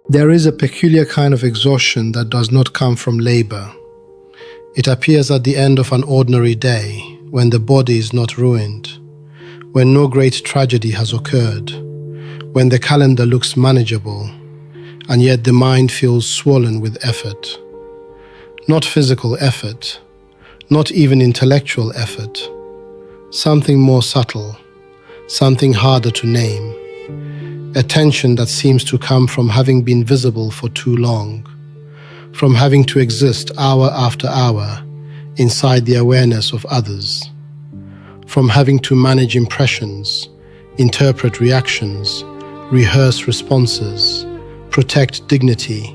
There is a peculiar kind of exhaustion that does not come from labor. It appears at the end of an ordinary day, when the body is not ruined, when no great tragedy has occurred, when the calendar looks manageable, and yet the mind feels swollen with effort. Not physical effort, not even intellectual effort. Something more subtle, something harder to name. A tension that seems to come from having been visible for too long, from having to exist hour after hour inside the awareness of others, from having to manage impressions, interpret reactions, rehearse responses, protect dignity,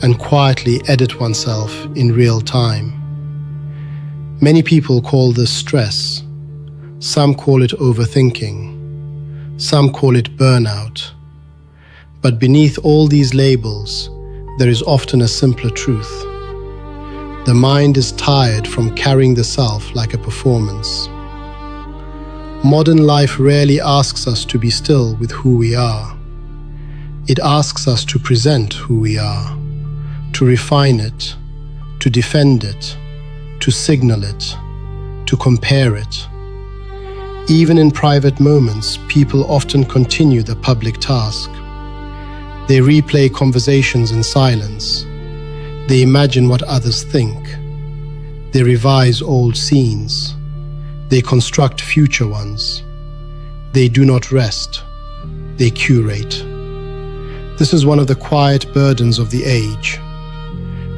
and quietly edit oneself in real time. Many people call this stress. Some call it overthinking. Some call it burnout. But beneath all these labels, there is often a simpler truth. The mind is tired from carrying the self like a performance. Modern life rarely asks us to be still with who we are. It asks us to present who we are, to refine it, to defend it, to signal it, to compare it. Even in private moments, people often continue the public task. They replay conversations in silence. They imagine what others think. They revise old scenes. They construct future ones. They do not rest. They curate. This is one of the quiet burdens of the age.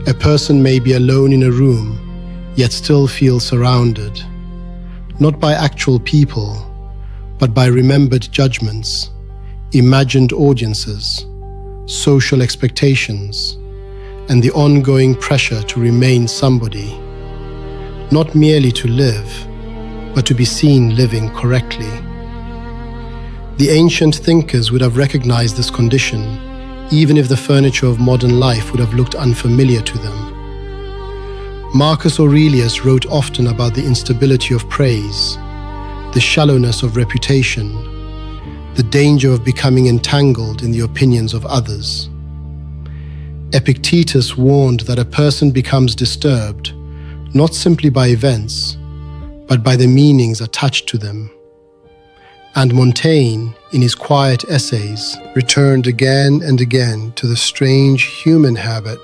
A person may be alone in a room, yet still feel surrounded. Not by actual people, but by remembered judgments, imagined audiences, social expectations, and the ongoing pressure to remain somebody, not merely to live, but to be seen living correctly. The ancient thinkers would have recognized this condition, even if the furniture of modern life would have looked unfamiliar to them. Marcus Aurelius wrote often about the instability of praise, the shallowness of reputation, the danger of becoming entangled in the opinions of others. Epictetus warned that a person becomes disturbed, not simply by events, but by the meanings attached to them. And Montaigne, in his quiet essays, returned again and again to the strange human habit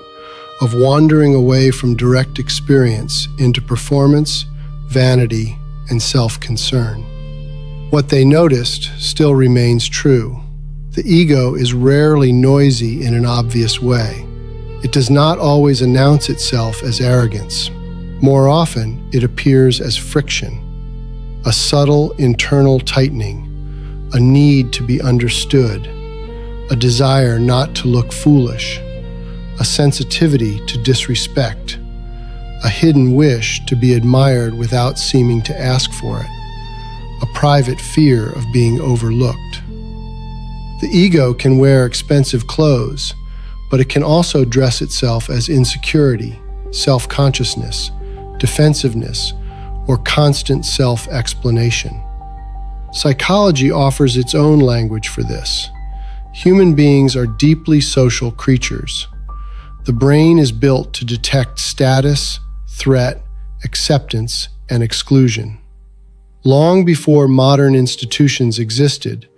of wandering away from direct experience into performance, vanity, and self-concern. What they noticed still remains true. The ego is rarely noisy in an obvious way. It does not always announce itself as arrogance. More often, it appears as friction, a subtle internal tightening, a need to be understood, a desire not to look foolish, a sensitivity to disrespect, a hidden wish to be admired without seeming to ask for it, a private fear of being overlooked. The ego can wear expensive clothes, but it can also dress itself as insecurity, self-consciousness, defensiveness, or constant self-explanation. Psychology offers its own language for this. Human beings are deeply social creatures. The brain is built to detect status, threat, acceptance, and exclusion. Long before modern institutions existed,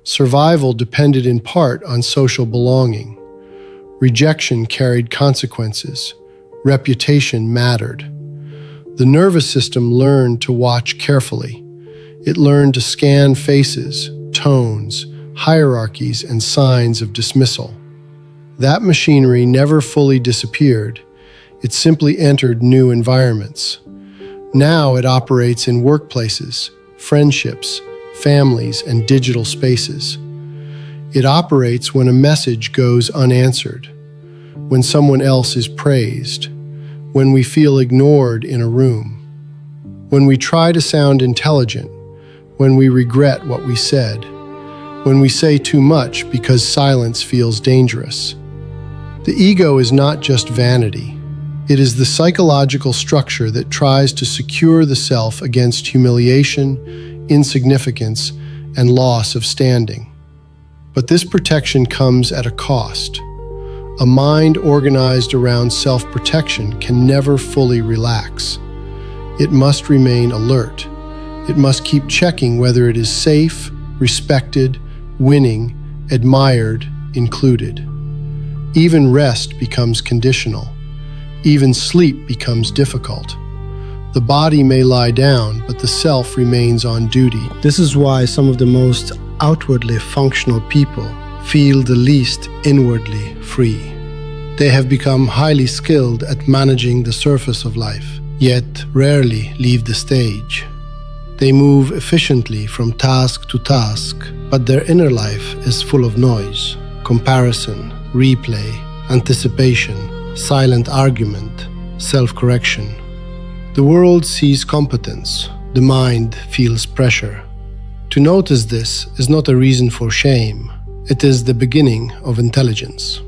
survival depended in part on social belonging. Rejection carried consequences. Reputation mattered. The nervous system learned to watch carefully. It learned to scan faces, tones, hierarchies, and signs of dismissal. That machinery never fully disappeared. It simply entered new environments. Now it operates in workplaces, friendships, families, and digital spaces. It operates when a message goes unanswered, when someone else is praised, when we feel ignored in a room, when we try to sound intelligent, when we regret what we said, when we say too much because silence feels dangerous. The ego is not just vanity. It is the psychological structure that tries to secure the self against humiliation, insignificance, and loss of standing. But this protection comes at a cost. A mind organized around self-protection can never fully relax. It must remain alert. It must keep checking whether it is safe, respected, winning, admired, included. Even rest becomes conditional. Even sleep becomes difficult. The body may lie down, but the self remains on duty. This is why some of the most outwardly functional people feel the least inwardly free. They have become highly skilled at managing the surface of life, yet rarely leave the stage. They move efficiently from task to task, but their inner life is full of noise, comparison, replay, anticipation, silent argument, self-correction. The world sees competence, the mind feels pressure. To notice this is not a reason for shame, it is the beginning of intelligence.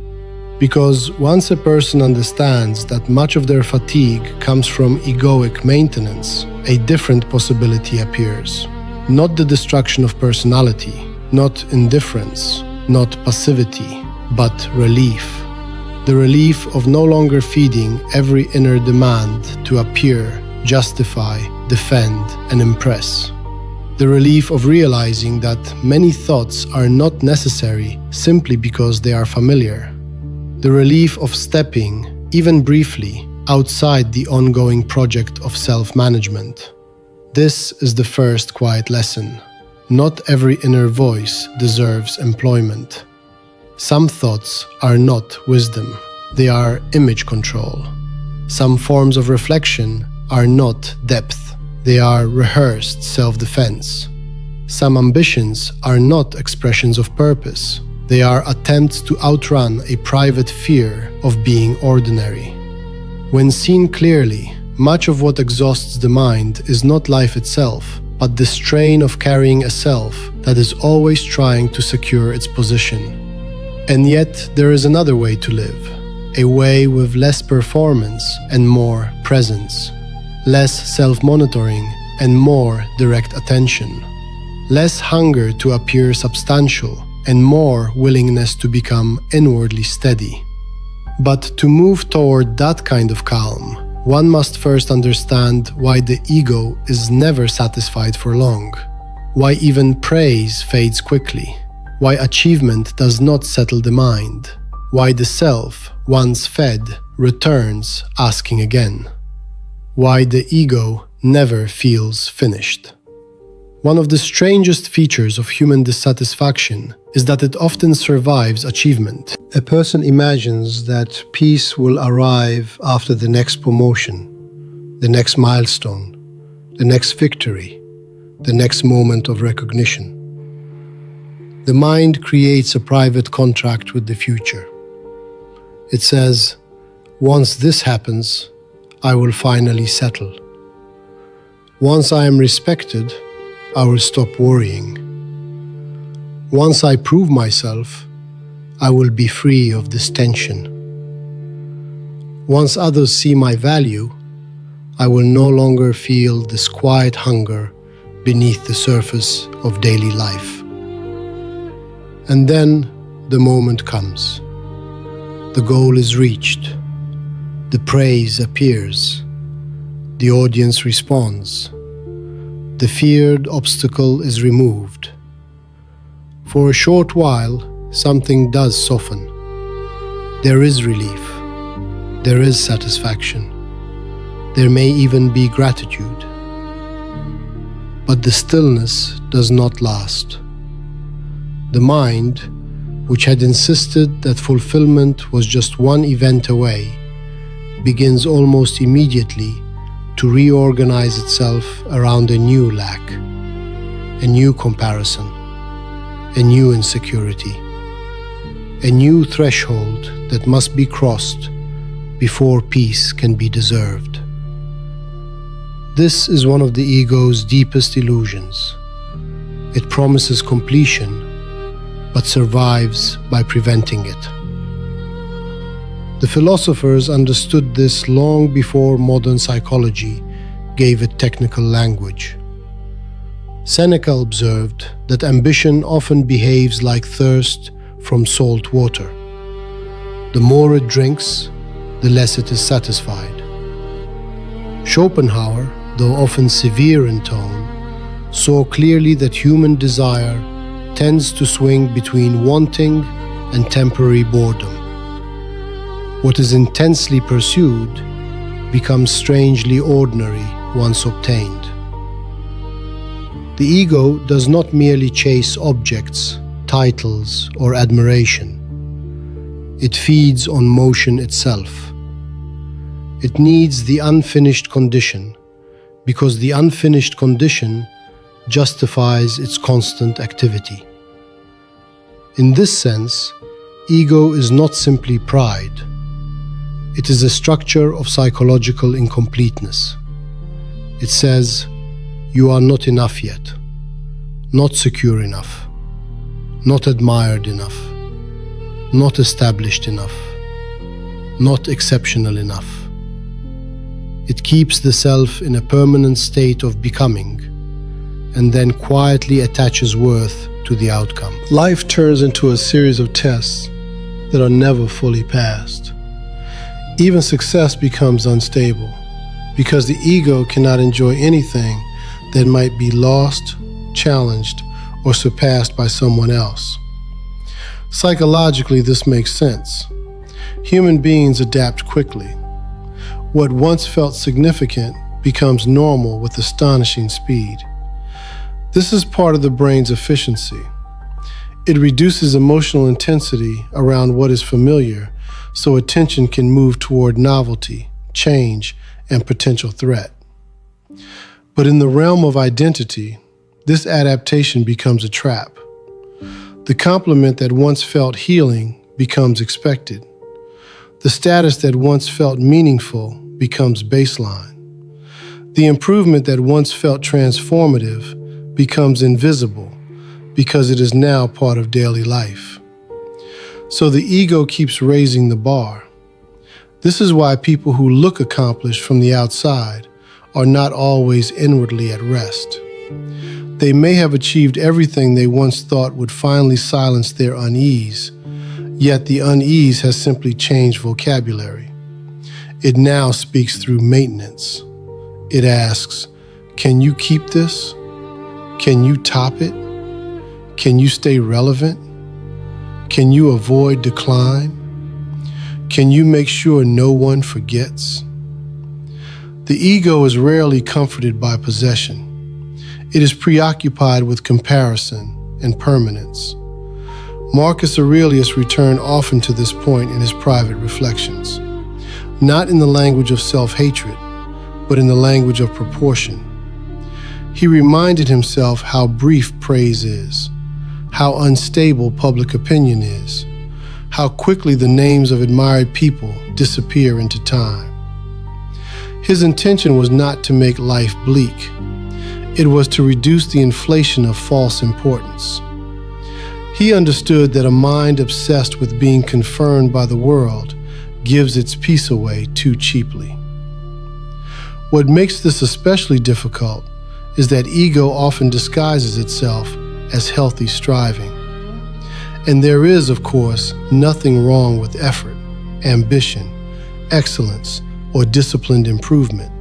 Because once a person understands that much of their fatigue comes from egoic maintenance, a different possibility appears. Not the destruction of personality, not indifference, not passivity, but relief. The relief of no longer feeding every inner demand to appear, justify, defend, and impress. The relief of realizing that many thoughts are not necessary simply because they are familiar. The relief of stepping, even briefly, outside the ongoing project of self-management. This is the first quiet lesson. Not every inner voice deserves employment. Some thoughts are not wisdom, they are image control. Some forms of reflection are not depth, they are rehearsed self-defense. Some ambitions are not expressions of purpose, they are attempts to outrun a private fear of being ordinary. When seen clearly, much of what exhausts the mind is not life itself, but the strain of carrying a self that is always trying to secure its position. And yet, there is another way to live, a way with less performance and more presence, less self-monitoring and more direct attention, less hunger to appear substantial and more willingness to become inwardly steady. But to move toward that kind of calm, one must first understand why the ego is never satisfied for long, why even praise fades quickly, why achievement does not settle the mind, why the self, once fed, returns asking again, why the ego never feels finished. One of the strangest features of human dissatisfaction is that it often survives achievement. A person imagines that peace will arrive after the next promotion, the next milestone, the next victory, the next moment of recognition. The mind creates a private contract with the future. It says, once this happens, I will finally settle. Once I am respected, I will stop worrying. Once I prove myself, I will be free of this tension. Once others see my value, I will no longer feel this quiet hunger beneath the surface of daily life. And then the moment comes. The goal is reached. The praise appears. The audience responds. The feared obstacle is removed. For a short while, something does soften. There is relief. There is satisfaction. There may even be gratitude. But the stillness does not last. The mind, which had insisted that fulfillment was just one event away, begins almost immediately to reorganize itself around a new lack, a new comparison, a new insecurity, a new threshold that must be crossed before peace can be deserved. This is one of the ego's deepest illusions. It promises completion, but survives by preventing it. The philosophers understood this long before modern psychology gave it technical language. Seneca observed that ambition often behaves like thirst from salt water. The more it drinks, the less it is satisfied. Schopenhauer, though often severe in tone, saw clearly that human desire tends to swing between wanting and temporary boredom. What is intensely pursued becomes strangely ordinary once obtained. The ego does not merely chase objects, titles, or admiration. It feeds on motion itself. It needs the unfinished condition, because the unfinished condition justifies its constant activity. In this sense, ego is not simply pride. It is a structure of psychological incompleteness. It says, "You are not enough yet, not secure enough, not admired enough, not established enough, not exceptional enough." It keeps the self in a permanent state of becoming, and then quietly attaches worth to the outcome. Life turns into a series of tests that are never fully passed. Even success becomes unstable, because the ego cannot enjoy anything that might be lost, challenged, or surpassed by someone else. Psychologically, this makes sense. Human beings adapt quickly. What once felt significant becomes normal with astonishing speed. This is part of the brain's efficiency. It reduces emotional intensity around what is familiar, so attention can move toward novelty, change, and potential threat. But in the realm of identity, this adaptation becomes a trap. The compliment that once felt healing becomes expected. The status that once felt meaningful becomes baseline. The improvement that once felt transformative becomes invisible because it is now part of daily life. So the ego keeps raising the bar. This is why people who look accomplished from the outside are not always inwardly at rest. They may have achieved everything they once thought would finally silence their unease, yet the unease has simply changed vocabulary. It now speaks through maintenance. It asks, "Can you keep this? Can you top it? Can you stay relevant? Can you avoid decline? Can you make sure no one forgets?" The ego is rarely comforted by possession. It is preoccupied with comparison and permanence. Marcus Aurelius returned often to this point in his private reflections, not in the language of self-hatred, but in the language of proportion. He reminded himself how brief praise is, how unstable public opinion is, how quickly the names of admired people disappear into time. His intention was not to make life bleak. It was to reduce the inflation of false importance. He understood that a mind obsessed with being confirmed by the world gives its peace away too cheaply. What makes this especially difficult is that ego often disguises itself as healthy striving. And there is, of course, nothing wrong with effort, ambition, excellence, or disciplined improvement.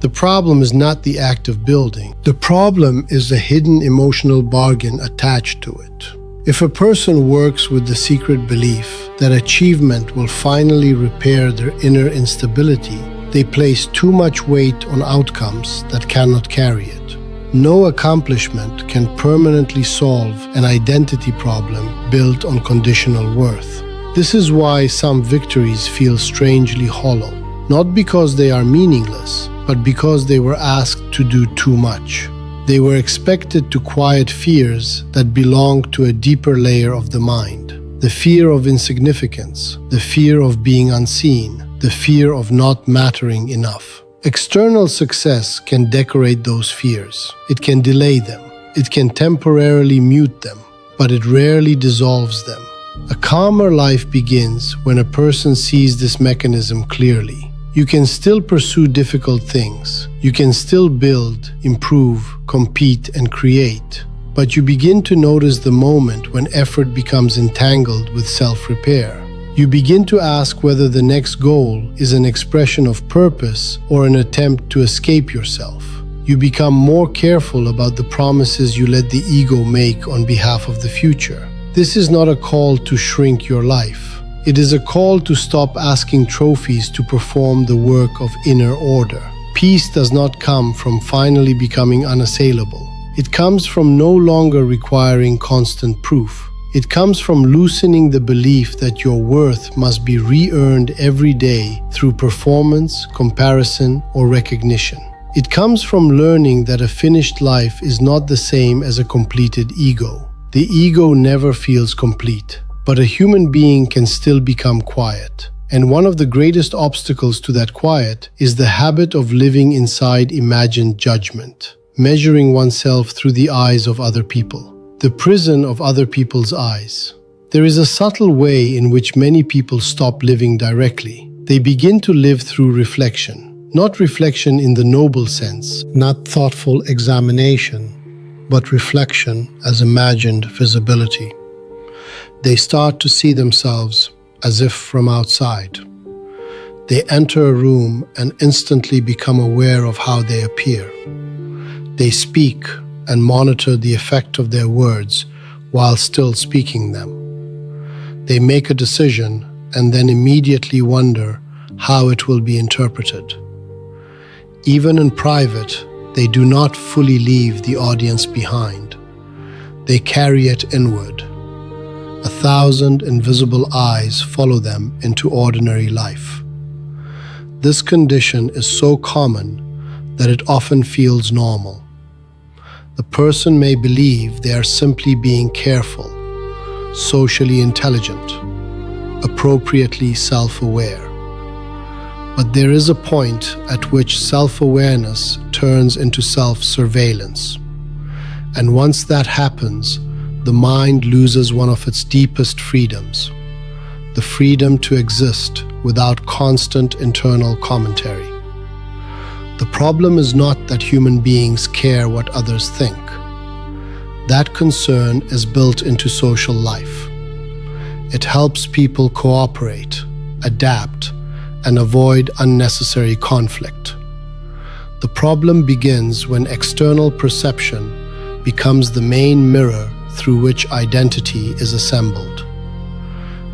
The problem is not the act of building. The problem is the hidden emotional bargain attached to it. If a person works with the secret belief that achievement will finally repair their inner instability, they place too much weight on outcomes that cannot carry it. No accomplishment can permanently solve an identity problem built on conditional worth. This is why some victories feel strangely hollow, not because they are meaningless, but because they were asked to do too much. They were expected to quiet fears that belong to a deeper layer of the mind. The fear of insignificance, the fear of being unseen, the fear of not mattering enough. External success can decorate those fears. It can delay them. It can temporarily mute them, but it rarely dissolves them. A calmer life begins when a person sees this mechanism clearly. You can still pursue difficult things. You can still build, improve, compete, and create. But you begin to notice the moment when effort becomes entangled with self-repair. You begin to ask whether the next goal is an expression of purpose or an attempt to escape yourself. You become more careful about the promises you let the ego make on behalf of the future. This is not a call to shrink your life. It is a call to stop asking trophies to perform the work of inner order. Peace does not come from finally becoming unassailable. It comes from no longer requiring constant proof. It comes from loosening the belief that your worth must be re-earned every day through performance, comparison, or recognition. It comes from learning that a finished life is not the same as a completed ego. The ego never feels complete. But a human being can still become quiet. And one of the greatest obstacles to that quiet is the habit of living inside imagined judgment, measuring oneself through the eyes of other people, the prison of other people's eyes. There is a subtle way in which many people stop living directly. They begin to live through reflection, not reflection in the noble sense, not thoughtful examination, but reflection as imagined visibility. They start to see themselves as if from outside. They enter a room and instantly become aware of how they appear. They speak and monitor the effect of their words while still speaking them. They make a decision and then immediately wonder how it will be interpreted. Even in private, they do not fully leave the audience behind. They carry it inward. 1,000 invisible eyes follow them into ordinary life. This condition is so common that it often feels normal. The person may believe they are simply being careful, socially intelligent, appropriately self-aware. But there is a point at which self-awareness turns into self-surveillance. And once that happens, the mind loses one of its deepest freedoms, the freedom to exist without constant internal commentary. The problem is not that human beings care what others think. That concern is built into social life. It helps people cooperate, adapt, and avoid unnecessary conflict. The problem begins when external perception becomes the main mirror through which identity is assembled.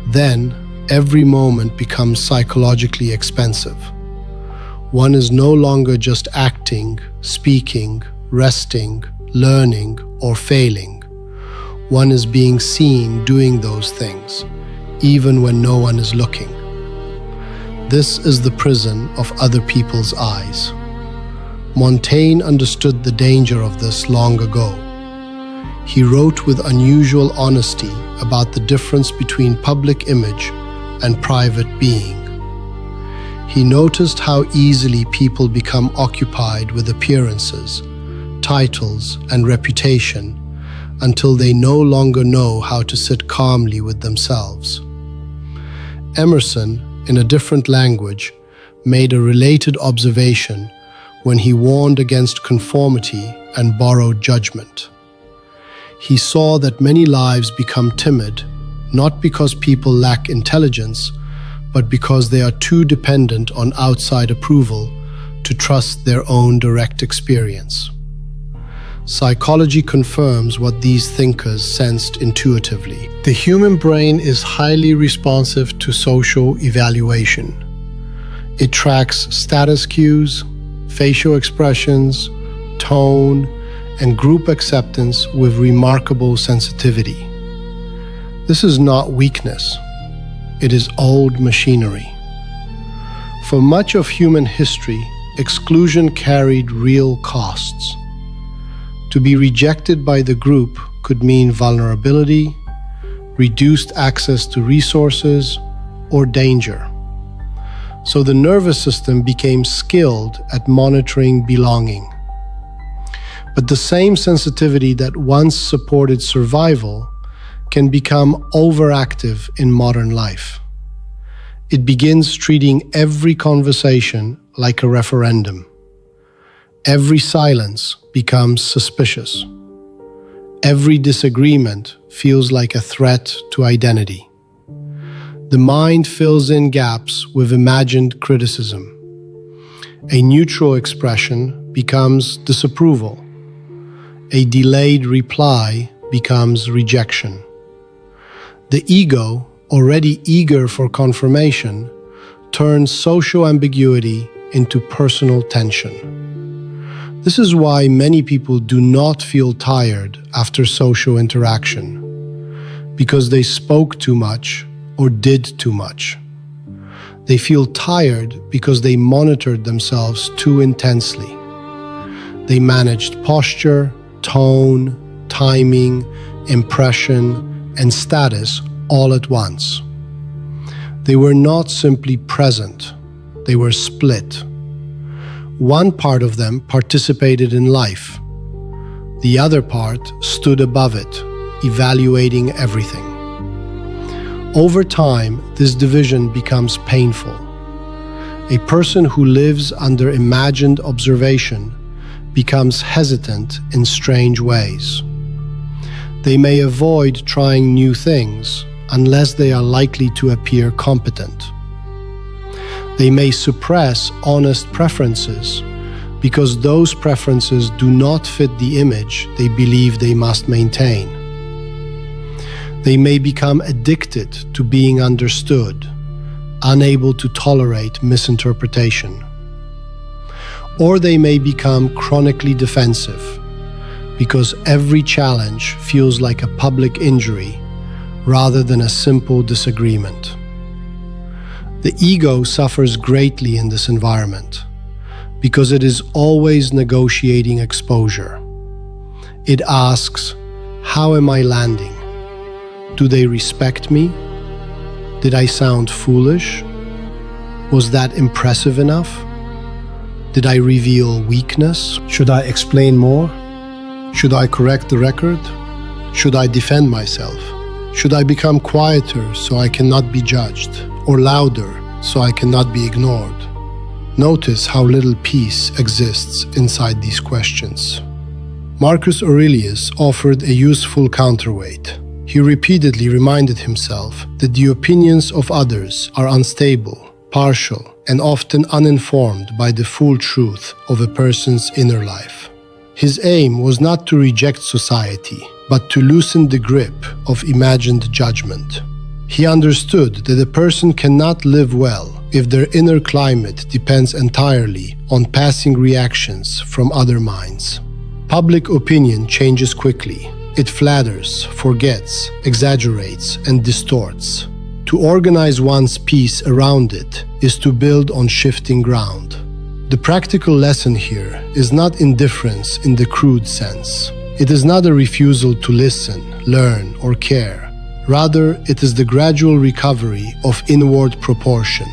Then, every moment becomes psychologically expensive. One is no longer just acting, speaking, resting, learning, or failing. One is being seen doing those things, even when no one is looking. This is the prison of other people's eyes. Montaigne understood the danger of this long ago. He wrote with unusual honesty about the difference between public image and private being. He noticed how easily people become occupied with appearances, titles, and reputation until they no longer know how to sit calmly with themselves. Emerson, in a different language, made a related observation when he warned against conformity and borrowed judgment. He saw that many lives become timid, not because people lack intelligence, but because they are too dependent on outside approval to trust their own direct experience. Psychology confirms what these thinkers sensed intuitively. The human brain is highly responsive to social evaluation. It tracks status cues, facial expressions, tone, and group acceptance with remarkable sensitivity. This is not weakness. It is old machinery. For much of human history, exclusion carried real costs. To be rejected by the group could mean vulnerability, reduced access to resources, or danger. So the nervous system became skilled at monitoring belonging. But the same sensitivity that once supported survival can become overactive in modern life. It begins treating every conversation like a referendum. Every silence becomes suspicious. Every disagreement feels like a threat to identity. The mind fills in gaps with imagined criticism. A neutral expression becomes disapproval. A delayed reply becomes rejection. The ego, already eager for confirmation, turns social ambiguity into personal tension. This is why many people do not feel tired after social interaction, because they spoke too much or did too much. They feel tired because they monitored themselves too intensely. They managed posture, tone, timing, impression, and status all at once. They were not simply present, they were split. One part of them participated in life. The other part stood above it, evaluating everything. Over time, this division becomes painful. A person who lives under imagined observation becomes hesitant in strange ways. They may avoid trying new things unless they are likely to appear competent. They may suppress honest preferences because those preferences do not fit the image they believe they must maintain. They may become addicted to being understood, unable to tolerate misinterpretation. Or they may become chronically defensive because every challenge feels like a public injury rather than a simple disagreement. The ego suffers greatly in this environment because it is always negotiating exposure. It asks, how am I landing? Do they respect me? Did I sound foolish? Was that impressive enough? Did I reveal weakness? Should I explain more? Should I correct the record? Should I defend myself? Should I become quieter so I cannot be judged, or louder so I cannot be ignored? Notice how little peace exists inside these questions. Marcus Aurelius offered a useful counterweight. He repeatedly reminded himself that the opinions of others are unstable, partial, and often uninformed by the full truth of a person's inner life. His aim was not to reject society, but to loosen the grip of imagined judgment. He understood that a person cannot live well if their inner climate depends entirely on passing reactions from other minds. Public opinion changes quickly. It flatters, forgets, exaggerates, and distorts. To organize one's peace around it is to build on shifting ground. The practical lesson here is not indifference in the crude sense. It is not a refusal to listen, learn, or care. Rather, it is the gradual recovery of inward proportion.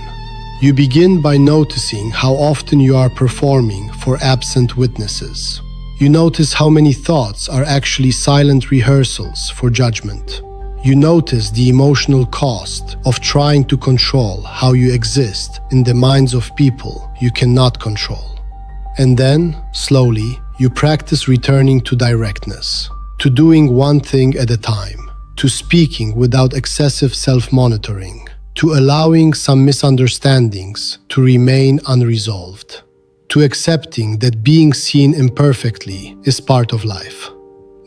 You begin by noticing how often you are performing for absent witnesses. You notice how many thoughts are actually silent rehearsals for judgment. You notice the emotional cost of trying to control how you exist in the minds of people you cannot control. And then, slowly, you practice returning to directness, to doing one thing at a time, to speaking without excessive self-monitoring, to allowing some misunderstandings to remain unresolved, to accepting that being seen imperfectly is part of life.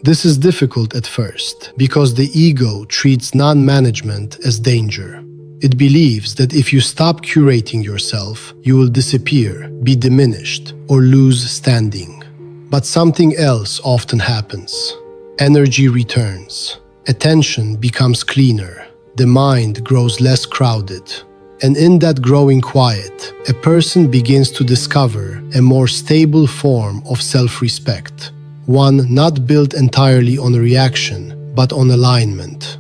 This is difficult at first because the ego treats non-management as danger. It believes that if you stop curating yourself, you will disappear, be diminished, or lose standing. But something else often happens. Energy returns. Attention becomes cleaner. The mind grows less crowded. And in that growing quiet, a person begins to discover a more stable form of self-respect, one not built entirely on a reaction, but on alignment.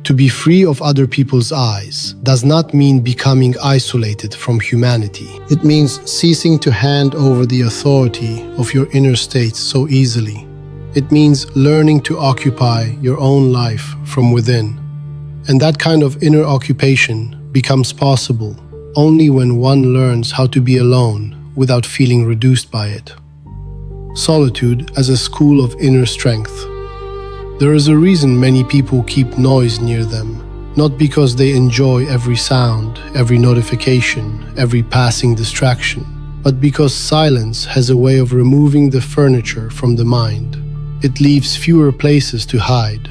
To be free of other people's eyes does not mean becoming isolated from humanity. It means ceasing to hand over the authority of your inner state so easily. It means learning to occupy your own life from within. And that kind of inner occupation becomes possible only when one learns how to be alone without feeling reduced by it. Solitude as a school of inner strength. There is a reason many people keep noise near them, not because they enjoy every sound, every notification, every passing distraction, but because silence has a way of removing the furniture from the mind. It leaves fewer places to hide.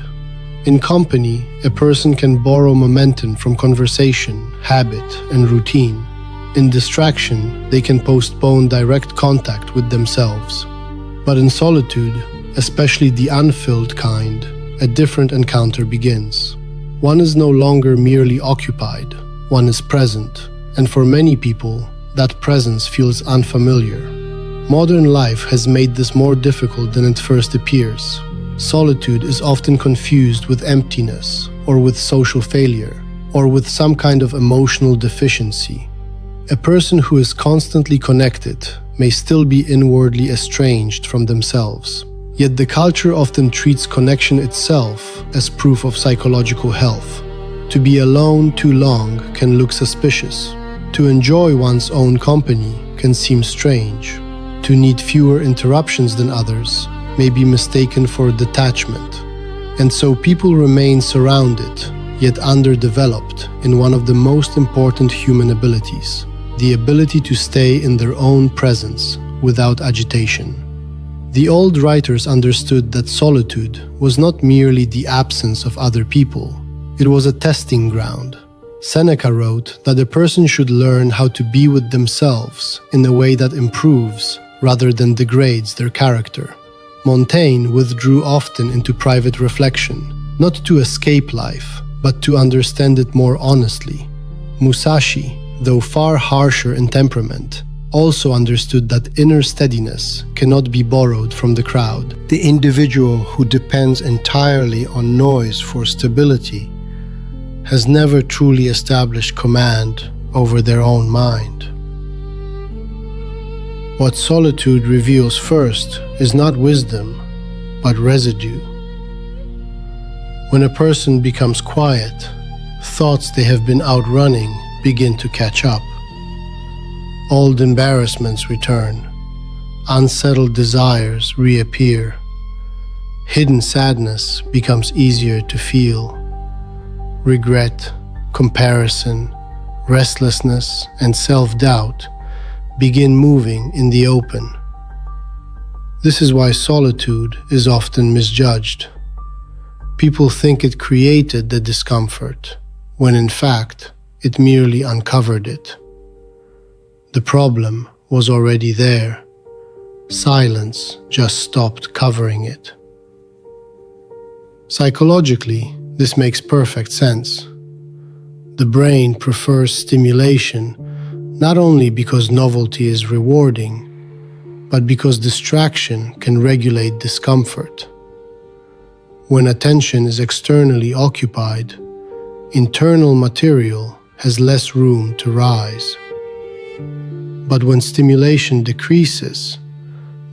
In company, a person can borrow momentum from conversation, habit, and routine. In distraction, they can postpone direct contact with themselves. But in solitude, especially the unfilled kind, a different encounter begins. One is no longer merely occupied, one is present, and for many people, that presence feels unfamiliar. Modern life has made this more difficult than it first appears. Solitude is often confused with emptiness, or with social failure, or with some kind of emotional deficiency. A person who is constantly connected may still be inwardly estranged from themselves. Yet the culture often treats connection itself as proof of psychological health. To be alone too long can look suspicious. To enjoy one's own company can seem strange. To need fewer interruptions than others may be mistaken for detachment. And so people remain surrounded, yet underdeveloped in one of the most important human abilities, the ability to stay in their own presence without agitation. The old writers understood that solitude was not merely the absence of other people, it was a testing ground. Seneca wrote that a person should learn how to be with themselves in a way that improves rather than degrades their character. Montaigne withdrew often into private reflection, not to escape life, but to understand it more honestly. Musashi, though far harsher in temperament, also understood that inner steadiness cannot be borrowed from the crowd. The individual who depends entirely on noise for stability has never truly established command over their own mind. What solitude reveals first is not wisdom, but residue. When a person becomes quiet, thoughts they have been outrunning begin to catch up. Old embarrassments return, unsettled desires reappear, hidden sadness becomes easier to feel. Regret, comparison, restlessness, and self-doubt begin moving in the open. This is why solitude is often misjudged. People think it created the discomfort, when in fact it merely uncovered it. The problem was already there. Silence just stopped covering it. Psychologically, this makes perfect sense. The brain prefers stimulation not only because novelty is rewarding, but because distraction can regulate discomfort. When attention is externally occupied, internal material has less room to rise. But when stimulation decreases,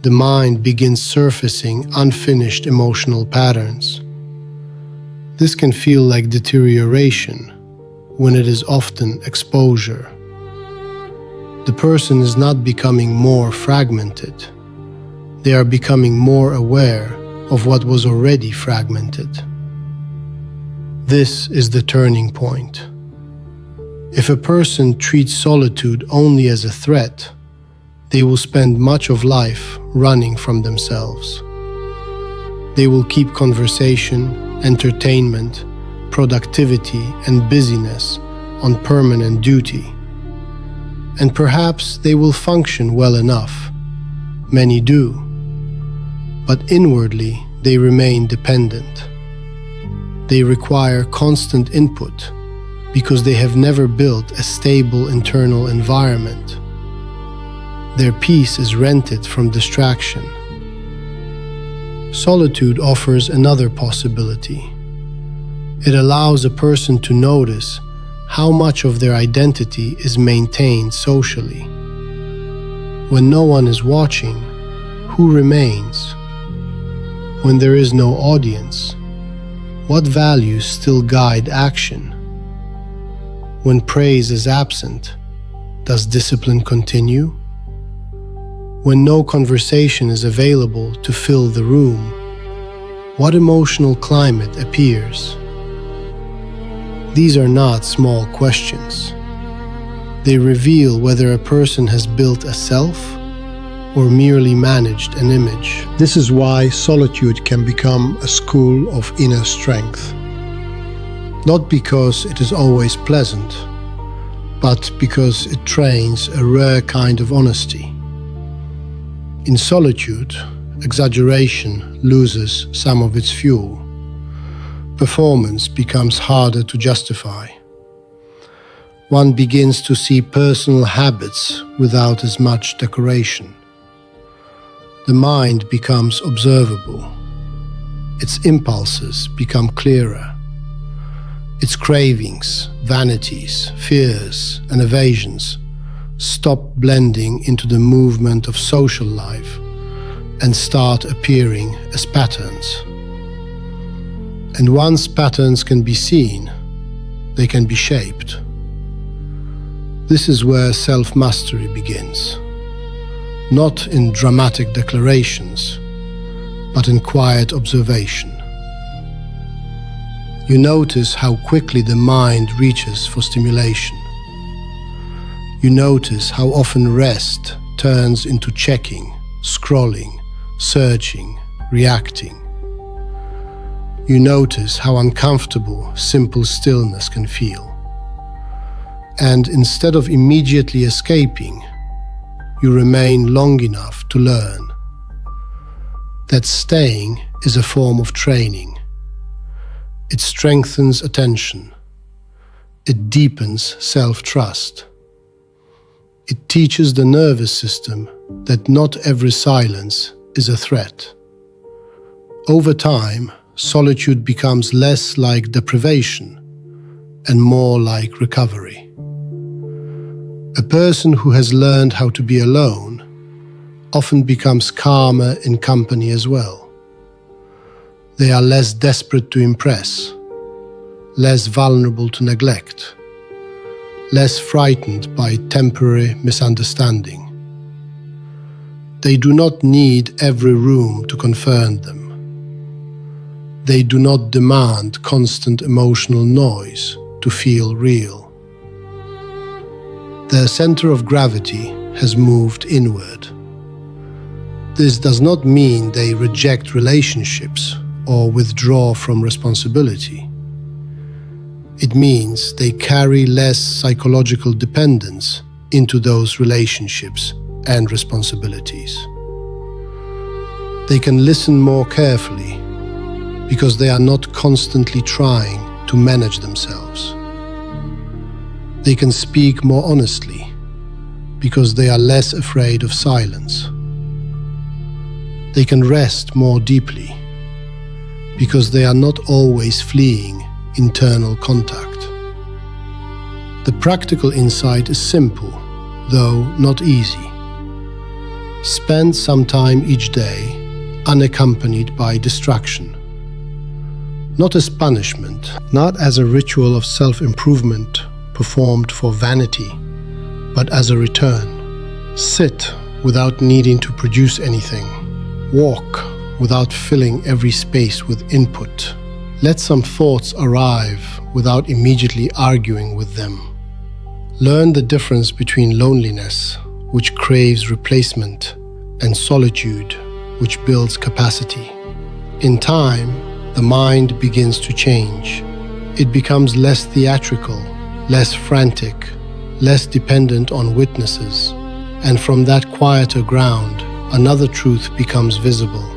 the mind begins surfacing unfinished emotional patterns. This can feel like deterioration when it is often exposure. The person is not becoming more fragmented. They are becoming more aware of what was already fragmented. This is the turning point. If a person treats solitude only as a threat, they will spend much of life running from themselves. They will keep conversation, entertainment, productivity, and busyness on permanent duty. And perhaps they will function well enough. Many do. But inwardly, they remain dependent. They require constant input because they have never built a stable internal environment. Their peace is rented from distraction. Solitude offers another possibility. It allows a person to notice how much of their identity is maintained socially. When no one is watching, who remains? When there is no audience, what values still guide action? When praise is absent, does discipline continue? When no conversation is available to fill the room, what emotional climate appears? These are not small questions. They reveal whether a person has built a self or merely managed an image. This is why solitude can become a school of inner strength. Not because it is always pleasant, but because it trains a rare kind of honesty. In solitude, exaggeration loses some of its fuel. Performance becomes harder to justify. One begins to see personal habits without as much decoration. The mind becomes observable. Its impulses become clearer. Its cravings, vanities, fears, and evasions stop blending into the movement of social life and start appearing as patterns. And once patterns can be seen, they can be shaped. This is where self-mastery begins, not in dramatic declarations, but in quiet observation. You notice how quickly the mind reaches for stimulation. You notice how often rest turns into checking, scrolling, searching, reacting. You notice how uncomfortable simple stillness can feel. And instead of immediately escaping, you remain long enough to learn that staying is a form of training. It strengthens attention. It deepens self-trust. It teaches the nervous system that not every silence is a threat. Over time, solitude becomes less like deprivation and more like recovery. A person who has learned how to be alone often becomes calmer in company as well. They are less desperate to impress, less vulnerable to neglect, less frightened by temporary misunderstanding. They do not need every room to confirm them. They do not demand constant emotional noise to feel real. Their center of gravity has moved inward. This does not mean they reject relationships or withdraw from responsibility. It means they carry less psychological dependence into those relationships and responsibilities. They can listen more carefully because they are not constantly trying to manage themselves. They can speak more honestly because they are less afraid of silence. They can rest more deeply because they are not always fleeing internal contact. The practical insight is simple, though not easy. Spend some time each day unaccompanied by distraction. Not as punishment, not as a ritual of self-improvement performed for vanity, but as a return. Sit without needing to produce anything. Walk without filling every space with input. Let some thoughts arrive without immediately arguing with them. Learn the difference between loneliness, which craves replacement, and solitude, which builds capacity. In time, the mind begins to change. It becomes less theatrical, less frantic, less dependent on witnesses, and from that quieter ground, another truth becomes visible.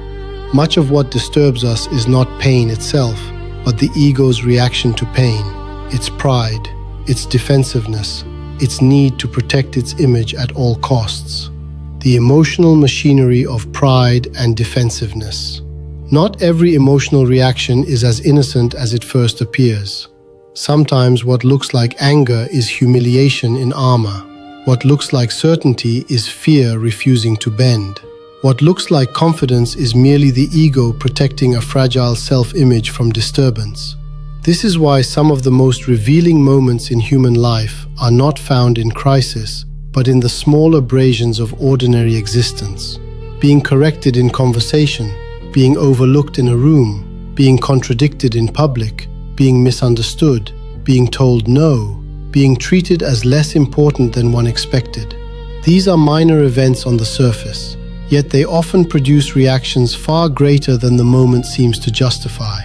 Much of what disturbs us is not pain itself, but the ego's reaction to pain, its pride, its defensiveness, its need to protect its image at all costs. The emotional machinery of pride and defensiveness. Not every emotional reaction is as innocent as it first appears. Sometimes what looks like anger is humiliation in armor. What looks like certainty is fear refusing to bend. What looks like confidence is merely the ego protecting a fragile self-image from disturbance. This is why some of the most revealing moments in human life are not found in crisis, but in the small abrasions of ordinary existence. Being corrected in conversation, being overlooked in a room, being contradicted in public, being misunderstood, being told no, being treated as less important than one expected. These are minor events on the surface, yet they often produce reactions far greater than the moment seems to justify.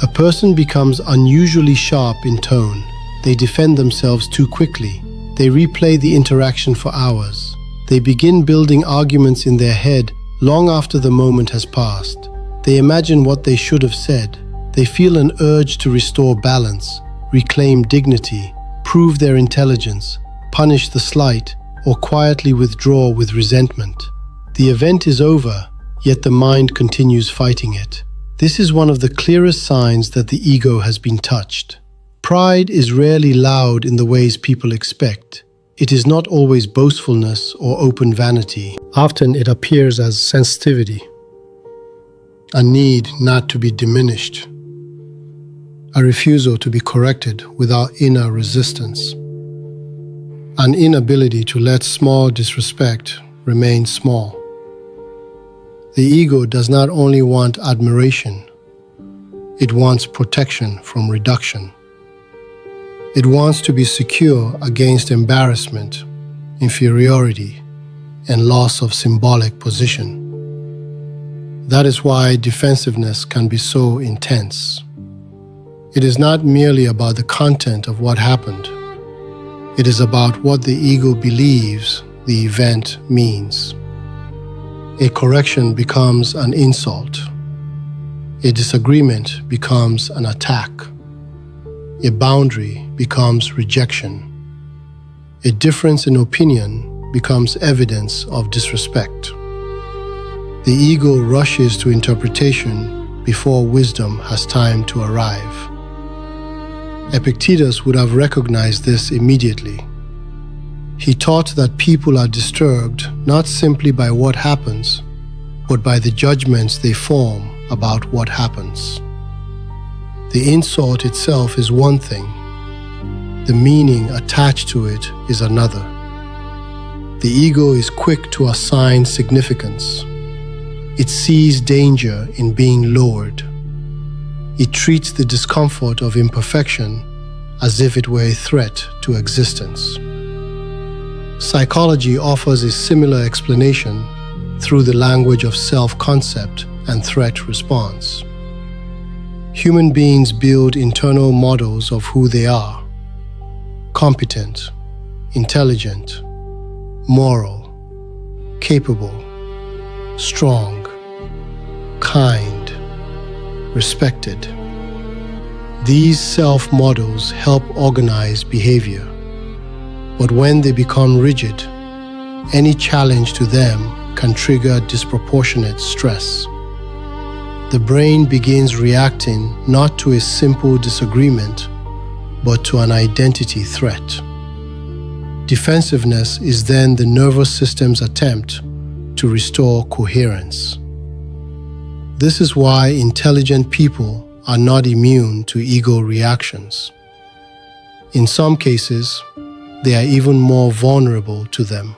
A person becomes unusually sharp in tone. They defend themselves too quickly. They replay the interaction for hours. They begin building arguments in their head long after the moment has passed. They imagine what they should have said. They feel an urge to restore balance, reclaim dignity, prove their intelligence, punish the slight, or quietly withdraw with resentment. The event is over, yet the mind continues fighting it. This is one of the clearest signs that the ego has been touched. Pride is rarely loud in the ways people expect. It is not always boastfulness or open vanity. Often it appears as sensitivity, a need not to be diminished, a refusal to be corrected without inner resistance, an inability to let small disrespect remain small. The ego does not only want admiration, it wants protection from reduction. It wants to be secure against embarrassment, inferiority, and loss of symbolic position. That is why defensiveness can be so intense. It is not merely about the content of what happened. It is about what the ego believes the event means. A correction becomes an insult. A disagreement becomes an attack. A boundary becomes rejection. A difference in opinion becomes evidence of disrespect. The ego rushes to interpretation before wisdom has time to arrive. Epictetus would have recognized this immediately. He taught that people are disturbed not simply by what happens, but by the judgments they form about what happens. The insult itself is one thing. The meaning attached to it is another. The ego is quick to assign significance. It sees danger in being lowered. It treats the discomfort of imperfection as if it were a threat to existence. Psychology offers a similar explanation through the language of self-concept and threat response. Human beings build internal models of who they are: competent, intelligent, moral, capable, strong, kind, respected. These self-models help organize behavior. But when they become rigid, any challenge to them can trigger disproportionate stress. The brain begins reacting not to a simple disagreement, but to an identity threat. Defensiveness is then the nervous system's attempt to restore coherence. This is why intelligent people are not immune to ego reactions. In some cases, they are even more vulnerable to them.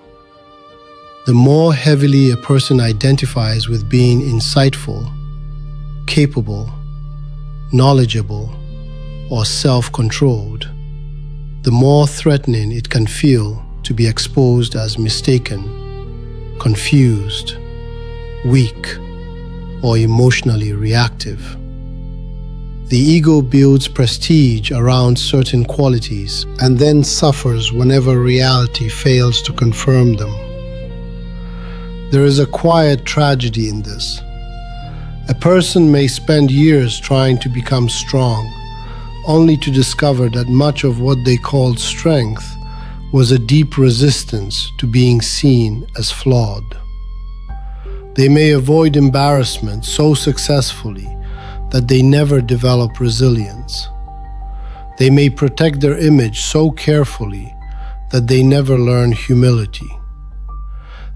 The more heavily a person identifies with being insightful, capable, knowledgeable, or self-controlled, the more threatening it can feel to be exposed as mistaken, confused, weak, or emotionally reactive. The ego builds prestige around certain qualities and then suffers whenever reality fails to confirm them. There is a quiet tragedy in this. A person may spend years trying to become strong, only to discover that much of what they called strength was a deep resistance to being seen as flawed. They may avoid embarrassment so successfully that they never develop resilience. They may protect their image so carefully that they never learn humility.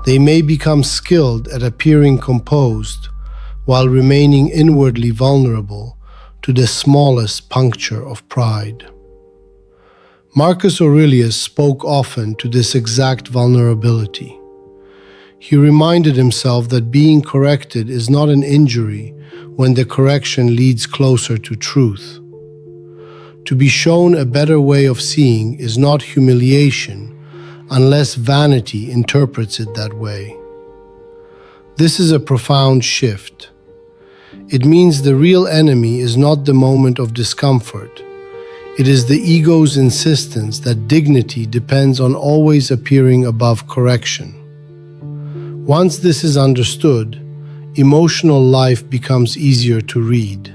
They may become skilled at appearing composed while remaining inwardly vulnerable to the smallest puncture of pride. Marcus Aurelius spoke often to this exact vulnerability. He reminded himself that being corrected is not an injury when the correction leads closer to truth. To be shown a better way of seeing is not humiliation unless vanity interprets it that way. This is a profound shift. It means the real enemy is not the moment of discomfort. It is the ego's insistence that dignity depends on always appearing above correction. Once this is understood, emotional life becomes easier to read.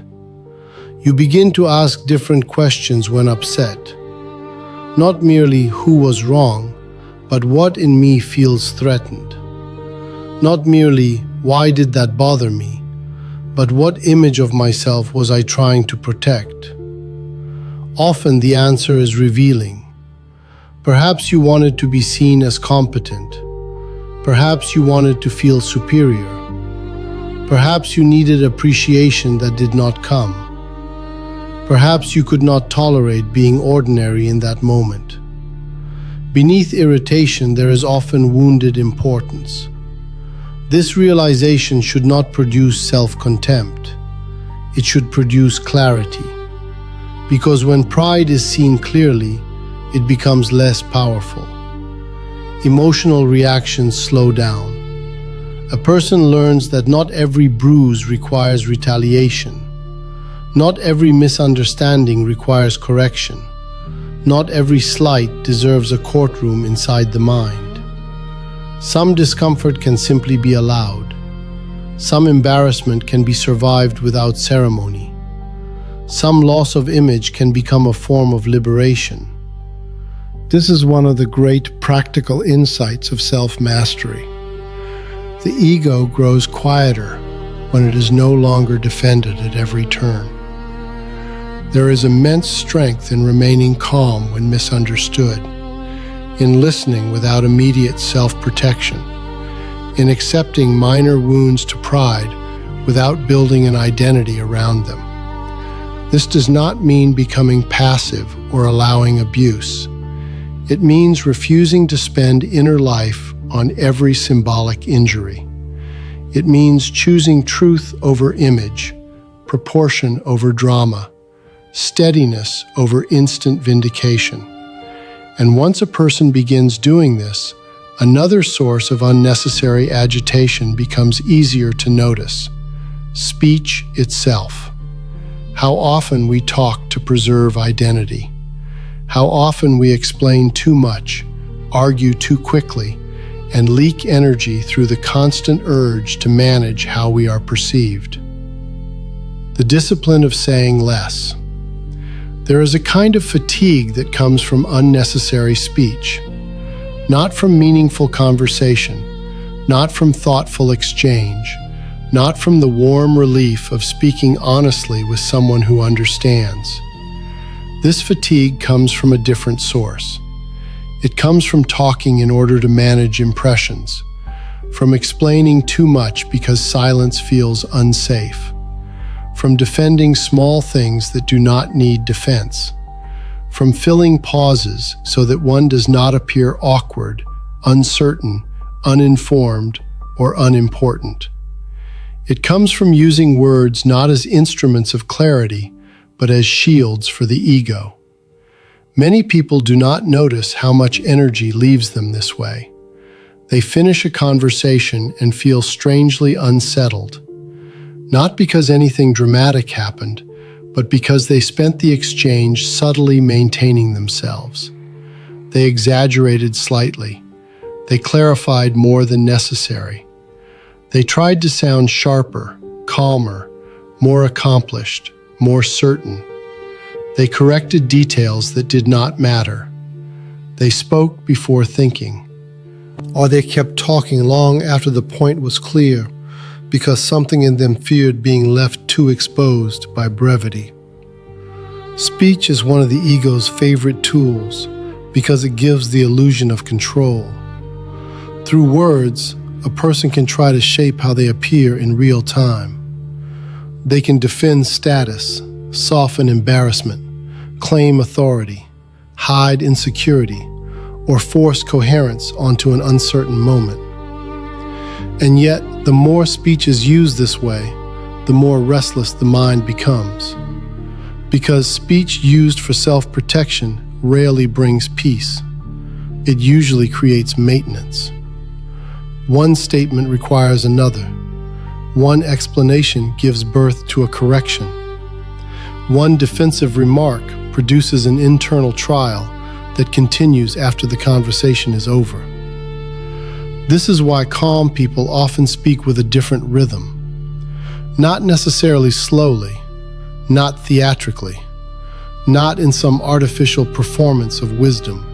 You begin to ask different questions when upset. Not merely who was wrong, but what in me feels threatened. Not merely why did that bother me, but what image of myself was I trying to protect? Often the answer is revealing. Perhaps you wanted to be seen as competent. Perhaps you wanted to feel superior. Perhaps you needed appreciation that did not come. Perhaps you could not tolerate being ordinary in that moment. Beneath irritation, there is often wounded importance. This realization should not produce self-contempt. It should produce clarity. Because when pride is seen clearly, it becomes less powerful. Emotional reactions slow down. A person learns that not every bruise requires retaliation. Not every misunderstanding requires correction. Not every slight deserves a courtroom inside the mind. Some discomfort can simply be allowed. Some embarrassment can be survived without ceremony. Some loss of image can become a form of liberation. This is one of the great practical insights of self-mastery. The ego grows quieter when it is no longer defended at every turn. There is immense strength in remaining calm when misunderstood, in listening without immediate self-protection, in accepting minor wounds to pride without building an identity around them. This does not mean becoming passive or allowing abuse. It means refusing to spend inner life on every symbolic injury. It means choosing truth over image, proportion over drama, steadiness over instant vindication. And once a person begins doing this, another source of unnecessary agitation becomes easier to notice: speech itself. How often we talk to preserve identity. How often we explain too much, argue too quickly, and leak energy through the constant urge to manage how we are perceived. The discipline of saying less. There is a kind of fatigue that comes from unnecessary speech, not from meaningful conversation, not from thoughtful exchange, not from the warm relief of speaking honestly with someone who understands. This fatigue comes from a different source. It comes from talking in order to manage impressions, from explaining too much because silence feels unsafe, from defending small things that do not need defense, from filling pauses so that one does not appear awkward, uncertain, uninformed, or unimportant. It comes from using words not as instruments of clarity, but as shields for the ego. Many people do not notice how much energy leaves them this way. They finish a conversation and feel strangely unsettled, not because anything dramatic happened, but because they spent the exchange subtly maintaining themselves. They exaggerated slightly. They clarified more than necessary. They tried to sound sharper, calmer, more accomplished, more certain. They corrected details that did not matter. They spoke before thinking. Or they kept talking long after the point was clear, because something in them feared being left too exposed by brevity. Speech is one of the ego's favorite tools because it gives the illusion of control. Through words, a person can try to shape how they appear in real time. They can defend status, soften embarrassment, claim authority, hide insecurity, or force coherence onto an uncertain moment. And yet, the more speech is used this way, the more restless the mind becomes. Because speech used for self-protection rarely brings peace. It usually creates maintenance. One statement requires another. One explanation gives birth to a correction. One defensive remark produces an internal trial that continues after the conversation is over. This is why calm people often speak with a different rhythm. Not necessarily slowly, not theatrically, not in some artificial performance of wisdom.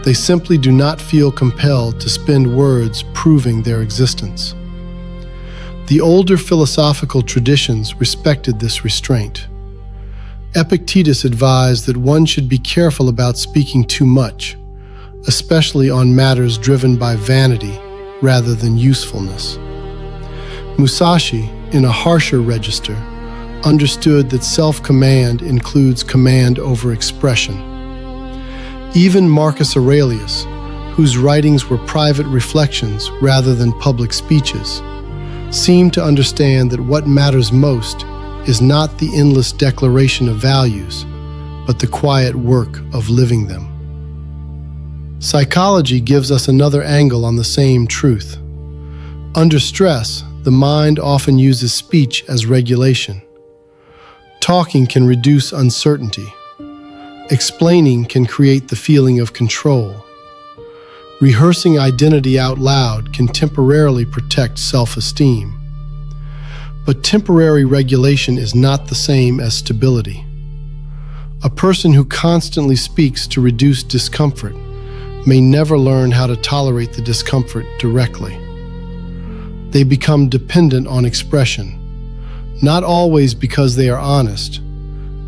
They simply do not feel compelled to spend words proving their existence. The older philosophical traditions respected this restraint. Epictetus advised that one should be careful about speaking too much, especially on matters driven by vanity rather than usefulness. Musashi, in a harsher register, understood that self-command includes command over expression. Even Marcus Aurelius, whose writings were private reflections rather than public speeches, seemed to understand that what matters most is not the endless declaration of values, but the quiet work of living them. Psychology gives us another angle on the same truth. Under stress, the mind often uses speech as regulation. Talking can reduce uncertainty. Explaining can create the feeling of control. Rehearsing identity out loud can temporarily protect self-esteem. But temporary regulation is not the same as stability. A person who constantly speaks to reduce discomfort may never learn how to tolerate the discomfort directly. They become dependent on expression, not always because they are honest,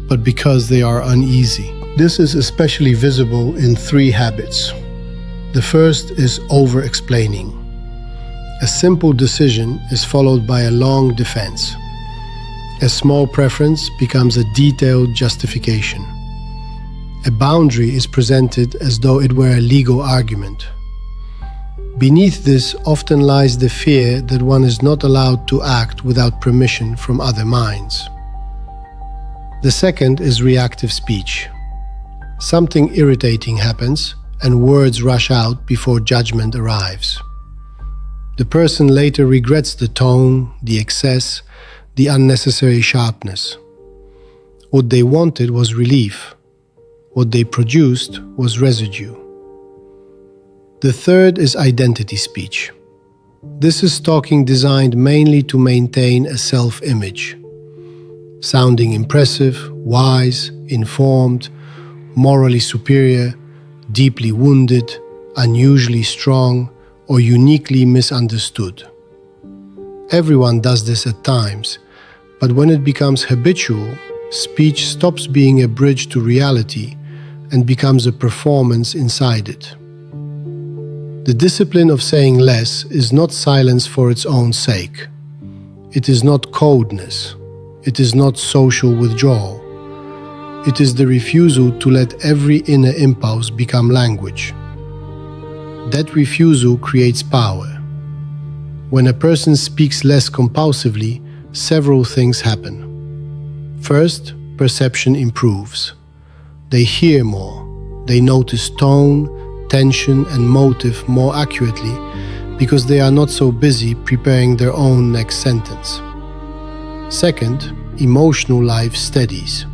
but because they are uneasy. This is especially visible in three habits. The first is over-explaining. A simple decision is followed by a long defense. A small preference becomes a detailed justification. A boundary is presented as though it were a legal argument. Beneath this often lies the fear that one is not allowed to act without permission from other minds. The second is reactive speech. Something irritating happens, and words rush out before judgment arrives. The person later regrets the tone, the excess, the unnecessary sharpness. What they wanted was relief. What they produced was residue. The third is identity speech. This is talking designed mainly to maintain a self-image. Sounding impressive, wise, informed, morally superior, deeply wounded, unusually strong, or uniquely misunderstood. Everyone does this at times, but when it becomes habitual, speech stops being a bridge to reality and becomes a performance inside it. The discipline of saying less is not silence for its own sake. It is not coldness. It is not social withdrawal. It is the refusal to let every inner impulse become language. That refusal creates power. When a person speaks less compulsively, several things happen. First, perception improves. They hear more. They notice tone, tension, and motive more accurately because they are not so busy preparing their own next sentence. Second, emotional life steadies.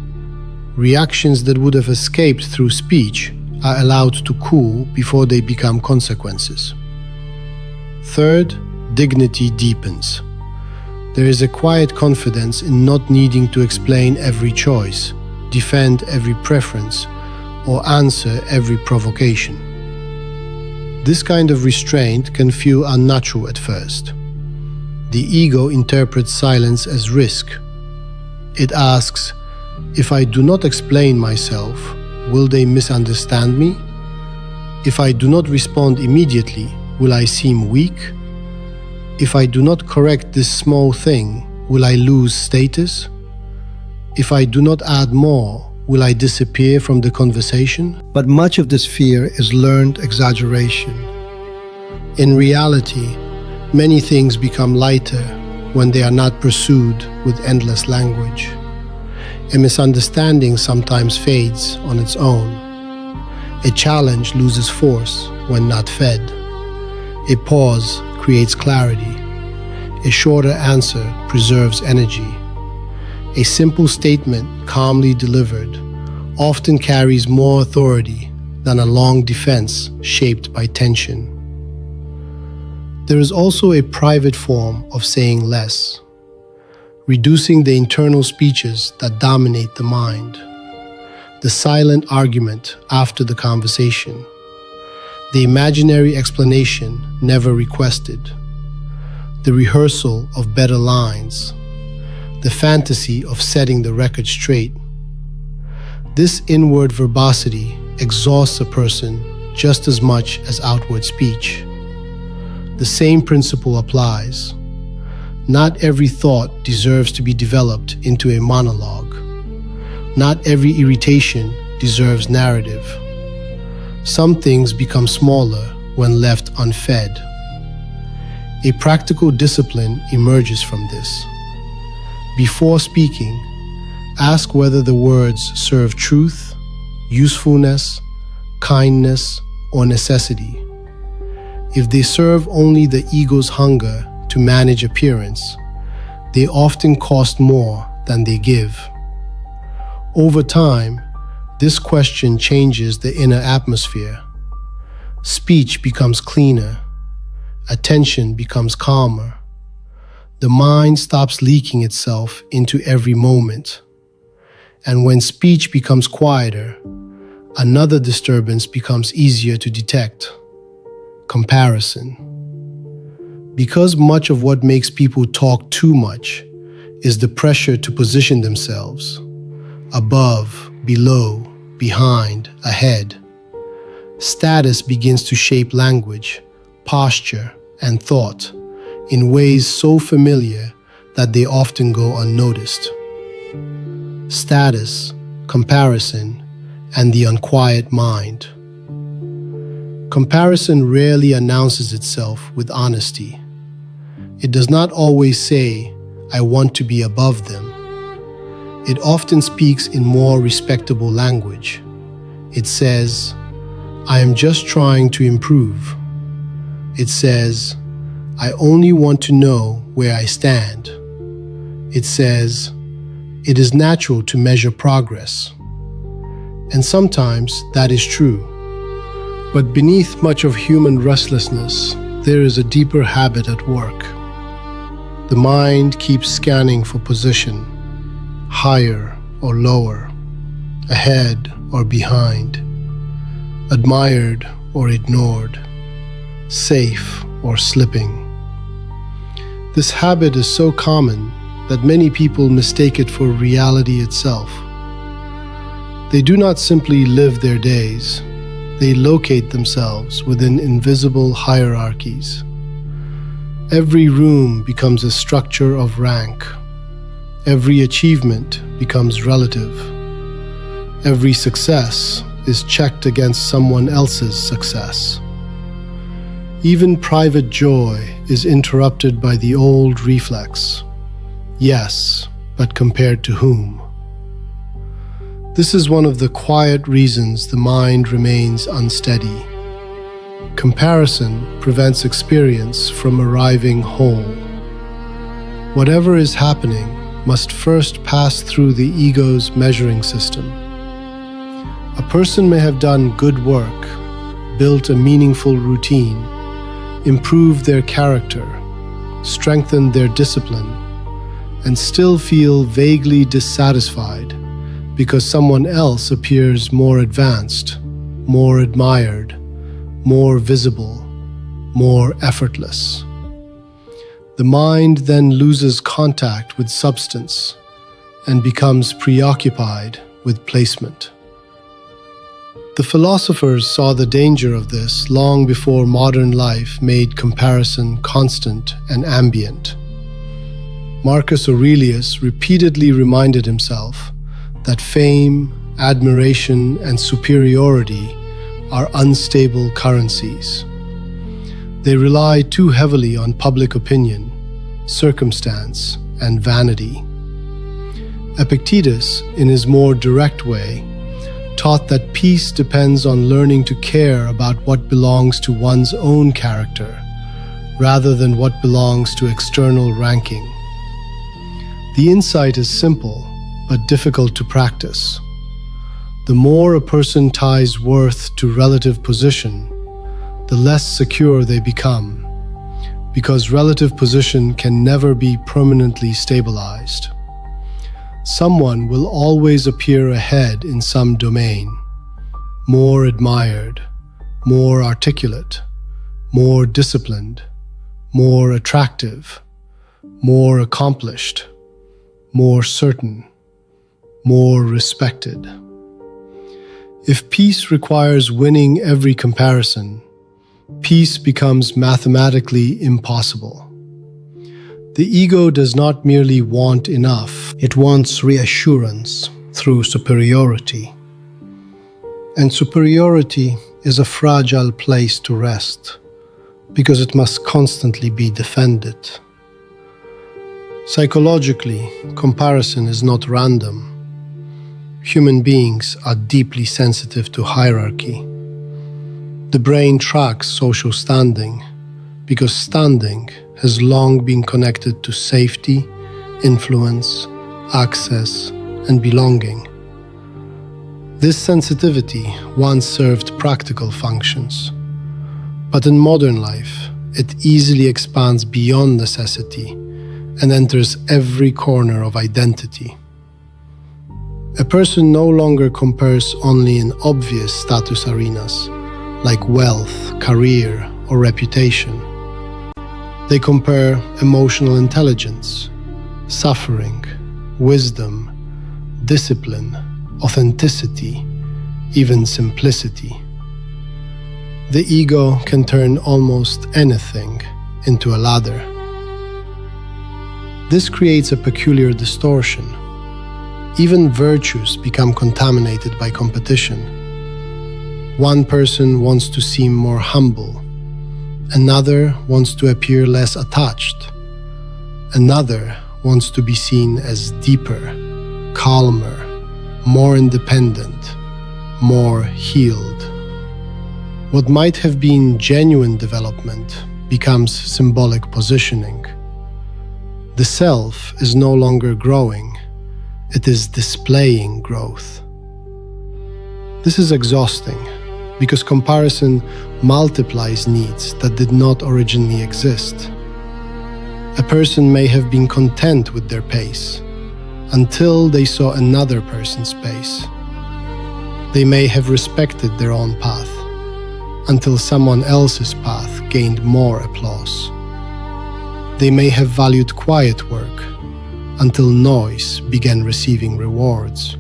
Reactions that would have escaped through speech are allowed to cool before they become consequences. Third, dignity deepens. There is a quiet confidence in not needing to explain every choice, defend every preference, or answer every provocation. This kind of restraint can feel unnatural at first. The ego interprets silence as risk. It asks, if I do not explain myself, will they misunderstand me? If I do not respond immediately, will I seem weak? If I do not correct this small thing, will I lose status? If I do not add more, will I disappear from the conversation? But much of this fear is learned exaggeration. In reality, many things become lighter when they are not pursued with endless language. A misunderstanding sometimes fades on its own. A challenge loses force when not fed. A pause creates clarity. A shorter answer preserves energy. A simple statement, calmly delivered, often carries more authority than a long defense shaped by tension. There is also a private form of saying less, reducing the internal speeches that dominate the mind, the silent argument after the conversation, the imaginary explanation never requested, the rehearsal of better lines, the fantasy of setting the record straight. This inward verbosity exhausts a person just as much as outward speech. The same principle applies. Not every thought deserves to be developed into a monologue. Not every irritation deserves narrative. Some things become smaller when left unfed. A practical discipline emerges from this. Before speaking, ask whether the words serve truth, usefulness, kindness, or necessity. If they serve only the ego's hunger to manage appearance, they often cost more than they give. Over time, this question changes the inner atmosphere. Speech becomes cleaner. Attention becomes calmer. The mind stops leaking itself into every moment. And when speech becomes quieter, another disturbance becomes easier to detect: comparison. Because much of what makes people talk too much is the pressure to position themselves above, below, behind, ahead. Status begins to shape language, posture, and thought in ways so familiar that they often go unnoticed. Status, comparison, and the unquiet mind. Comparison rarely announces itself with honesty. It does not always say, "I want to be above them." It often speaks in more respectable language. It says, "I am just trying to improve." It says, "I only want to know where I stand." It says, "It is natural to measure progress." And sometimes that is true. But beneath much of human restlessness, there is a deeper habit at work. The mind keeps scanning for position, higher or lower, ahead or behind, admired or ignored, safe or slipping. This habit is so common that many people mistake it for reality itself. They do not simply live their days, they locate themselves within invisible hierarchies. Every room becomes a structure of rank. Every achievement becomes relative. Every success is checked against someone else's success. Even private joy is interrupted by the old reflex: yes, but compared to whom? This is one of the quiet reasons the mind remains unsteady. Comparison prevents experience from arriving whole. Whatever is happening must first pass through the ego's measuring system. A person may have done good work, built a meaningful routine, improved their character, strengthened their discipline, and still feel vaguely dissatisfied because someone else appears more advanced, more admired, more visible, more effortless. The mind then loses contact with substance and becomes preoccupied with placement. The philosophers saw the danger of this long before modern life made comparison constant and ambient. Marcus Aurelius repeatedly reminded himself that fame, admiration, and superiority are unstable currencies. They rely too heavily on public opinion, circumstance, and vanity. Epictetus, in his more direct way, taught that peace depends on learning to care about what belongs to one's own character, rather than what belongs to external ranking. The insight is simple, but difficult to practice. The more a person ties worth to relative position, the less secure they become, because relative position can never be permanently stabilized. Someone will always appear ahead in some domain, more admired, more articulate, more disciplined, more attractive, more accomplished, more certain, more respected. If peace requires winning every comparison, peace becomes mathematically impossible. The ego does not merely want enough, it wants reassurance through superiority. And superiority is a fragile place to rest, because it must constantly be defended. Psychologically, comparison is not random. Human beings are deeply sensitive to hierarchy. The brain tracks social standing because standing has long been connected to safety, influence, access, and belonging. This sensitivity once served practical functions, but in modern life, it easily expands beyond necessity and enters every corner of identity. A person no longer compares only in obvious status arenas, like wealth, career, or reputation. They compare emotional intelligence, suffering, wisdom, discipline, authenticity, even simplicity. The ego can turn almost anything into a ladder. This creates a peculiar distortion. Even virtues become contaminated by competition. One person wants to seem more humble. Another wants to appear less attached. Another wants to be seen as deeper, calmer, more independent, more healed. What might have been genuine development becomes symbolic positioning. The self is no longer growing, it is displaying growth. This is exhausting because comparison multiplies needs that did not originally exist. A person may have been content with their pace until they saw another person's pace. They may have respected their own path until someone else's path gained more applause. They may have valued quiet work until noise began receiving rewards.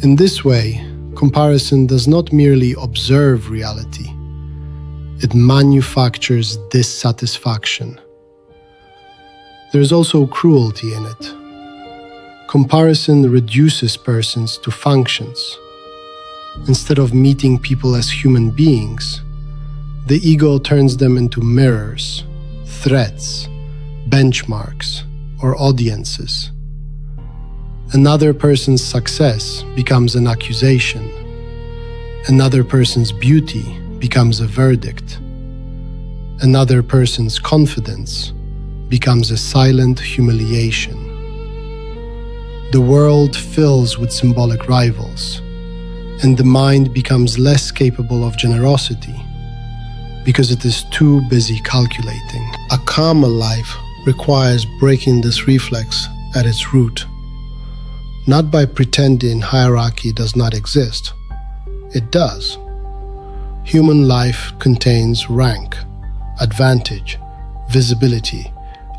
In this way, comparison does not merely observe reality, it manufactures dissatisfaction. There is also cruelty in it. Comparison reduces persons to functions. Instead of meeting people as human beings, the ego turns them into mirrors, threats, benchmarks, or audiences. Another person's success becomes an accusation. Another person's beauty becomes a verdict. Another person's confidence becomes a silent humiliation. The world fills with symbolic rivals, and the mind becomes less capable of generosity because it is too busy calculating. A calmer life requires breaking this reflex at its root, not by pretending hierarchy does not exist. It does. Human life contains rank, advantage, visibility,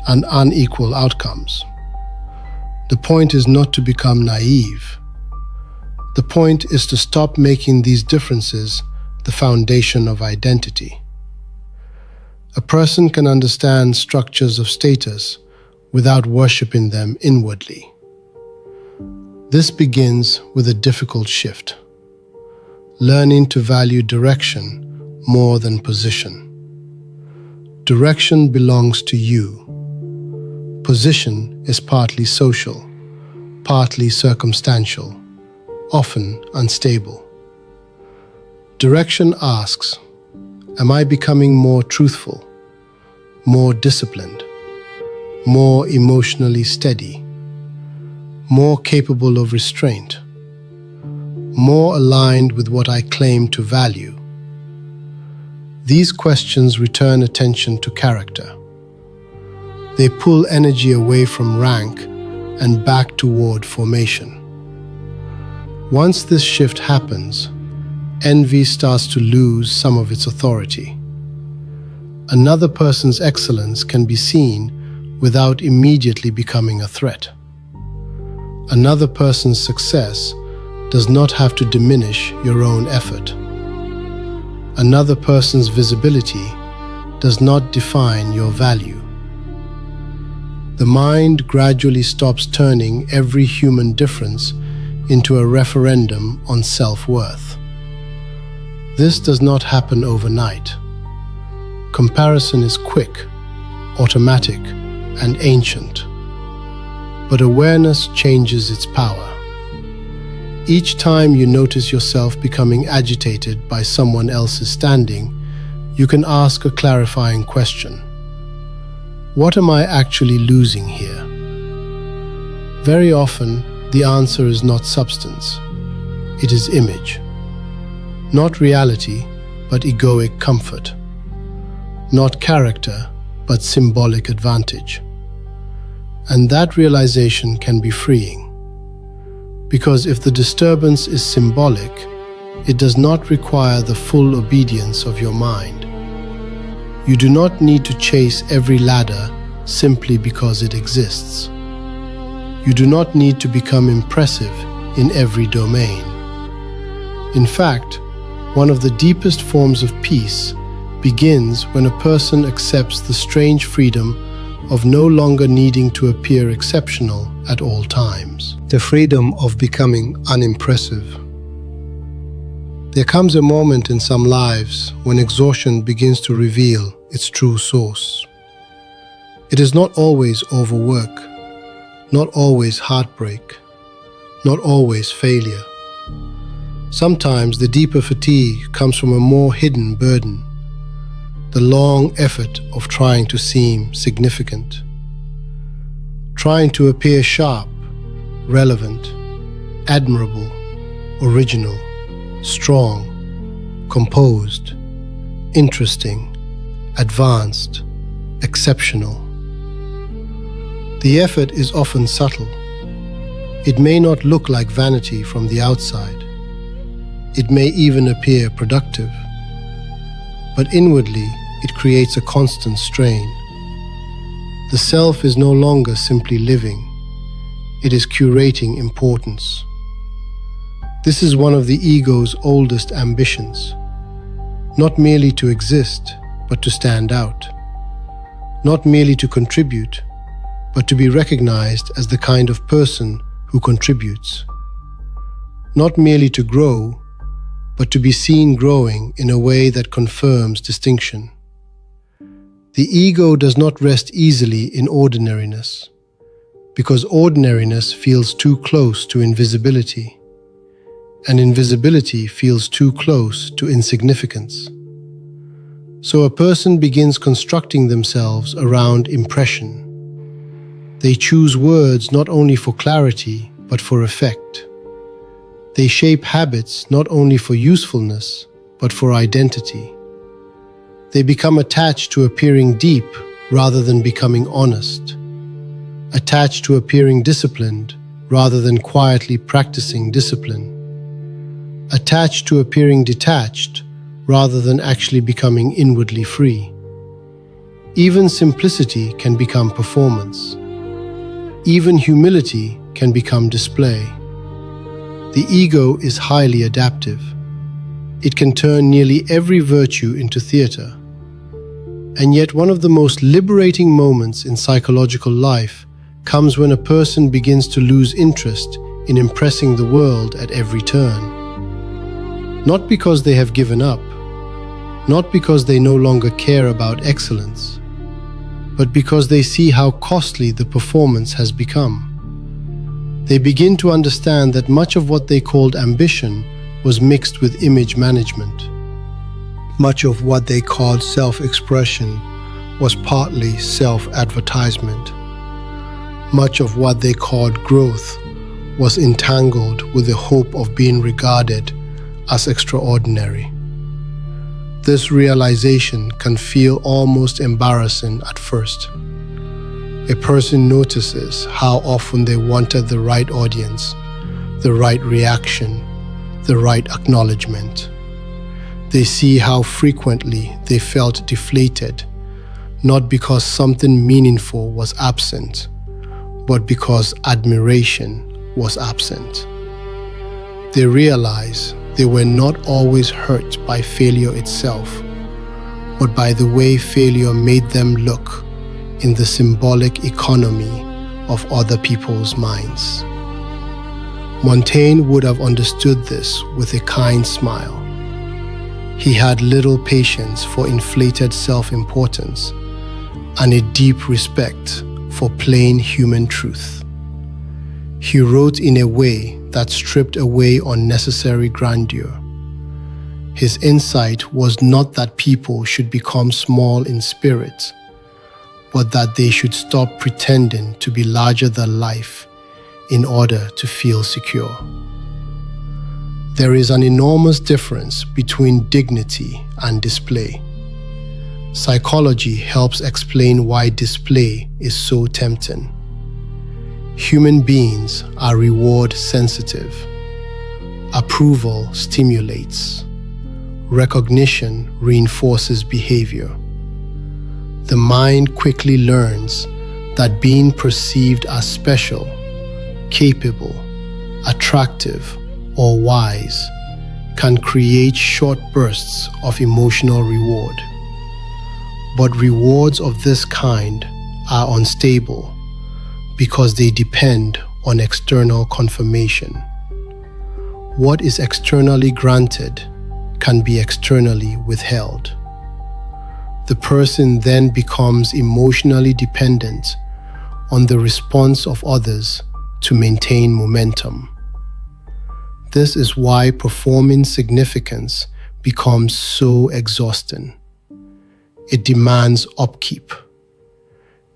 and unequal outcomes. The point is not to become naive. The point is to stop making these differences the foundation of identity. A person can understand structures of status without worshipping them inwardly. This begins with a difficult shift, learning to value direction more than position. Direction belongs to you. Position is partly social, partly circumstantial, often unstable. Direction asks, am I becoming more truthful, more disciplined, more emotionally steady, more capable of restraint, more aligned with what I claim to value? These questions return attention to character. They pull energy away from rank and back toward formation. Once this shift happens, envy starts to lose some of its authority. Another person's excellence can be seen without immediately becoming a threat. Another person's success does not have to diminish your own effort. Another person's visibility does not define your value. The mind gradually stops turning every human difference into a referendum on self-worth. This does not happen overnight. Comparison is quick, automatic, and ancient. But awareness changes its power. Each time you notice yourself becoming agitated by someone else's standing, you can ask a clarifying question. What am I actually losing here? Very often, the answer is not substance. It is image. Not reality, but egoic comfort. Not character, but symbolic advantage. And that realization can be freeing. Because if the disturbance is symbolic, it does not require the full obedience of your mind. You do not need to chase every ladder simply because it exists. You do not need to become impressive in every domain. In fact, one of the deepest forms of peace begins when a person accepts the strange freedom of no longer needing to appear exceptional at all times. The freedom of becoming unimpressive. There comes a moment in some lives when exhaustion begins to reveal its true source. It is not always overwork, not always heartbreak, not always failure. Sometimes the deeper fatigue comes from a more hidden burden, the long effort of trying to seem significant, trying to appear sharp, relevant, admirable, original, strong, composed, interesting, advanced, exceptional. The effort is often subtle. It may not look like vanity from the outside. It may even appear productive. But inwardly, it creates a constant strain. The self is no longer simply living. It is curating importance. This is one of the ego's oldest ambitions. Not merely to exist, but to stand out. Not merely to contribute, but to be recognized as the kind of person who contributes. Not merely to grow, but to be seen growing in a way that confirms distinction. The ego does not rest easily in ordinariness, because ordinariness feels too close to invisibility, and invisibility feels too close to insignificance. So a person begins constructing themselves around impression. They choose words not only for clarity, but for effect. They shape habits not only for usefulness, but for identity. They become attached to appearing deep rather than becoming honest, attached to appearing disciplined rather than quietly practicing discipline, attached to appearing detached rather than actually becoming inwardly free. Even simplicity can become performance. Even humility can become display. The ego is highly adaptive. It can turn nearly every virtue into theater. And yet one of the most liberating moments in psychological life comes when a person begins to lose interest in impressing the world at every turn. Not because they have given up, not because they no longer care about excellence, but because they see how costly the performance has become. They begin to understand that much of what they called ambition was mixed with image management. Much of what they called self-expression was partly self-advertisement. Much of what they called growth was entangled with the hope of being regarded as extraordinary. This realization can feel almost embarrassing at first. A person notices how often they wanted the right audience, the right reaction, the right acknowledgement. They see how frequently they felt deflated, not because something meaningful was absent, but because admiration was absent. They realize they were not always hurt by failure itself, but by the way failure made them look in the symbolic economy of other people's minds. Montaigne would have understood this with a kind smile. He had little patience for inflated self-importance and a deep respect for plain human truth. He wrote in a way that stripped away unnecessary grandeur. His insight was not that people should become small in spirit, but that they should stop pretending to be larger than life in order to feel secure. There is an enormous difference between dignity and display. Psychology helps explain why display is so tempting. Human beings are reward sensitive. Approval stimulates. Recognition reinforces behavior. The mind quickly learns that being perceived as special, capable, attractive, or wise can create short bursts of emotional reward. But rewards of this kind are unstable because they depend on external confirmation. What is externally granted can be externally withheld. The person then becomes emotionally dependent on the response of others to maintain momentum. This is why performing significance becomes so exhausting. It demands upkeep.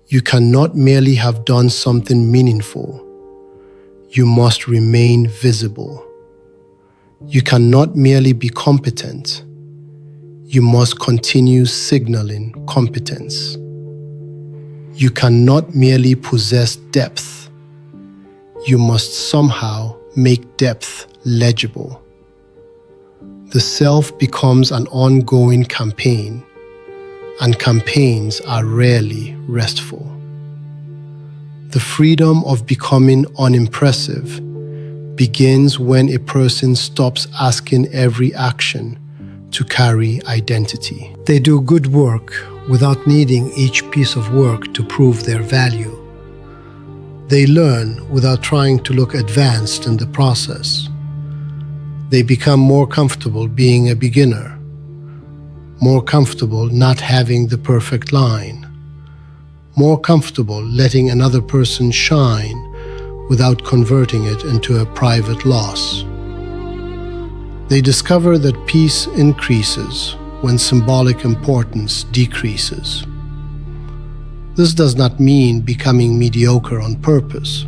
You cannot merely have done something meaningful. You must remain visible. You cannot merely be competent. You must continue signaling competence. You cannot merely possess depth. You must somehow make depth legible. The self becomes an ongoing campaign, and campaigns are rarely restful. The freedom of becoming unimpressive begins when a person stops asking every action to carry identity. They do good work without needing each piece of work to prove their value. They learn without trying to look advanced in the process. They become more comfortable being a beginner, more comfortable not having the perfect line, more comfortable letting another person shine without converting it into a private loss. They discover that peace increases when symbolic importance decreases. This does not mean becoming mediocre on purpose.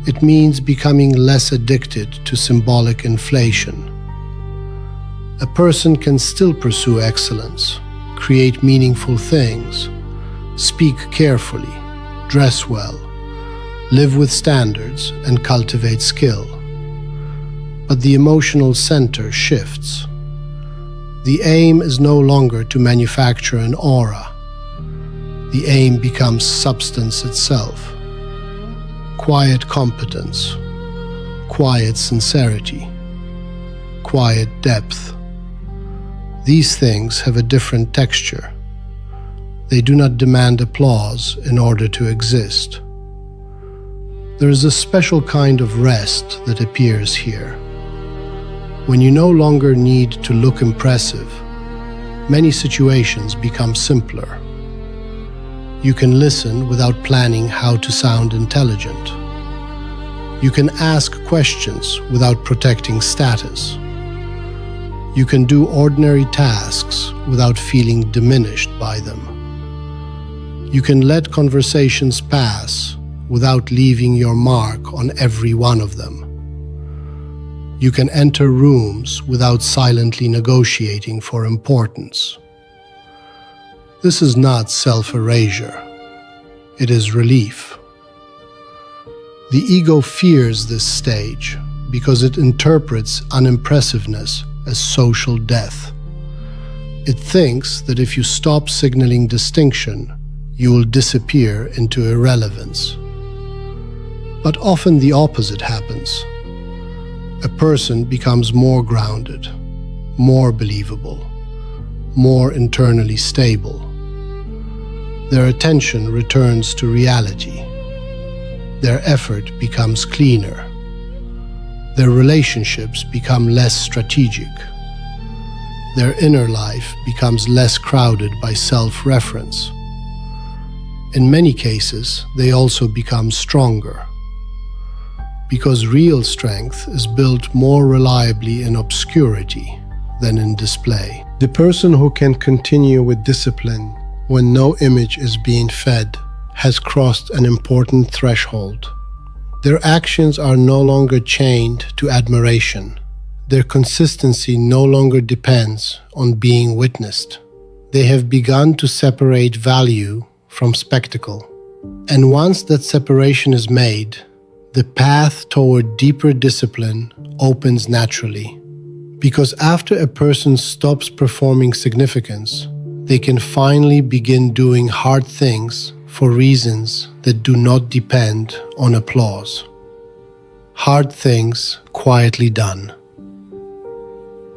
It means becoming less addicted to symbolic inflation. A person can still pursue excellence, create meaningful things, speak carefully, dress well, live with standards, and cultivate skill. But the emotional center shifts. The aim is no longer to manufacture an aura. The aim becomes substance itself. Quiet competence, quiet sincerity, quiet depth. These things have a different texture. They do not demand applause in order to exist. There is a special kind of rest that appears here. When you no longer need to look impressive, many situations become simpler. You can listen without planning how to sound intelligent. You can ask questions without protecting status. You can do ordinary tasks without feeling diminished by them. You can let conversations pass without leaving your mark on every one of them. You can enter rooms without silently negotiating for importance. This is not self-erasure. It is relief. The ego fears this stage because it interprets unimpressiveness as social death. It thinks that if you stop signaling distinction, you will disappear into irrelevance. But often the opposite happens. A person becomes more grounded, more believable, more internally stable. Their attention returns to reality. Their effort becomes cleaner. Their relationships become less strategic. Their inner life becomes less crowded by self-reference. In many cases, they also become stronger. Because real strength is built more reliably in obscurity than in display. The person who can continue with discipline when no image is being fed has crossed an important threshold. Their actions are no longer chained to admiration. Their consistency no longer depends on being witnessed. They have begun to separate value from spectacle. And once that separation is made, the path toward deeper discipline opens naturally. Because after a person stops performing significance, they can finally begin doing hard things for reasons that do not depend on applause. Hard things quietly done.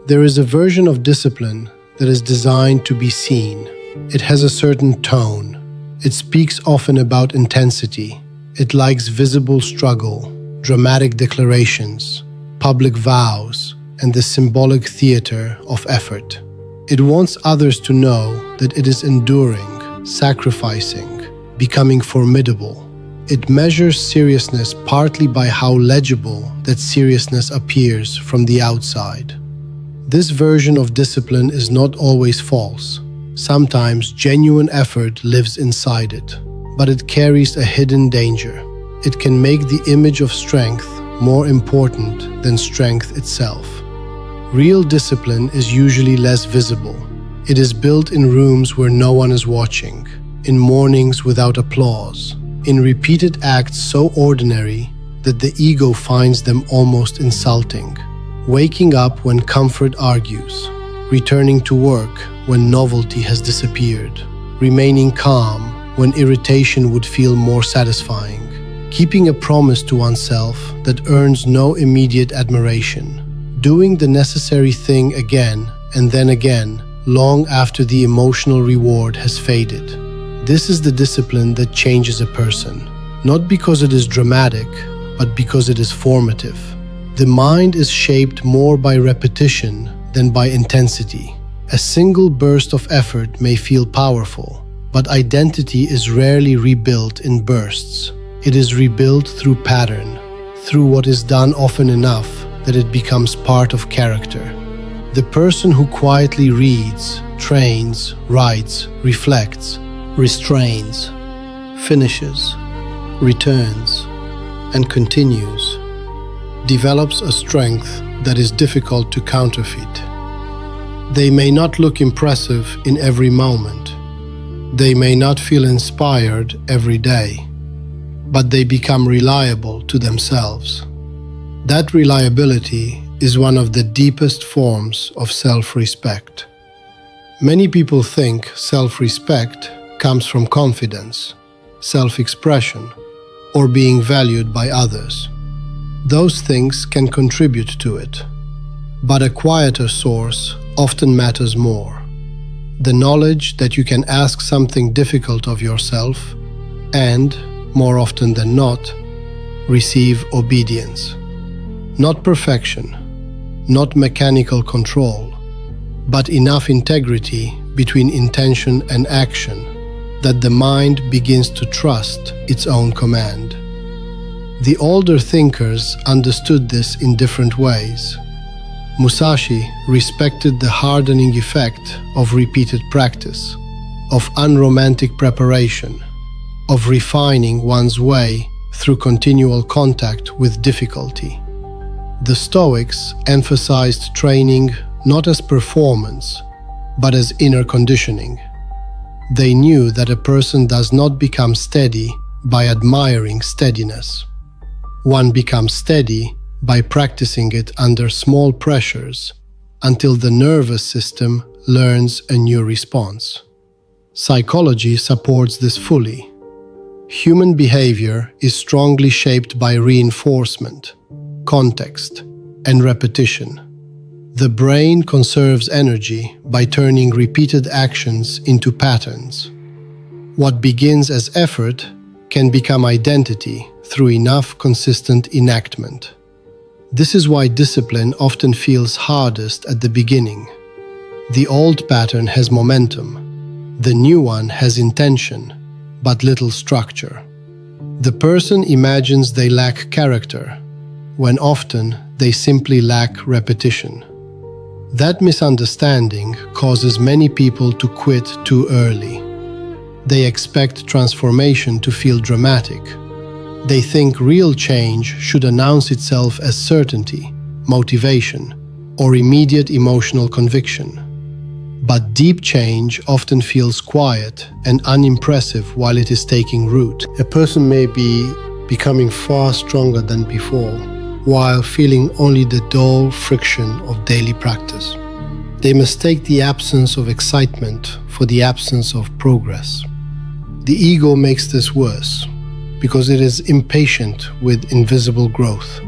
There is a version of discipline that is designed to be seen. It has a certain tone. It speaks often about intensity. It likes visible struggle, dramatic declarations, public vows, and the symbolic theater of effort. It wants others to know that it is enduring, sacrificing, becoming formidable. It measures seriousness partly by how legible that seriousness appears from the outside. This version of discipline is not always false. Sometimes genuine effort lives inside it, but it carries a hidden danger. It can make the image of strength more important than strength itself. Real discipline is usually less visible. It is built in rooms where no one is watching, in mornings without applause, in repeated acts so ordinary that the ego finds them almost insulting. Waking up when comfort argues, returning to work when novelty has disappeared, remaining calm when irritation would feel more satisfying, keeping a promise to oneself that earns no immediate admiration, doing the necessary thing again and then again, long after the emotional reward has faded. This is the discipline that changes a person, not because it is dramatic, but because it is formative. The mind is shaped more by repetition than by intensity. A single burst of effort may feel powerful, but identity is rarely rebuilt in bursts. It is rebuilt through pattern, through what is done often enough that it becomes part of character. The person who quietly reads, trains, writes, reflects, restrains, finishes, returns, and continues, develops a strength that is difficult to counterfeit. They may not look impressive in every moment. They may not feel inspired every day, but they become reliable to themselves. That reliability is one of the deepest forms of self-respect. Many people think self-respect comes from confidence, self-expression, or being valued by others. Those things can contribute to it, but a quieter source often matters more. The knowledge that you can ask something difficult of yourself and, more often than not, receive obedience. Not perfection, not mechanical control, but enough integrity between intention and action that the mind begins to trust its own command. The older thinkers understood this in different ways. Musashi respected the hardening effect of repeated practice, of unromantic preparation, of refining one's way through continual contact with difficulty. The Stoics emphasized training not as performance, but as inner conditioning. They knew that a person does not become steady by admiring steadiness. One becomes steady by practicing it under small pressures until the nervous system learns a new response. Psychology supports this fully. Human behavior is strongly shaped by reinforcement, context, and repetition. The brain conserves energy by turning repeated actions into patterns. What begins as effort can become identity through enough consistent enactment. This is why discipline often feels hardest at the beginning. The old pattern has momentum. The new one has intention, but little structure. The person imagines they lack character, when often they simply lack repetition. That misunderstanding causes many people to quit too early. They expect transformation to feel dramatic. They think real change should announce itself as certainty, motivation, or immediate emotional conviction. But deep change often feels quiet and unimpressive while it is taking root. A person may be becoming far stronger than before, while feeling only the dull friction of daily practice. They mistake the absence of excitement for the absence of progress. The ego makes this worse, because it is impatient with invisible growth.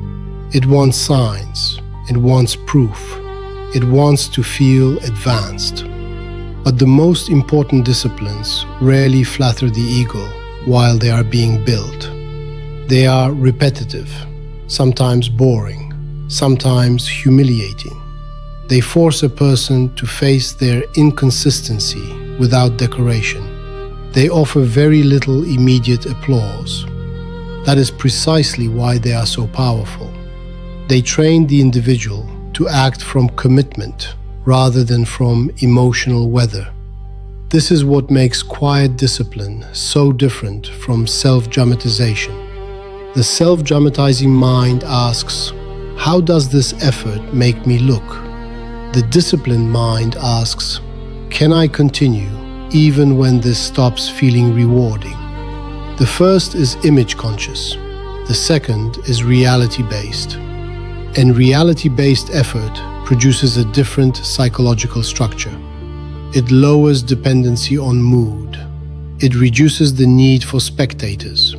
It wants signs, it wants proof, it wants to feel advanced. But the most important disciplines rarely flatter the ego while they are being built. They are repetitive, sometimes boring, sometimes humiliating. They force a person to face their inconsistency without decoration. They offer very little immediate applause. That is precisely why they are so powerful. They train the individual to act from commitment rather than from emotional weather. This is what makes quiet discipline so different from self-dramatization. The self-dramatizing mind asks, how does this effort make me look? The disciplined mind asks, can I continue even when this stops feeling rewarding? The first is image conscious. The second is reality-based. And reality-based effort produces a different psychological structure. It lowers dependency on mood. It reduces the need for spectators.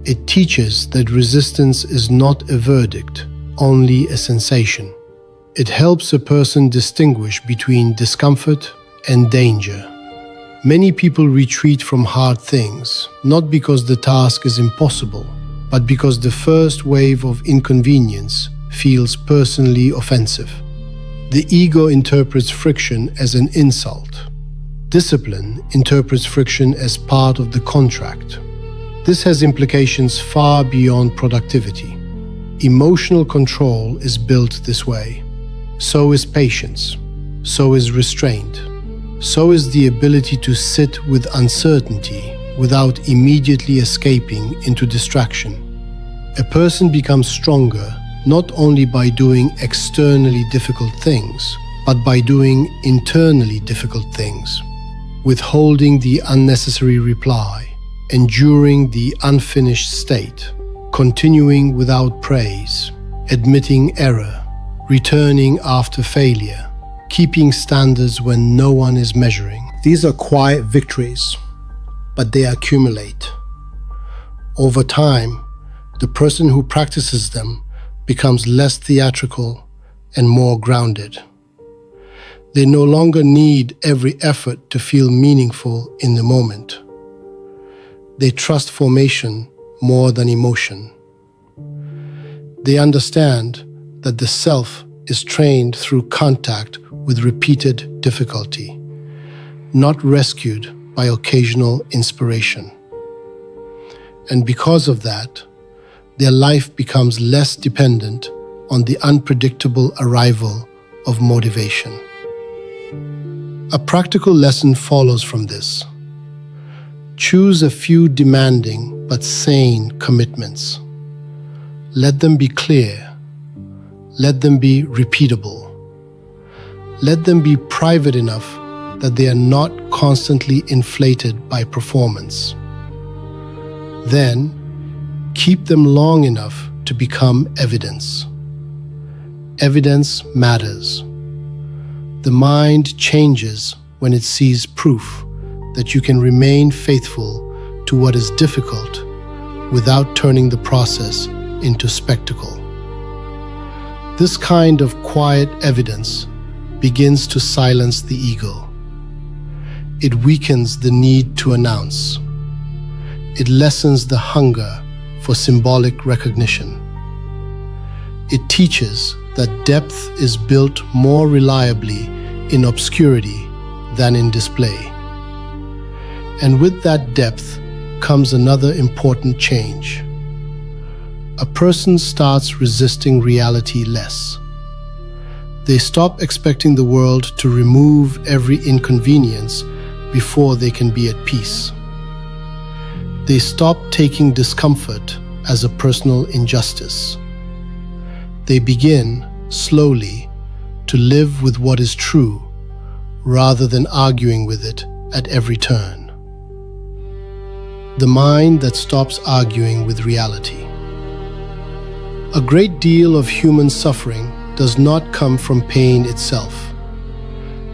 It teaches that resistance is not a verdict, only a sensation. It helps a person distinguish between discomfort and danger. Many people retreat from hard things, not because the task is impossible, but because the first wave of inconvenience feels personally offensive. The ego interprets friction as an insult. Discipline interprets friction as part of the contract. This has implications far beyond productivity. Emotional control is built this way. So is patience. So is restraint. So is the ability to sit with uncertainty without immediately escaping into distraction. A person becomes stronger not only by doing externally difficult things, but by doing internally difficult things, withholding the unnecessary reply, enduring the unfinished state, continuing without praise, admitting error, returning after failure, keeping standards when no one is measuring. These are quiet victories, but they accumulate. Over time, the person who practices them becomes less theatrical and more grounded. They no longer need every effort to feel meaningful in the moment. They trust formation more than emotion. They understand that the self is trained through contact with repeated difficulty, not rescued by occasional inspiration. And because of that, their life becomes less dependent on the unpredictable arrival of motivation. A practical lesson follows from this. Choose a few demanding but sane commitments. Let them be clear. Let them be repeatable. Let them be private enough that they are not constantly inflated by performance. Then, keep them long enough to become evidence. Evidence matters. The mind changes when it sees proof that you can remain faithful to what is difficult without turning the process into spectacle. This kind of quiet evidence begins to silence the ego. It weakens the need to announce. It lessens the hunger for symbolic recognition. It teaches that depth is built more reliably in obscurity than in display. And with that depth comes another important change. A person starts resisting reality less. They stop expecting the world to remove every inconvenience before they can be at peace. They stop taking discomfort as a personal injustice. They begin, slowly, to live with what is true rather than arguing with it at every turn. The mind that stops arguing with reality. A great deal of human suffering does not come from pain itself.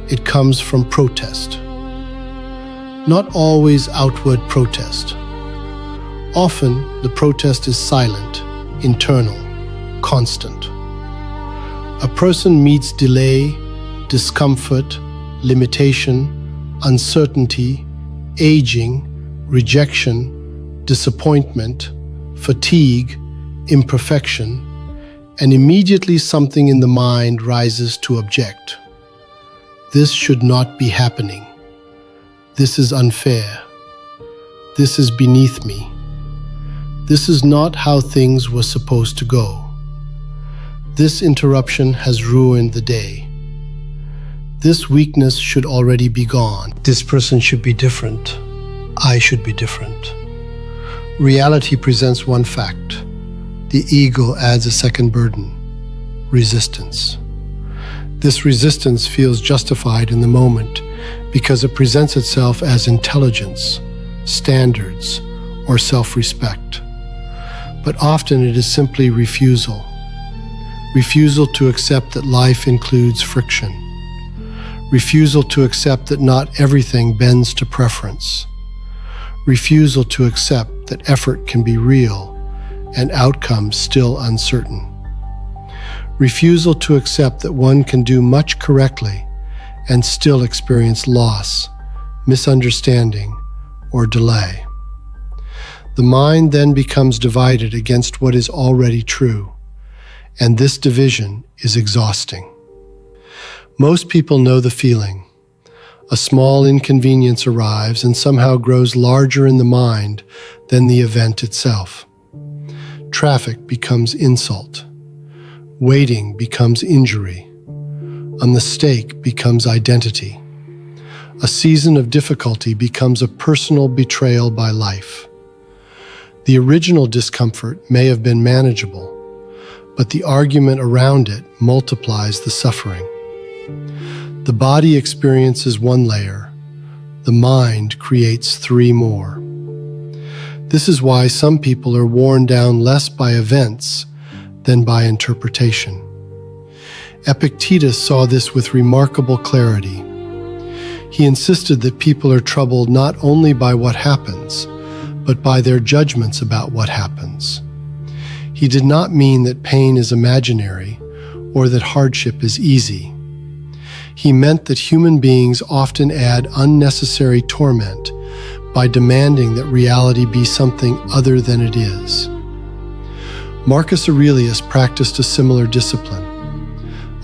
It comes from protest. Not always outward protest. Often the protest is silent, internal, constant. A person meets delay, discomfort, limitation, uncertainty, aging, rejection, disappointment, fatigue, imperfection, and immediately something in the mind rises to object. This should not be happening. This is unfair. This is beneath me. This is not how things were supposed to go. This interruption has ruined the day. This weakness should already be gone. This person should be different. I should be different. Reality presents one fact. The ego adds a second burden: resistance. This resistance feels justified in the moment because it presents itself as intelligence, standards, or self-respect. But often it is simply refusal. Refusal to accept that life includes friction. Refusal to accept that not everything bends to preference. Refusal to accept that effort can be real and outcomes still uncertain. Refusal to accept that one can do much correctly and still experience loss, misunderstanding, or delay. The mind then becomes divided against what is already true, and this division is exhausting. Most people know the feeling. A small inconvenience arrives and somehow grows larger in the mind than the event itself. Traffic becomes insult. Waiting becomes injury. A mistake becomes identity. A season of difficulty becomes a personal betrayal by life. The original discomfort may have been manageable, but the argument around it multiplies the suffering. The body experiences one layer. The mind creates three more. This is why some people are worn down less by events than by interpretation. Epictetus saw this with remarkable clarity. He insisted that people are troubled not only by what happens, but by their judgments about what happens. He did not mean that pain is imaginary or that hardship is easy. He meant that human beings often add unnecessary torment by demanding that reality be something other than it is. Marcus Aurelius practiced a similar discipline.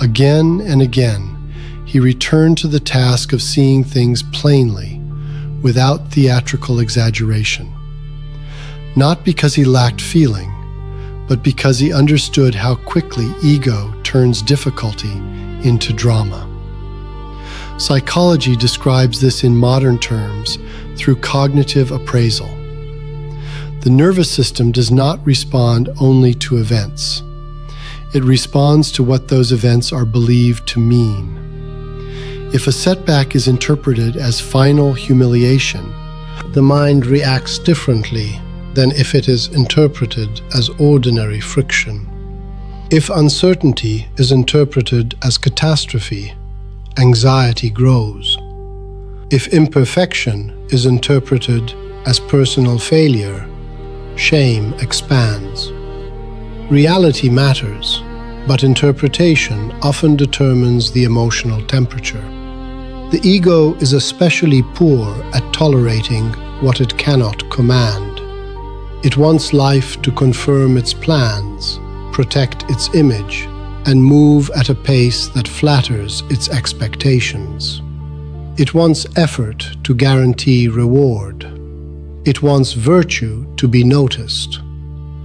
Again and again, he returned to the task of seeing things plainly, without theatrical exaggeration. Not because he lacked feeling, but because he understood how quickly ego turns difficulty into drama. Psychology describes this in modern terms through cognitive appraisal. The nervous system does not respond only to events. It responds to what those events are believed to mean. If a setback is interpreted as final humiliation, the mind reacts differently than if it is interpreted as ordinary friction. If uncertainty is interpreted as catastrophe, anxiety grows. If imperfection is interpreted as personal failure, shame expands. Reality matters, but interpretation often determines the emotional temperature. The ego is especially poor at tolerating what it cannot command. It wants life to confirm its plans, protect its image, and move at a pace that flatters its expectations. It wants effort to guarantee reward. It wants virtue to be noticed.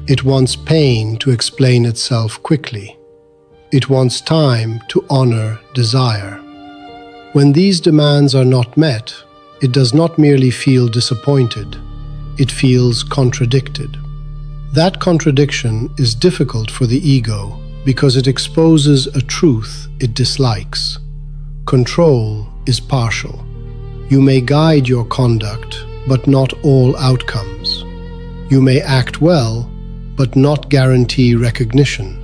It wants pain to explain itself quickly. It wants time to honor desire. When these demands are not met, it does not merely feel disappointed, it feels contradicted. That contradiction is difficult for the ego because it exposes a truth it dislikes. Control is partial. You may guide your conduct, but not all outcomes. You may act well, but not guarantee recognition.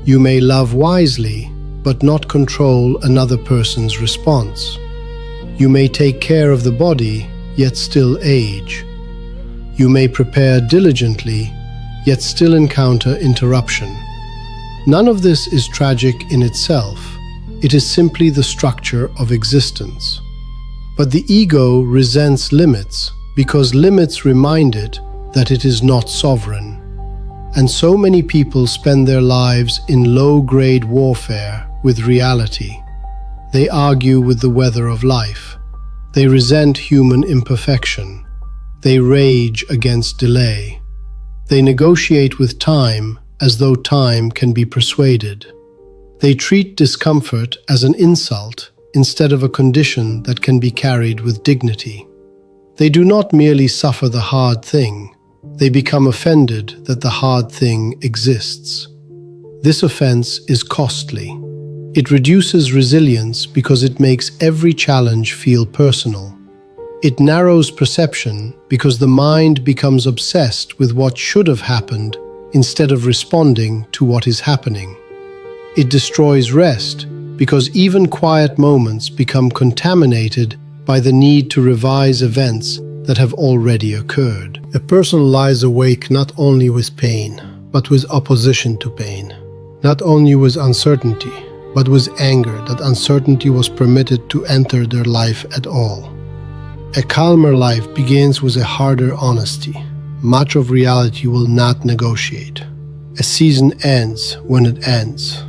You may love wisely, but not control another person's response. You may take care of the body, yet still age. You may prepare diligently, yet still encounter interruption. None of this is tragic in itself. It is simply the structure of existence. But the ego resents limits because limits remind it that it is not sovereign. And so many people spend their lives in low-grade warfare with reality. They argue with the weather of life. They resent human imperfection. They rage against delay. They negotiate with time as though time can be persuaded. They treat discomfort as an insult instead of a condition that can be carried with dignity. They do not merely suffer the hard thing, they become offended that the hard thing exists. This offense is costly. It reduces resilience because it makes every challenge feel personal. It narrows perception because the mind becomes obsessed with what should have happened instead of responding to what is happening. It destroys rest because even quiet moments become contaminated by the need to revise events that have already occurred. A person lies awake not only with pain, but with opposition to pain. Not only with uncertainty, but with anger that uncertainty was permitted to enter their life at all. A calmer life begins with a harder honesty. Much of reality will not negotiate. A season ends when it ends.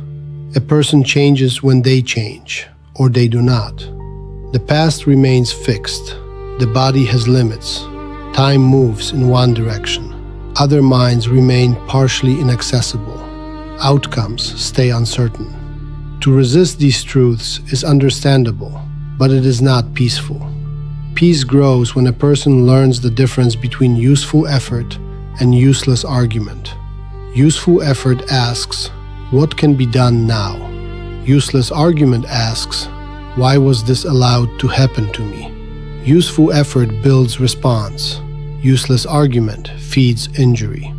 A person changes when they change, or they do not. The past remains fixed. The body has limits. Time moves in one direction. Other minds remain partially inaccessible. Outcomes stay uncertain. To resist these truths is understandable, but it is not peaceful. Peace grows when a person learns the difference between useful effort and useless argument. Useful effort asks, what can be done now? Useless argument asks, why was this allowed to happen to me? Useful effort builds response. Useless argument feeds injury.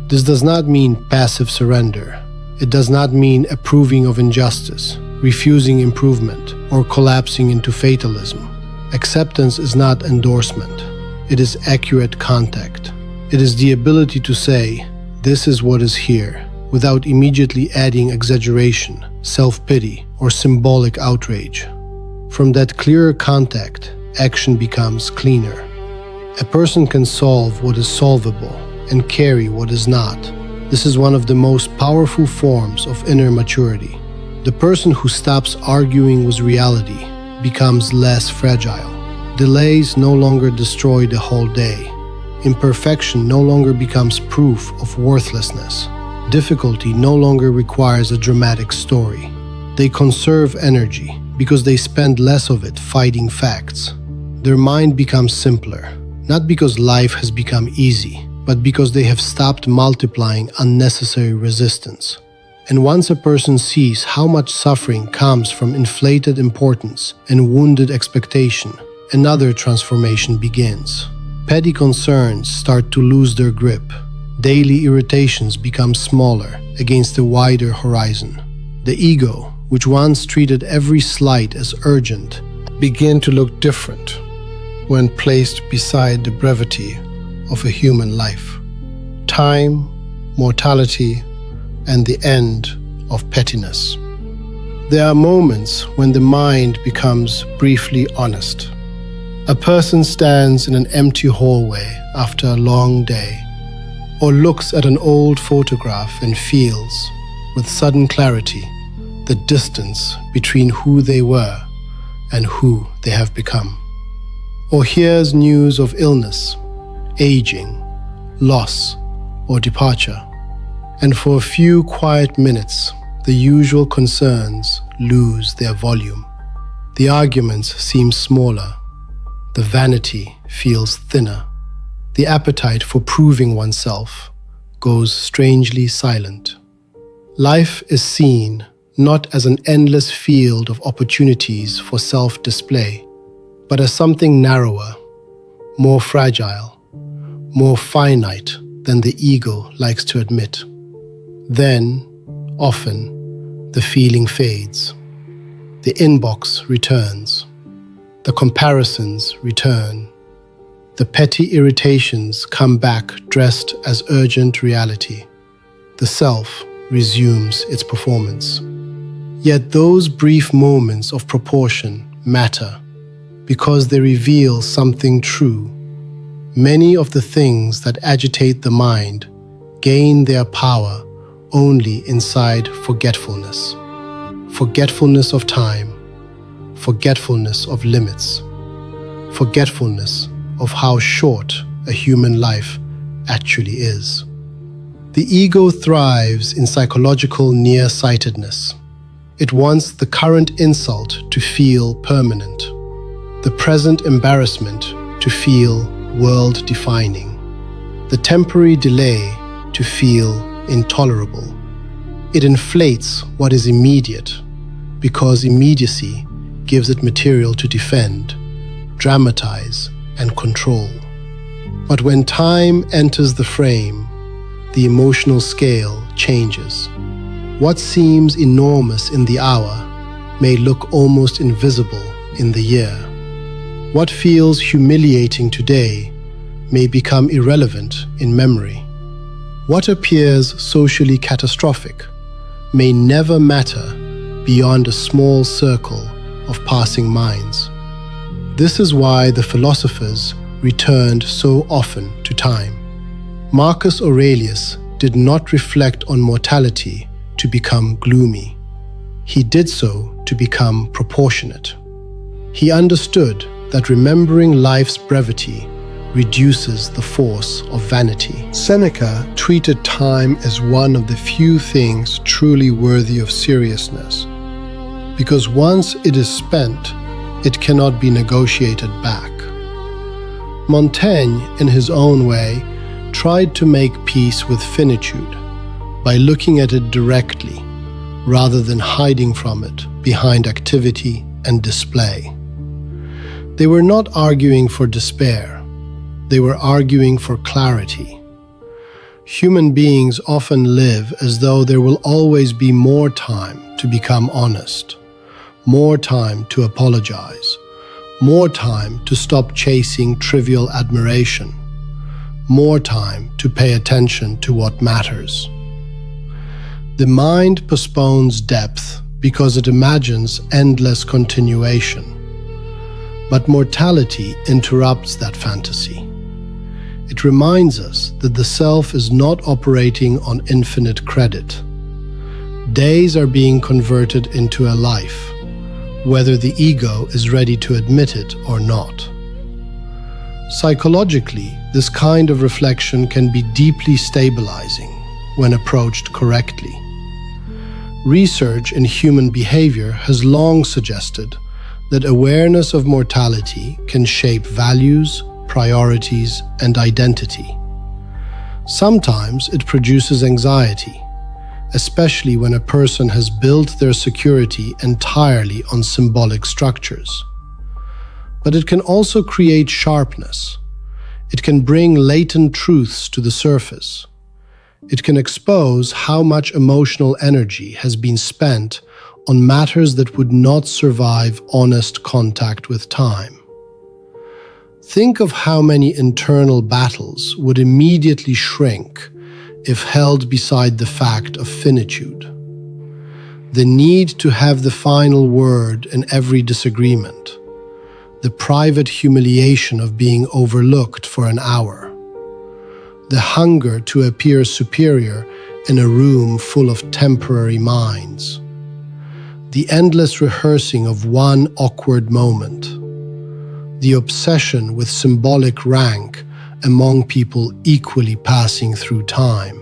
This does not mean passive surrender. It does not mean approving of injustice, refusing improvement, or collapsing into fatalism. Acceptance is not endorsement. It is accurate contact. It is the ability to say, this is what is here, without immediately adding exaggeration, self-pity, or symbolic outrage. From that clearer contact, action becomes cleaner. A person can solve what is solvable and carry what is not. This is one of the most powerful forms of inner maturity. The person who stops arguing with reality becomes less fragile. Delays no longer destroy the whole day. Imperfection no longer becomes proof of worthlessness. Difficulty no longer requires a dramatic story. They conserve energy because they spend less of it fighting facts. Their mind becomes simpler, not because life has become easy, but because they have stopped multiplying unnecessary resistance. And once a person sees how much suffering comes from inflated importance and wounded expectation, another transformation begins. Petty concerns start to lose their grip. Daily irritations become smaller against a wider horizon. The ego, which once treated every slight as urgent, began to look different when placed beside the brevity of a human life. Time, mortality, and the end of pettiness. There are moments when the mind becomes briefly honest. A person stands in an empty hallway after a long day, or looks at an old photograph and feels, with sudden clarity, the distance between who they were and who they have become. Or hears news of illness, aging, loss, or departure. And for a few quiet minutes, the usual concerns lose their volume. The arguments seem smaller. The vanity feels thinner. The appetite for proving oneself goes strangely silent. Life is seen not as an endless field of opportunities for self-display, but as something narrower, more fragile, more finite than the ego likes to admit. Then, often, the feeling fades. The inbox returns. The comparisons return. The petty irritations come back dressed as urgent reality. The self resumes its performance. Yet those brief moments of proportion matter because they reveal something true. Many of the things that agitate the mind gain their power only inside forgetfulness. Forgetfulness of time, forgetfulness of limits, forgetfulness of how short a human life actually is. The ego thrives in psychological nearsightedness. It wants the current insult to feel permanent, the present embarrassment to feel world-defining, the temporary delay to feel intolerable. It inflates what is immediate because immediacy gives it material to defend, dramatize, and control. But when time enters the frame, the emotional scale changes. What seems enormous in the hour may look almost invisible in the year. What feels humiliating today may become irrelevant in memory. What appears socially catastrophic may never matter beyond a small circle of passing minds. This is why the philosophers returned so often to time. Marcus Aurelius did not reflect on mortality to become gloomy. He did so to become proportionate. He understood that remembering life's brevity reduces the force of vanity. Seneca treated time as one of the few things truly worthy of seriousness, because once it is spent, it cannot be negotiated back. Montaigne, in his own way, tried to make peace with finitude by looking at it directly, rather than hiding from it behind activity and display. They were not arguing for despair. They were arguing for clarity. Human beings often live as though there will always be more time to become honest, more time to apologize, more time to stop chasing trivial admiration, more time to pay attention to what matters. The mind postpones depth because it imagines endless continuation. But mortality interrupts that fantasy. It reminds us that the self is not operating on infinite credit. Days are being converted into a life, whether the ego is ready to admit it or not. Psychologically, this kind of reflection can be deeply stabilizing when approached correctly. Research in human behavior has long suggested that awareness of mortality can shape values, priorities, and identity. Sometimes it produces anxiety, especially when a person has built their security entirely on symbolic structures. But it can also create sharpness. It can bring latent truths to the surface. It can expose how much emotional energy has been spent on matters that would not survive honest contact with time. Think of how many internal battles would immediately shrink if held beside the fact of finitude. The need to have the final word in every disagreement. The private humiliation of being overlooked for an hour. The hunger to appear superior in a room full of temporary minds. The endless rehearsing of one awkward moment. The obsession with symbolic rank among people equally passing through time.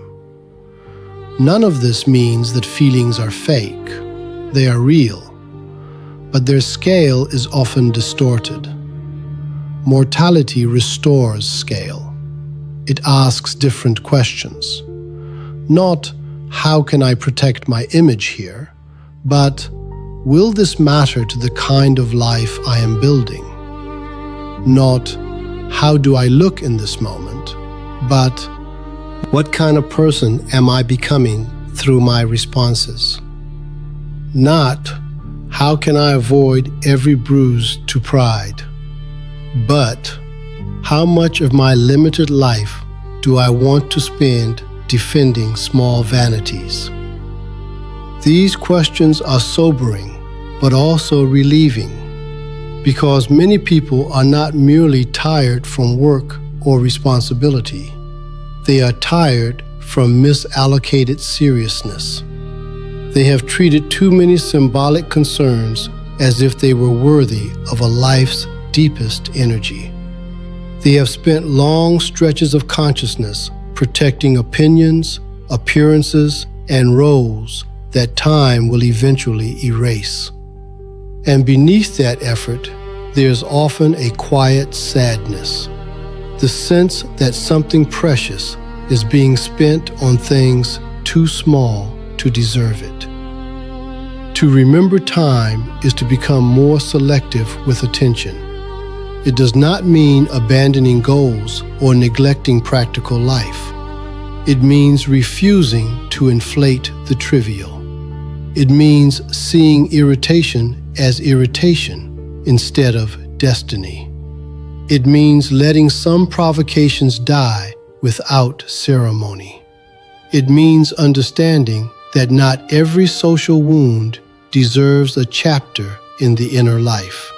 None of this means that feelings are fake. They are real, but their scale is often distorted. Mortality restores scale. It asks different questions. Not, how can I protect my image here, but, will this matter to the kind of life I am building? Not, how do I look in this moment, but, what kind of person am I becoming through my responses? Not, how can I avoid every bruise to pride, but, how much of my limited life do I want to spend defending small vanities? These questions are sobering, but also relieving, because many people are not merely tired from work or responsibility. They are tired from misallocated seriousness. They have treated too many symbolic concerns as if they were worthy of a life's deepest energy. They have spent long stretches of consciousness protecting opinions, appearances, and roles that time will eventually erase. And beneath that effort, there's often a quiet sadness, the sense that something precious is being spent on things too small to deserve it. To remember time is to become more selective with attention. It does not mean abandoning goals or neglecting practical life. It means refusing to inflate the trivial. It means seeing irritation as irritation instead of destiny. It means letting some provocations die without ceremony. It means understanding that not every social wound deserves a chapter in the inner life.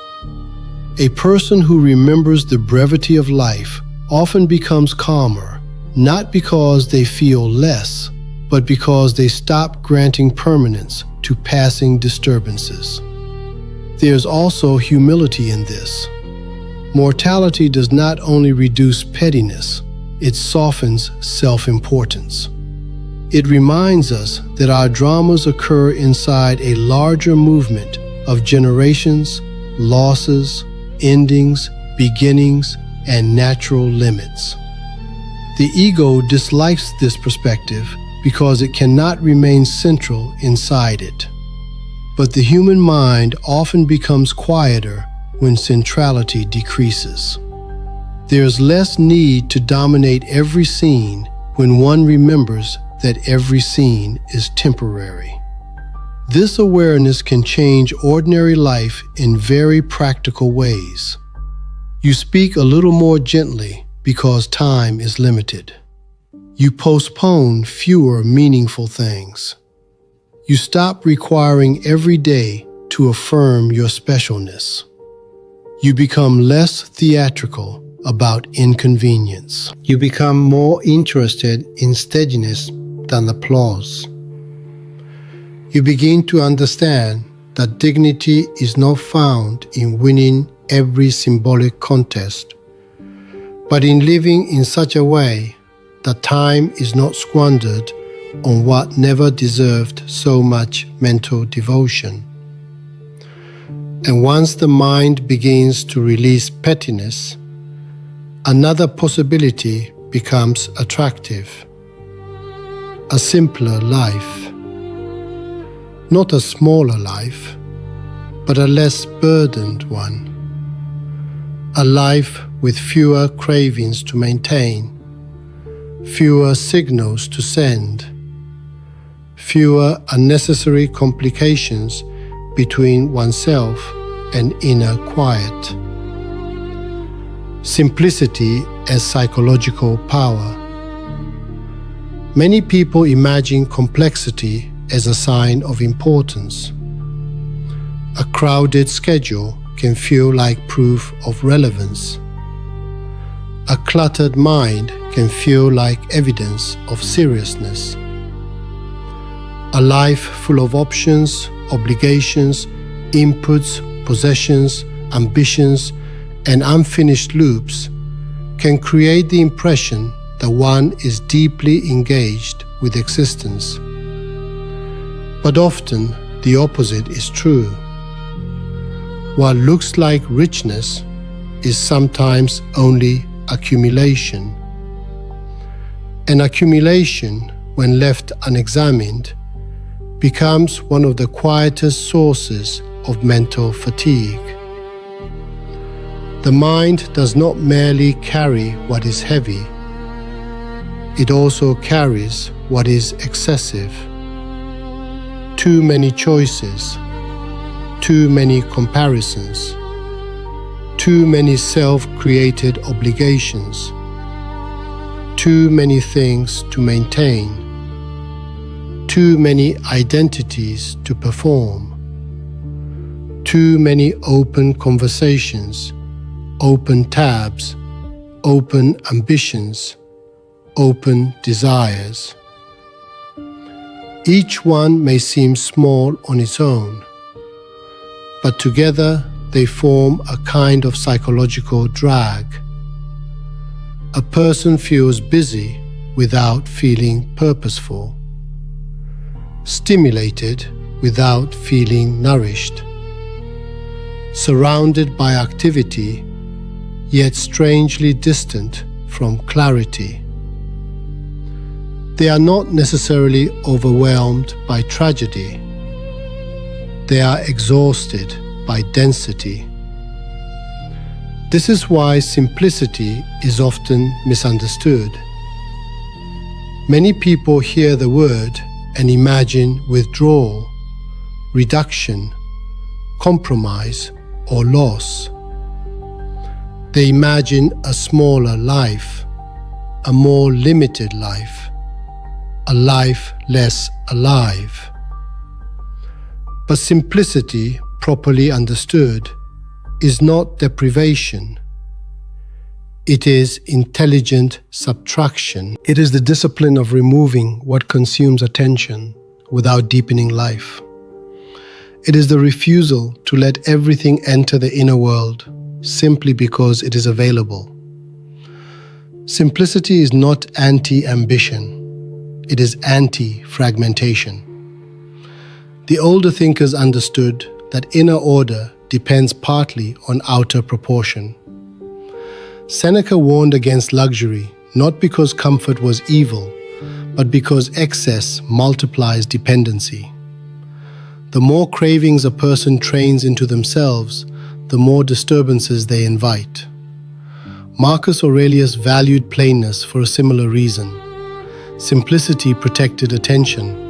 A person who remembers the brevity of life often becomes calmer, not because they feel less, but because they stop granting permanence to passing disturbances. There's also humility in this. Mortality does not only reduce pettiness, it softens self-importance. It reminds us that our dramas occur inside a larger movement of generations, losses, endings, beginnings, and natural limits. The ego dislikes this perspective because it cannot remain central inside it. But the human mind often becomes quieter when centrality decreases. There's less need to dominate every scene when one remembers that every scene is temporary. This awareness can change ordinary life in very practical ways. You speak a little more gently because time is limited. You postpone fewer meaningful things. You stop requiring every day to affirm your specialness. You become less theatrical about inconvenience. You become more interested in steadiness than applause. You begin to understand that dignity is not found in winning every symbolic contest, but in living in such a way that time is not squandered on what never deserved so much mental devotion. And once the mind begins to release pettiness, another possibility becomes attractive. A simpler life. Not a smaller life, but a less burdened one. A life with fewer cravings to maintain, fewer signals to send, fewer unnecessary complications between oneself and inner quiet. Simplicity as psychological power. Many people imagine complexity as a sign of importance. A crowded schedule can feel like proof of relevance. A cluttered mind can feel like evidence of seriousness. A life full of options, obligations, inputs, possessions, ambitions, and unfinished loops can create the impression that one is deeply engaged with existence. But often the opposite is true. What looks like richness is sometimes only accumulation. And accumulation, when left unexamined, becomes one of the quietest sources of mental fatigue. The mind does not merely carry what is heavy, it also carries what is excessive. Too many choices, too many comparisons, too many self-created obligations, too many things to maintain, too many identities to perform, too many open conversations, open tabs, open ambitions, open desires. Each one may seem small on its own, but together they form a kind of psychological drag. A person feels busy without feeling purposeful, stimulated without feeling nourished, surrounded by activity, yet strangely distant from clarity. They are not necessarily overwhelmed by tragedy. They are exhausted by density. This is why simplicity is often misunderstood. Many people hear the word and imagine withdrawal, reduction, compromise, or loss. They imagine a smaller life, a more limited life, a life less alive. But simplicity, properly understood, is not deprivation. It is intelligent subtraction. It is the discipline of removing what consumes attention without deepening life. It is the refusal to let everything enter the inner world simply because it is available. Simplicity is not anti-ambition. It is anti-fragmentation. The older thinkers understood that inner order depends partly on outer proportion. Seneca warned against luxury, not because comfort was evil, but because excess multiplies dependency. The more cravings a person trains into themselves, the more disturbances they invite. Marcus Aurelius valued plainness for a similar reason. Simplicity protected attention.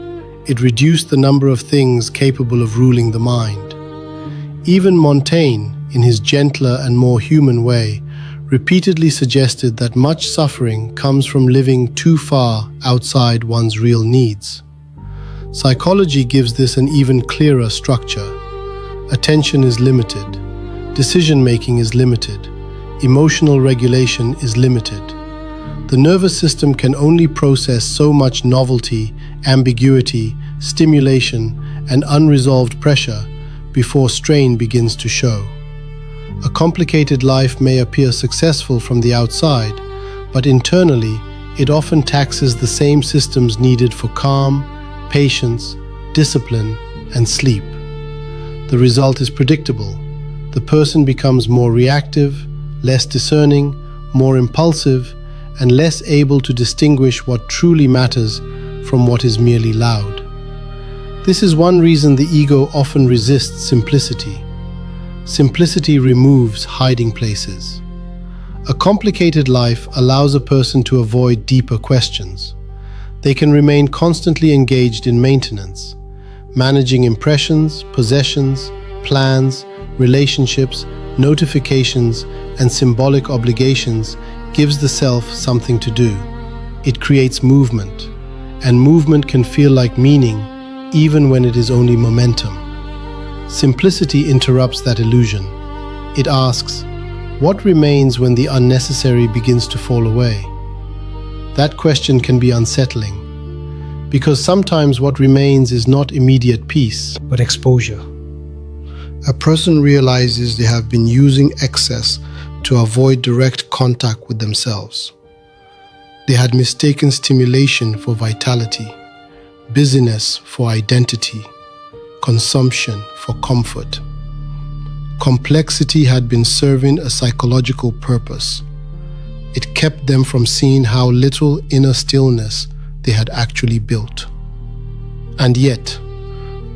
It reduced the number of things capable of ruling the mind. Even Montaigne, in his gentler and more human way, repeatedly suggested that much suffering comes from living too far outside one's real needs. Psychology gives this an even clearer structure. Attention is limited. Decision-making is limited. emotional regulation is limited. The nervous system can only process so much novelty, ambiguity, stimulation, and unresolved pressure before strain begins to show. A complicated life may appear successful from the outside, but internally, it often taxes the same systems needed for calm, patience, discipline, and sleep. The result is predictable. The person becomes more reactive, less discerning, more impulsive, and less able to distinguish what truly matters from what is merely loud. This is one reason the ego often resists simplicity. Simplicity removes hiding places. A complicated life allows a person to avoid deeper questions. They can remain constantly engaged in maintenance, managing impressions, possessions, plans, relationships, notifications, and symbolic obligations gives the self something to do. It creates movement, and movement can feel like meaning even when it is only momentum. Simplicity interrupts that illusion. It asks, what remains when the unnecessary begins to fall away? That question can be unsettling, because sometimes what remains is not immediate peace, but exposure. A person realizes they have been using excess to avoid direct contact with themselves. They had mistaken stimulation for vitality, busyness for identity, consumption for comfort. Complexity had been serving a psychological purpose. It kept them from seeing how little inner stillness they had actually built. And yet,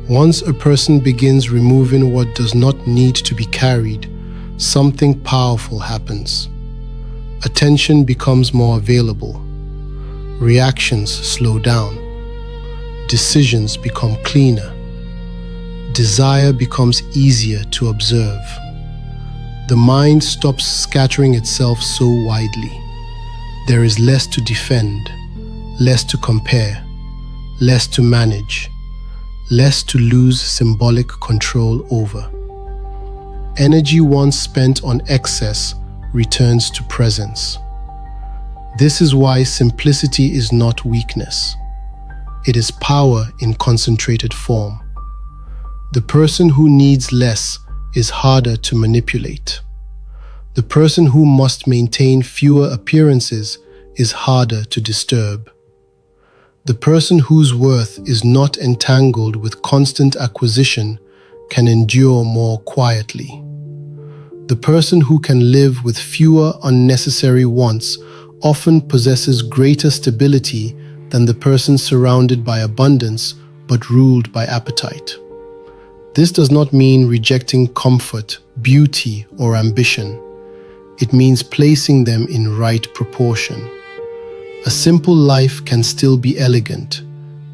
once a person begins removing what does not need to be carried, something powerful happens. Attention becomes more available. Reactions slow down. Decisions become cleaner. Desire becomes easier to observe. The mind stops scattering itself so widely. There is less to defend, less to compare, less to manage, less to lose symbolic control over. Energy once spent on excess returns to presence. This is why simplicity is not weakness. It is power in concentrated form. The person who needs less is harder to manipulate. The person who must maintain fewer appearances is harder to disturb. The person whose worth is not entangled with constant acquisition can endure more quietly. The person who can live with fewer unnecessary wants often possesses greater stability than the person surrounded by abundance but ruled by appetite. This does not mean rejecting comfort, beauty, or ambition. It means placing them in right proportion. A simple life can still be elegant,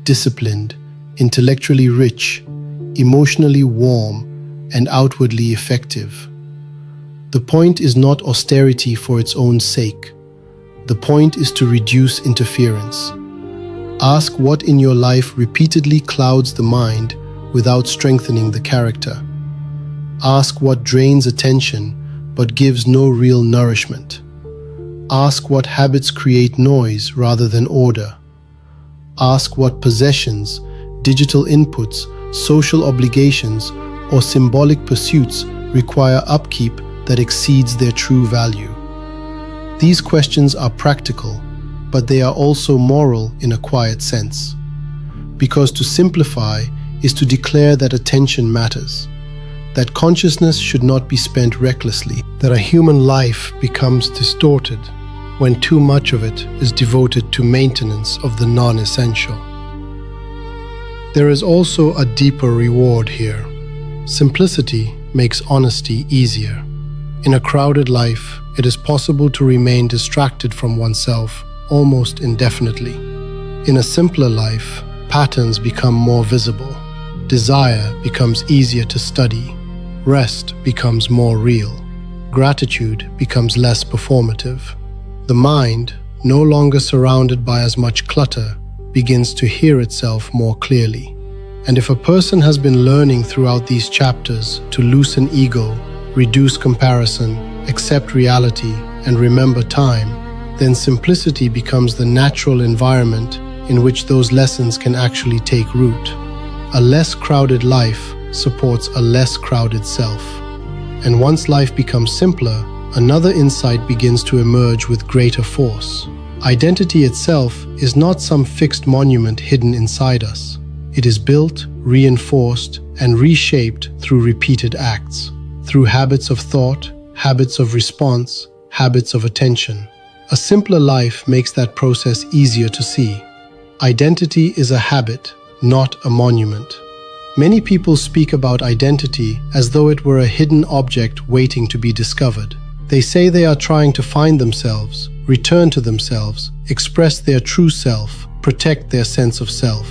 disciplined, intellectually rich, emotionally warm, and outwardly effective. The point is not austerity for its own sake. The point is to reduce interference. Ask what in your life repeatedly clouds the mind without strengthening the character. Ask what drains attention but gives no real nourishment. Ask what habits create noise rather than order. Ask what possessions, digital inputs, social obligations, or symbolic pursuits require upkeep that exceeds their true value. These questions are practical, but they are also moral in a quiet sense. Because to simplify is to declare that attention matters, that consciousness should not be spent recklessly, that a human life becomes distorted when too much of it is devoted to maintenance of the non-essential. There is also a deeper reward here. Simplicity makes honesty easier. In a crowded life, it is possible to remain distracted from oneself almost indefinitely. In a simpler life, patterns become more visible. Desire becomes easier to study. Rest becomes more real. Gratitude becomes less performative. The mind, no longer surrounded by as much clutter, begins to hear itself more clearly. And if a person has been learning throughout these chapters to loosen ego, reduce comparison, accept reality, and remember time, then simplicity becomes the natural environment in which those lessons can actually take root. A less crowded life supports a less crowded self. And once life becomes simpler, another insight begins to emerge with greater force. Identity itself is not some fixed monument hidden inside us. It is built, reinforced, and reshaped through repeated acts, through habits of thought, habits of response, habits of attention. A simpler life makes that process easier to see. Identity is a habit, not a monument. Many people speak about identity as though it were a hidden object waiting to be discovered. They say they are trying to find themselves, return to themselves, express their true self, protect their sense of self.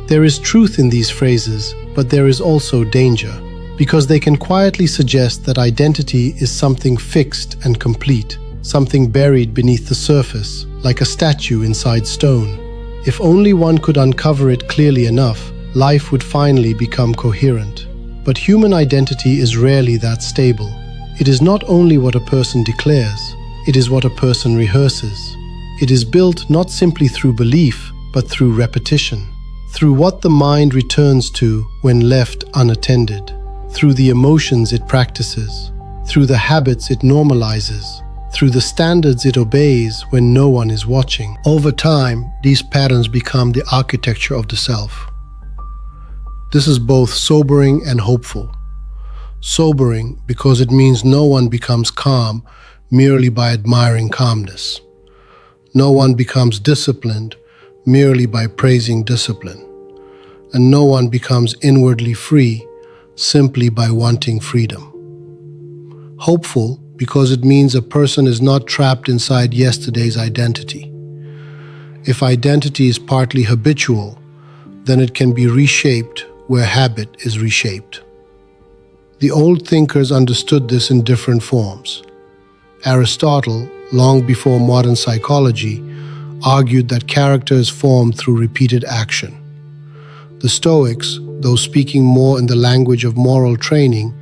There is truth in these phrases, but there is also danger, because they can quietly suggest that identity is something fixed and complete, something buried beneath the surface, like a statue inside stone. If only one could uncover it clearly enough, life would finally become coherent. But human identity is rarely that stable. It is not only what a person declares, it is what a person rehearses. It is built not simply through belief, but through repetition, through what the mind returns to when left unattended, through the emotions it practices, through the habits it normalizes, through the standards it obeys when no one is watching. Over time, these patterns become the architecture of the self. This is both sobering and hopeful. Sobering because it means no one becomes calm merely by admiring calmness. No one becomes disciplined merely by praising discipline. And no one becomes inwardly free simply by wanting freedom. Hopeful because it means a person is not trapped inside yesterday's identity. If identity is partly habitual, then it can be reshaped where habit is reshaped. The old thinkers understood this in different forms. Aristotle, long before modern psychology, argued that character is formed through repeated action. The Stoics, though speaking more in the language of moral training,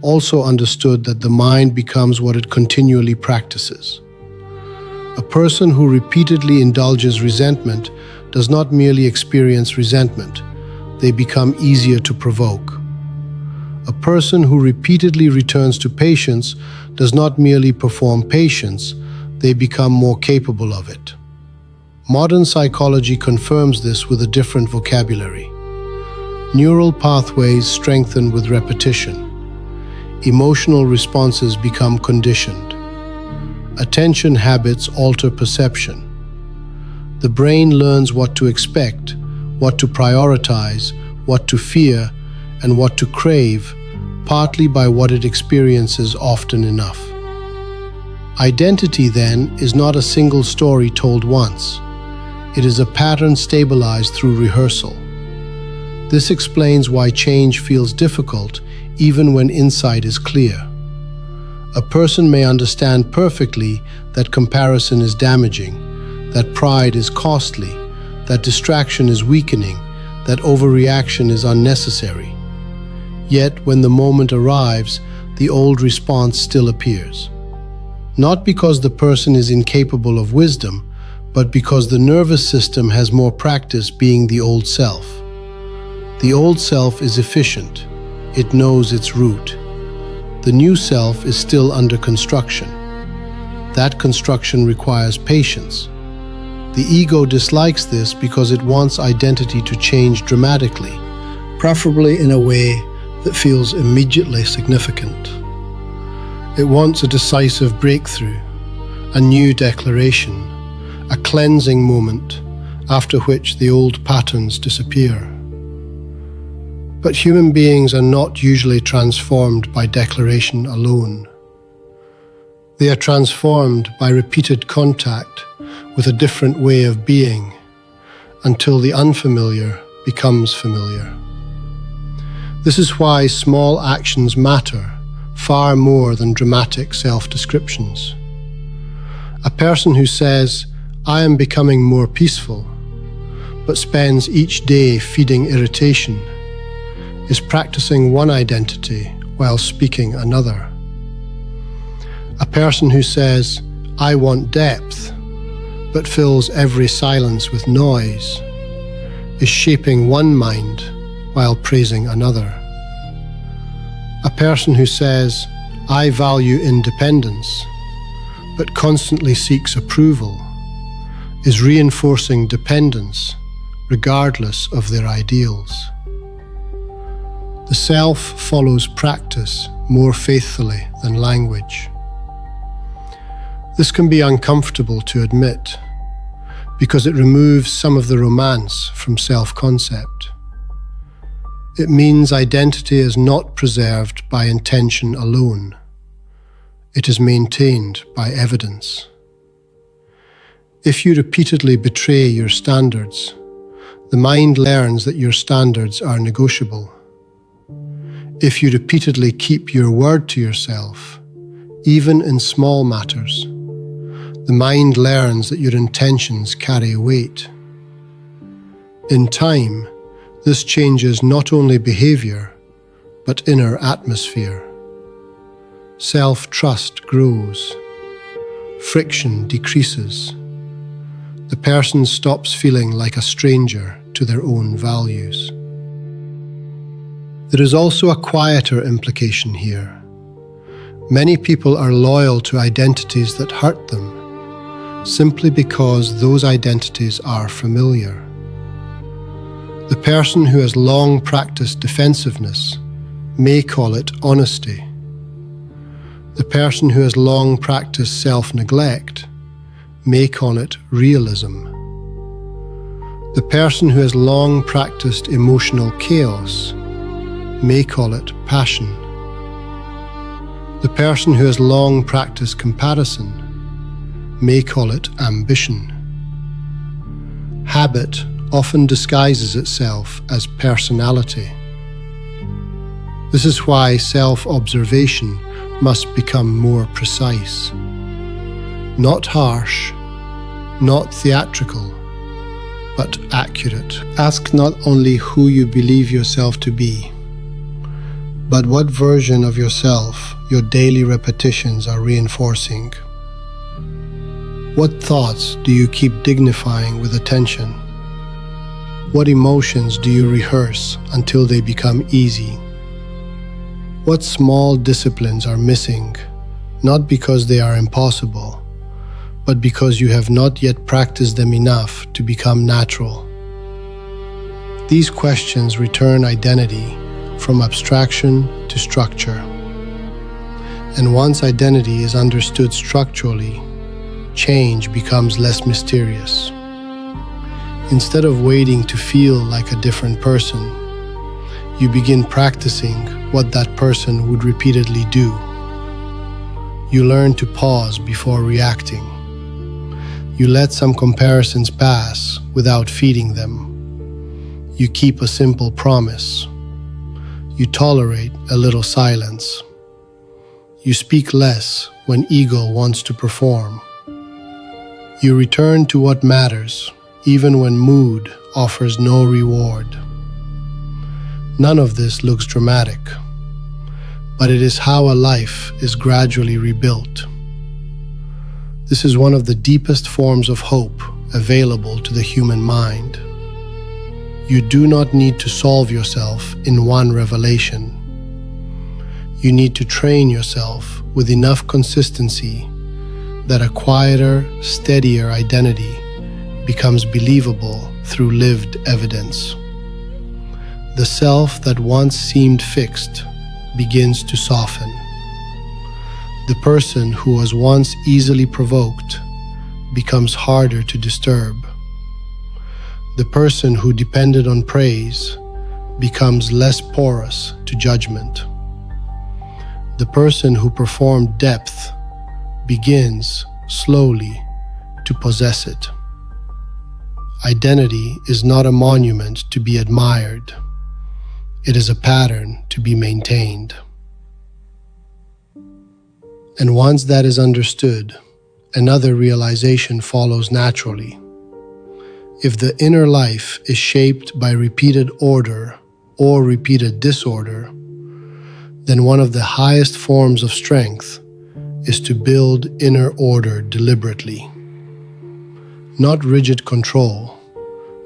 also understood that the mind becomes what it continually practices. A person who repeatedly indulges resentment does not merely experience resentment, they become easier to provoke. A person who repeatedly returns to patience does not merely perform patience, they become more capable of it. Modern psychology confirms this with a different vocabulary. Neural pathways strengthen with repetition. Emotional responses become conditioned. Attention habits alter perception. The brain learns what to expect, what to prioritize, what to fear, and what to crave, partly by what it experiences often enough. Identity, then, is not a single story told once. It is a pattern stabilized through rehearsal. This explains why change feels difficult even when insight is clear. A person may understand perfectly that comparison is damaging, that pride is costly, that distraction is weakening, that overreaction is unnecessary. Yet, when the moment arrives, the old response still appears. Not because the person is incapable of wisdom, but because the nervous system has more practice being the old self. The old self is efficient. It knows its route. The new self is still under construction. That construction requires patience. The ego dislikes this because it wants identity to change dramatically, preferably in a way that feels immediately significant. It wants a decisive breakthrough, a new declaration, a cleansing moment, after which the old patterns disappear. But human beings are not usually transformed by declaration alone. They are transformed by repeated contact with a different way of being, until the unfamiliar becomes familiar. This is why small actions matter far more than dramatic self-descriptions. A person who says, "I am becoming more peaceful," but spends each day feeding irritation, is practicing one identity while speaking another. A person who says, "I want depth," but fills every silence with noise, is shaping one mind while praising another. A person who says, "I value independence," but constantly seeks approval, is reinforcing dependence regardless of their ideals. The self follows practice more faithfully than language. This can be uncomfortable to admit because it removes some of the romance from self-concept. It means identity is not preserved by intention alone. It is maintained by evidence. If you repeatedly betray your standards, the mind learns that your standards are negotiable. If you repeatedly keep your word to yourself, even in small matters, the mind learns that your intentions carry weight. In time, this changes not only behavior, but inner atmosphere. Self-trust grows. Friction decreases. The person stops feeling like a stranger to their own values. There is also a quieter implication here. Many people are loyal to identities that hurt them, simply because those identities are familiar. The person who has long practiced defensiveness may call it honesty. The person who has long practiced self-neglect may call it realism. The person who has long practiced emotional chaos may call it passion. The person who has long practiced comparison may call it ambition. Habit often disguises itself as personality. This is why self-observation must become more precise. Not harsh, not theatrical, but accurate. Ask not only who you believe yourself to be, but what version of yourself your daily repetitions are reinforcing. What thoughts do you keep dignifying with attention? What emotions do you rehearse until they become easy? What small disciplines are missing, not because they are impossible, but because you have not yet practiced them enough to become natural? These questions return identity from abstraction to structure. And once identity is understood structurally, change becomes less mysterious. Instead of waiting to feel like a different person, you begin practicing what that person would repeatedly do. You learn to pause before reacting. You let some comparisons pass without feeding them. You keep a simple promise. You tolerate a little silence. You speak less when ego wants to perform. You return to what matters, even when mood offers no reward. None of this looks dramatic, but it is how a life is gradually rebuilt. This is one of the deepest forms of hope available to the human mind. You do not need to solve yourself in one revelation. You need to train yourself with enough consistency that a quieter, steadier identity becomes believable through lived evidence. The self that once seemed fixed begins to soften. The person who was once easily provoked becomes harder to disturb. The person who depended on praise becomes less porous to judgment. The person who performed depth begins, slowly, to possess it. Identity is not a monument to be admired. It is a pattern to be maintained. And once that is understood, another realization follows naturally. If the inner life is shaped by repeated order or repeated disorder, then one of the highest forms of strength is to build inner order deliberately. Not rigid control,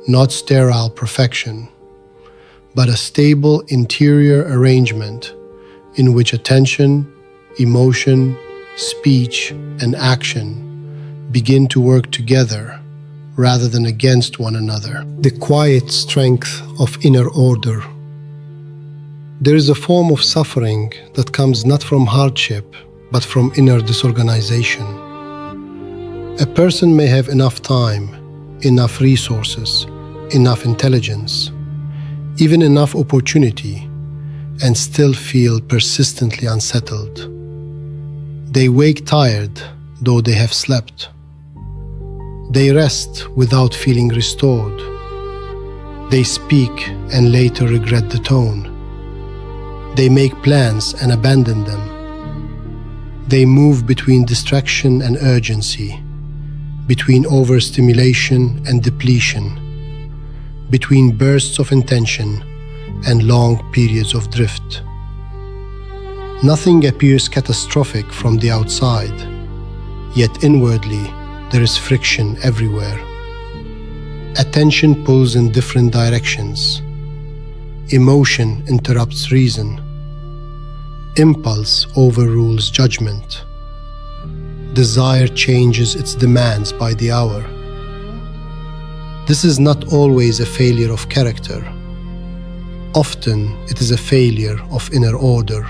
not sterile perfection, but a stable interior arrangement in which attention, emotion, speech, and action begin to work together rather than against one another. The quiet strength of inner order. There is a form of suffering that comes not from hardship, but from inner disorganization. A person may have enough time, enough resources, enough intelligence, even enough opportunity, and still feel persistently unsettled. They wake tired, though they have slept. They rest without feeling restored. They speak and later regret the tone. They make plans and abandon them. They move between distraction and urgency, between overstimulation and depletion, between bursts of intention and long periods of drift. Nothing appears catastrophic from the outside, yet inwardly there is friction everywhere. Attention pulls in different directions. Emotion interrupts reason. Impulse overrules judgment. Desire changes its demands by the hour. This is not always a failure of character. Often it is a failure of inner order.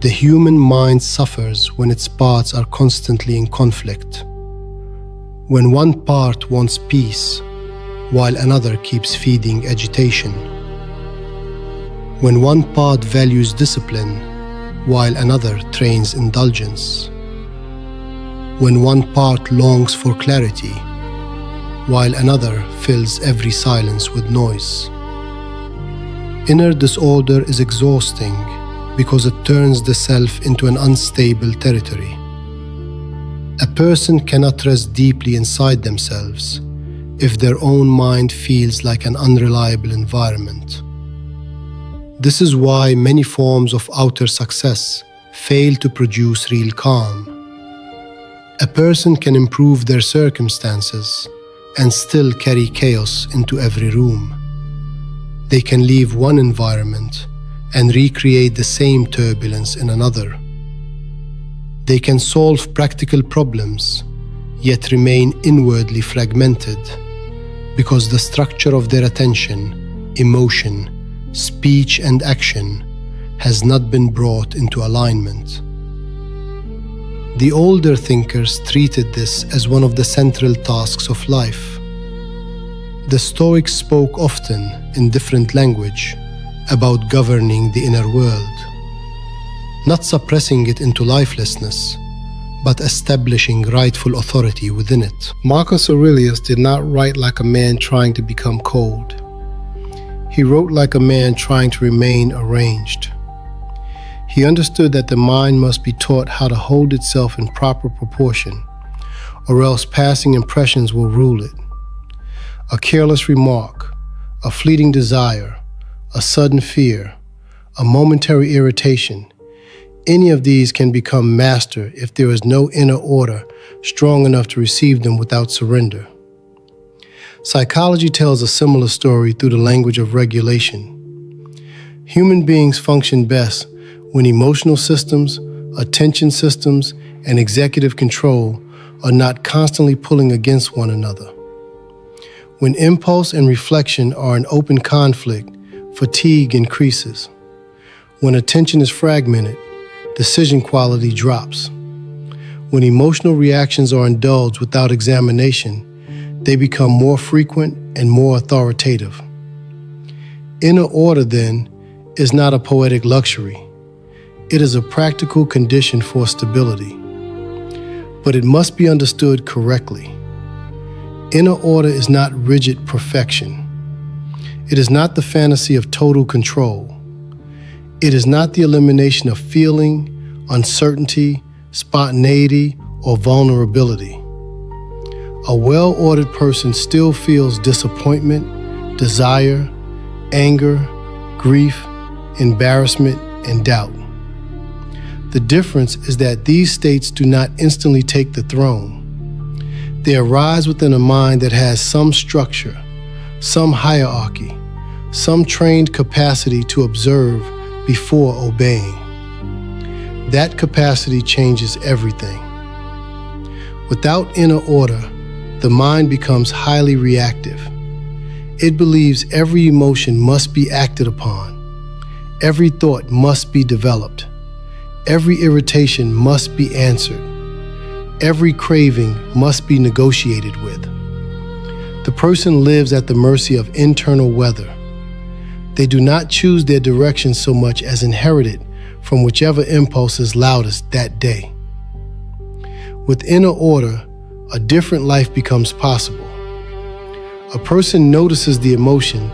The human mind suffers when its parts are constantly in conflict. When one part wants peace, while another keeps feeding agitation. When one part values discipline, while another trains indulgence. When one part longs for clarity, while another fills every silence with noise. Inner disorder is exhausting because it turns the self into an unstable territory. A person cannot rest deeply inside themselves if their own mind feels like an unreliable environment. This is why many forms of outer success fail to produce real calm. A person can improve their circumstances and still carry chaos into every room. They can leave one environment and recreate the same turbulence in another. They can solve practical problems, yet remain inwardly fragmented because the structure of their attention, emotion, speech, and action has not been brought into alignment. The older thinkers treated this as one of the central tasks of life. The Stoics spoke often, in different language, about governing the inner world, not suppressing it into lifelessness, but establishing rightful authority within it. Marcus Aurelius did not write like a man trying to become cold. He wrote like a man trying to remain arranged. He understood that the mind must be taught how to hold itself in proper proportion, or else passing impressions will rule it. A careless remark, a fleeting desire, a sudden fear, a momentary irritation, any of these can become master if there is no inner order strong enough to receive them without surrender. Psychology tells a similar story through the language of regulation. Human beings function best when emotional systems, attention systems, and executive control are not constantly pulling against one another. When impulse and reflection are in open conflict, fatigue increases. When attention is fragmented, decision quality drops. When emotional reactions are indulged without examination, they become more frequent and more authoritative. Inner order, then, is not a poetic luxury. It is a practical condition for stability. But it must be understood correctly. Inner order is not rigid perfection. It is not the fantasy of total control. It is not the elimination of feeling, uncertainty, spontaneity, or vulnerability. A well-ordered person still feels disappointment, desire, anger, grief, embarrassment, and doubt. The difference is that these states do not instantly take the throne. They arise within a mind that has some structure, some hierarchy, some trained capacity to observe before obeying. That capacity changes everything. Without inner order, the mind becomes highly reactive. It believes every emotion must be acted upon. Every thought must be developed. Every irritation must be answered. Every craving must be negotiated with. The person lives at the mercy of internal weather. They do not choose their direction so much as inherit it from whichever impulse is loudest that day. With inner order, a different life becomes possible. A person notices the emotion,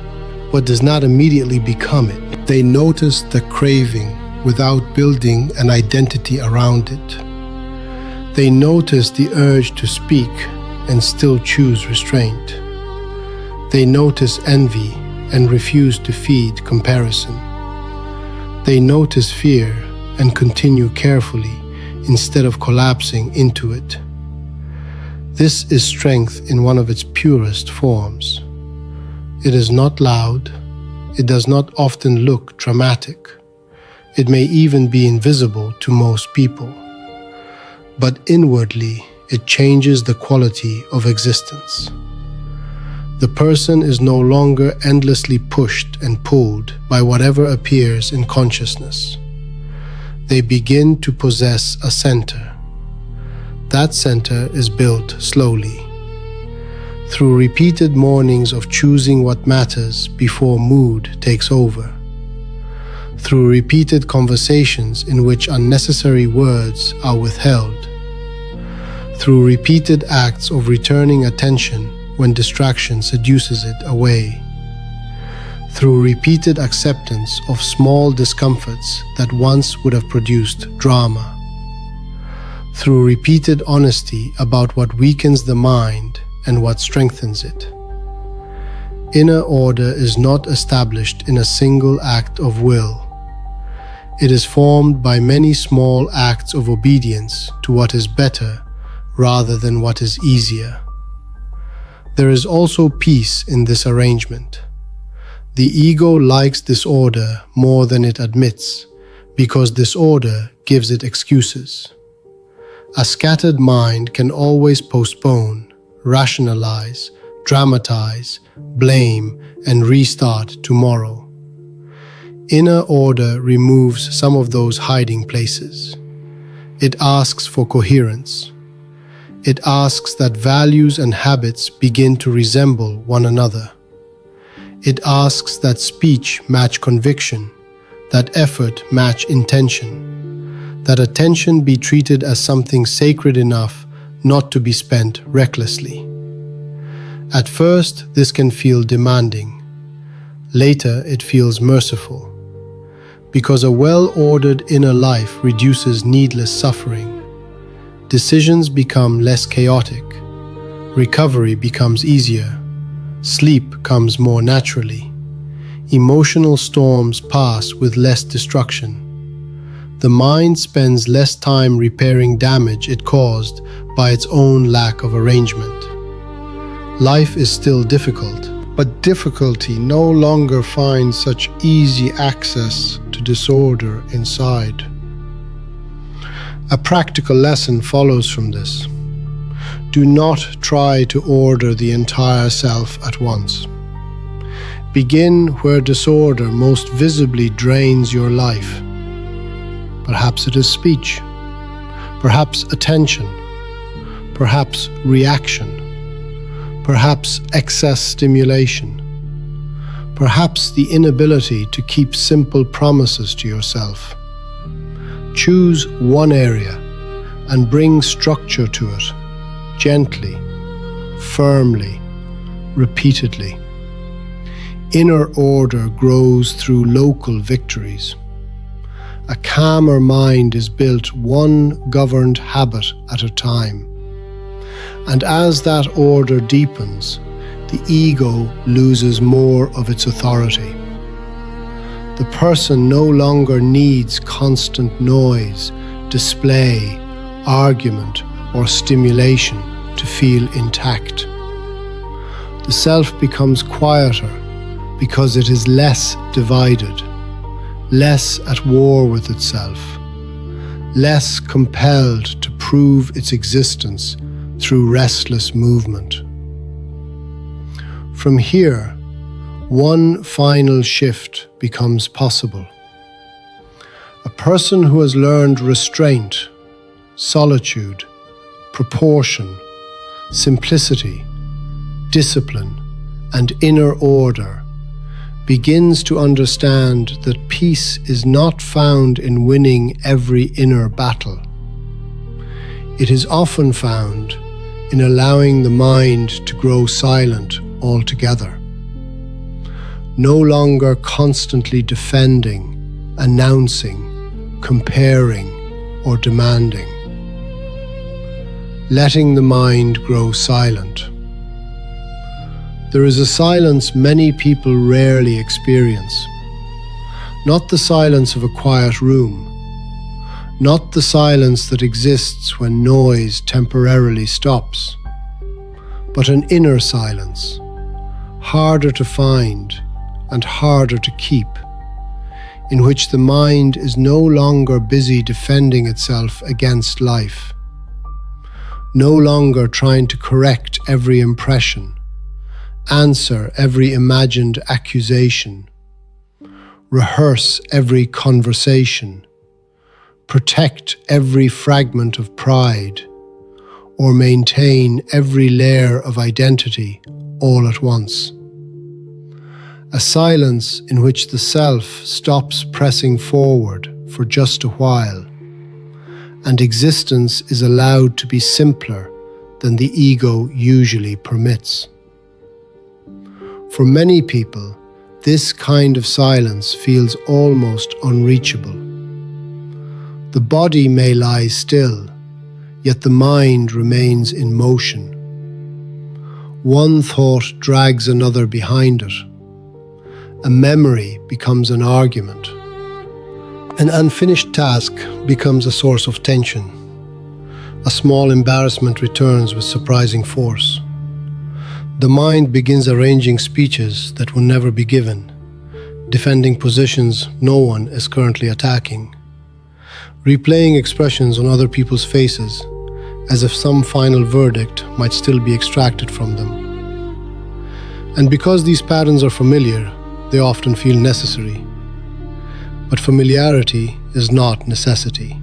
but does not immediately become it. They notice the craving without building an identity around it. They notice the urge to speak and still choose restraint. They notice envy and refuse to feed comparison. They notice fear and continue carefully instead of collapsing into it. This is strength in one of its purest forms. It is not loud. It does not often look dramatic. It may even be invisible to most people. But inwardly, it changes the quality of existence. The person is no longer endlessly pushed and pulled by whatever appears in consciousness. They begin to possess a center. That center is built slowly. Through repeated mornings of choosing what matters before mood takes over. Through repeated conversations in which unnecessary words are withheld. Through repeated acts of returning attention when distraction seduces it away. Through repeated acceptance of small discomforts that once would have produced drama. Through repeated honesty about what weakens the mind and what strengthens it. Inner order is not established in a single act of will. It is formed by many small acts of obedience to what is better rather than what is easier. There is also peace in this arrangement. The ego likes disorder more than it admits, because disorder gives it excuses. A scattered mind can always postpone, rationalize, dramatize, blame, and restart tomorrow. Inner order removes some of those hiding places. It asks for coherence. It asks that values and habits begin to resemble one another. It asks that speech match conviction, that effort match intention, that attention be treated as something sacred enough not to be spent recklessly. At first, this can feel demanding. Later, it feels merciful. Because a well-ordered inner life reduces needless suffering. Decisions become less chaotic. Recovery becomes easier. Sleep comes more naturally. Emotional storms pass with less destruction. The mind spends less time repairing damage it caused by its own lack of arrangement. Life is still difficult, but difficulty no longer finds such easy access to disorder inside. A practical lesson follows from this. Do not try to order the entire self at once. Begin where disorder most visibly drains your life. Perhaps it is speech, perhaps attention, perhaps reaction, perhaps excess stimulation, perhaps the inability to keep simple promises to yourself. Choose one area and bring structure to it, gently, firmly, repeatedly. Inner order grows through local victories. A calmer mind is built one governed habit at a time. And as that order deepens, the ego loses more of its authority. The person no longer needs constant noise display, argument, or stimulation to feel intact. The self becomes quieter because it is less divided, less at war with itself, less compelled to prove its existence through restless movement. From here, one final shift becomes possible. A person who has learned restraint, solitude, proportion, simplicity, discipline, and inner order begins to understand that peace is not found in winning every inner battle. It is often found in allowing the mind to grow silent altogether, no longer constantly defending, announcing, comparing, or demanding. Letting the mind grow silent. There is a silence many people rarely experience. Not the silence of a quiet room, not the silence that exists when noise temporarily stops, but an inner silence, harder to find and harder to keep, in which the mind is no longer busy defending itself against life, no longer trying to correct every impression, answer every imagined accusation, rehearse every conversation, protect every fragment of pride, or maintain every layer of identity all at once. A silence in which the self stops pressing forward for just a while, and existence is allowed to be simpler than the ego usually permits. For many people, this kind of silence feels almost unreachable. The body may lie still, yet the mind remains in motion. One thought drags another behind it. A memory becomes an argument. An unfinished task becomes a source of tension. A small embarrassment returns with surprising force. The mind begins arranging speeches that will never be given, defending positions no one is currently attacking, replaying expressions on other people's faces as if some final verdict might still be extracted from them. And because these patterns are familiar, they often feel necessary. But familiarity is not necessity.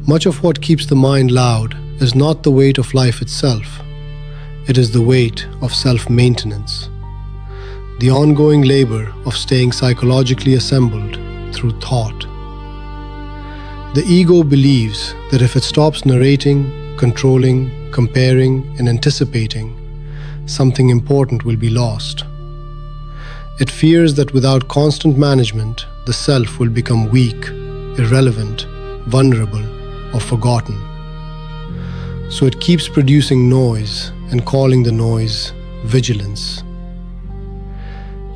Much of what keeps the mind loud is not the weight of life itself. It is the weight of self-maintenance, the ongoing labor of staying psychologically assembled through thought. The ego believes that if it stops narrating, controlling, comparing, and anticipating, something important will be lost. It fears that without constant management, the self will become weak, irrelevant, vulnerable, or forgotten. So it keeps producing noise and calling the noise vigilance.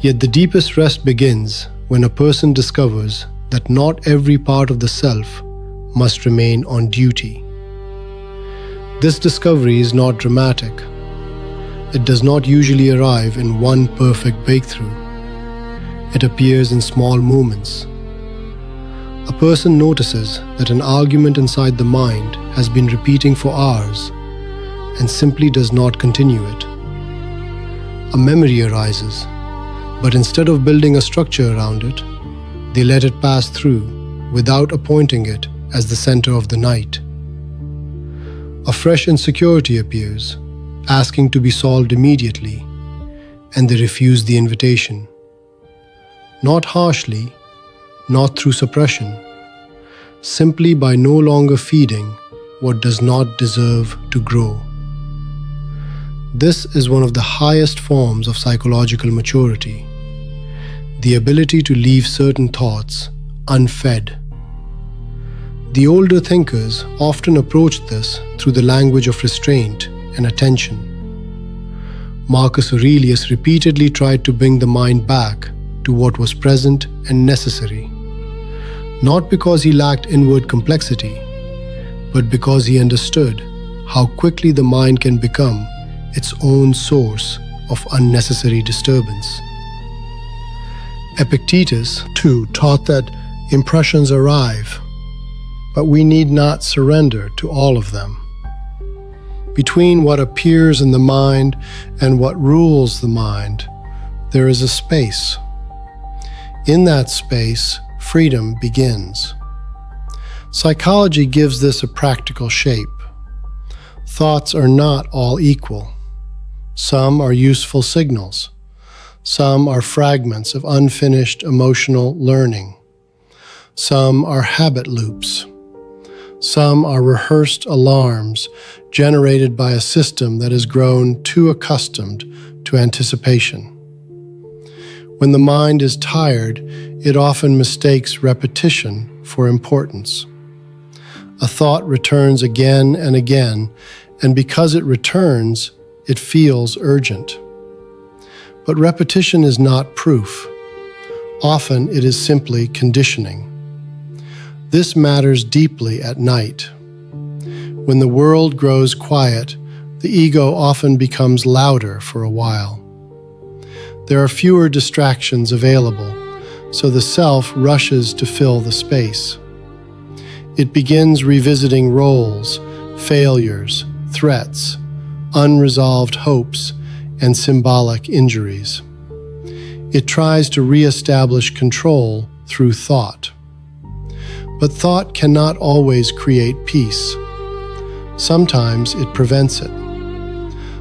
Yet the deepest rest begins when a person discovers that not every part of the self must remain on duty. This discovery is not dramatic. It does not usually arrive in one perfect breakthrough. It appears in small moments. A person notices that an argument inside the mind has been repeating for hours and simply does not continue it. A memory arises, but instead of building a structure around it, they let it pass through without appointing it as the center of the night. A fresh insecurity appears, asking to be solved immediately, and they refuse the invitation. Not harshly, not through suppression, simply by no longer feeding what does not deserve to grow. This is one of the highest forms of psychological maturity, the ability to leave certain thoughts unfed. The older thinkers often approached this through the language of restraint and attention. Marcus Aurelius repeatedly tried to bring the mind back to what was present and necessary, not because he lacked inward complexity, but because he understood how quickly the mind can become its own source of unnecessary disturbance. Epictetus, too, taught that impressions arrive, but we need not surrender to all of them. Between what appears in the mind and what rules the mind, there is a space. In that space, freedom begins. Psychology gives this a practical shape. Thoughts are not all equal. Some are useful signals. Some are fragments of unfinished emotional learning. Some are habit loops. Some are rehearsed alarms generated by a system that has grown too accustomed to anticipation. When the mind is tired, it often mistakes repetition for importance. A thought returns again and again, and because it returns, it feels urgent. But repetition is not proof. Often it is simply conditioning. This matters deeply at night. When the world grows quiet, the ego often becomes louder for a while. There are fewer distractions available, so the self rushes to fill the space. It begins revisiting roles, failures, threats, unresolved hopes, and symbolic injuries. It tries to reestablish control through thought. But thought cannot always create peace. Sometimes it prevents it.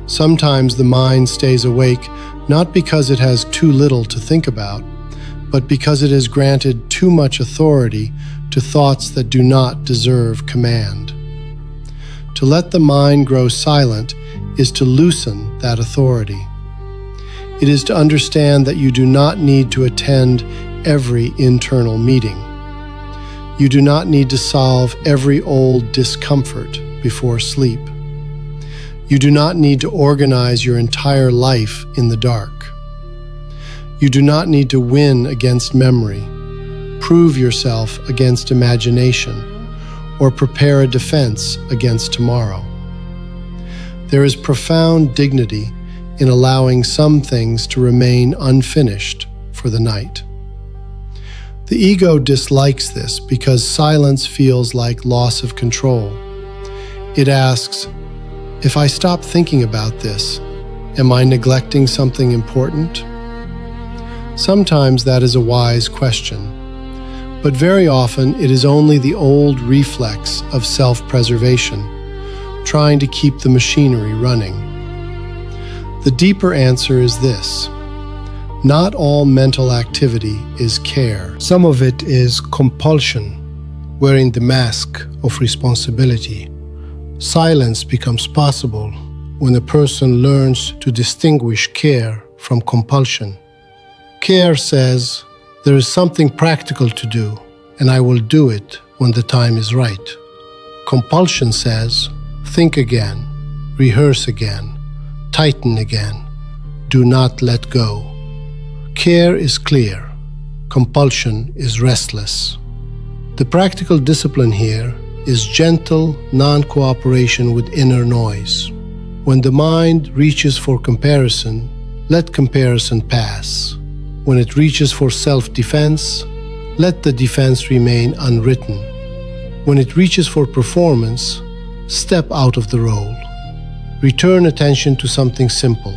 Sometimes the mind stays awake not because it has too little to think about, but because it has granted too much authority to thoughts that do not deserve command. To let the mind grow silent is to loosen that authority. It is to understand that you do not need to attend every internal meeting. You do not need to solve every old discomfort before sleep. You do not need to organize your entire life in the dark. You do not need to win against memory, prove yourself against imagination, or prepare a defense against tomorrow. There is profound dignity in allowing some things to remain unfinished for the night. The ego dislikes this because silence feels like loss of control. It asks, if I stop thinking about this, am I neglecting something important? Sometimes that is a wise question, but very often it is only the old reflex of self-preservation, trying to keep the machinery running. The deeper answer is this: not all mental activity is care. Some of it is compulsion, wearing the mask of responsibility. Silence becomes possible when a person learns to distinguish care from compulsion. Care says, there is something practical to do, and I will do it when the time is right. Compulsion says, think again, rehearse again, tighten again, do not let go. Care is clear, compulsion is restless. The practical discipline here is gentle non-cooperation with inner noise. When the mind reaches for comparison, let comparison pass. When it reaches for self-defense, let the defense remain unwritten. When it reaches for performance, step out of the role. Return attention to something simple: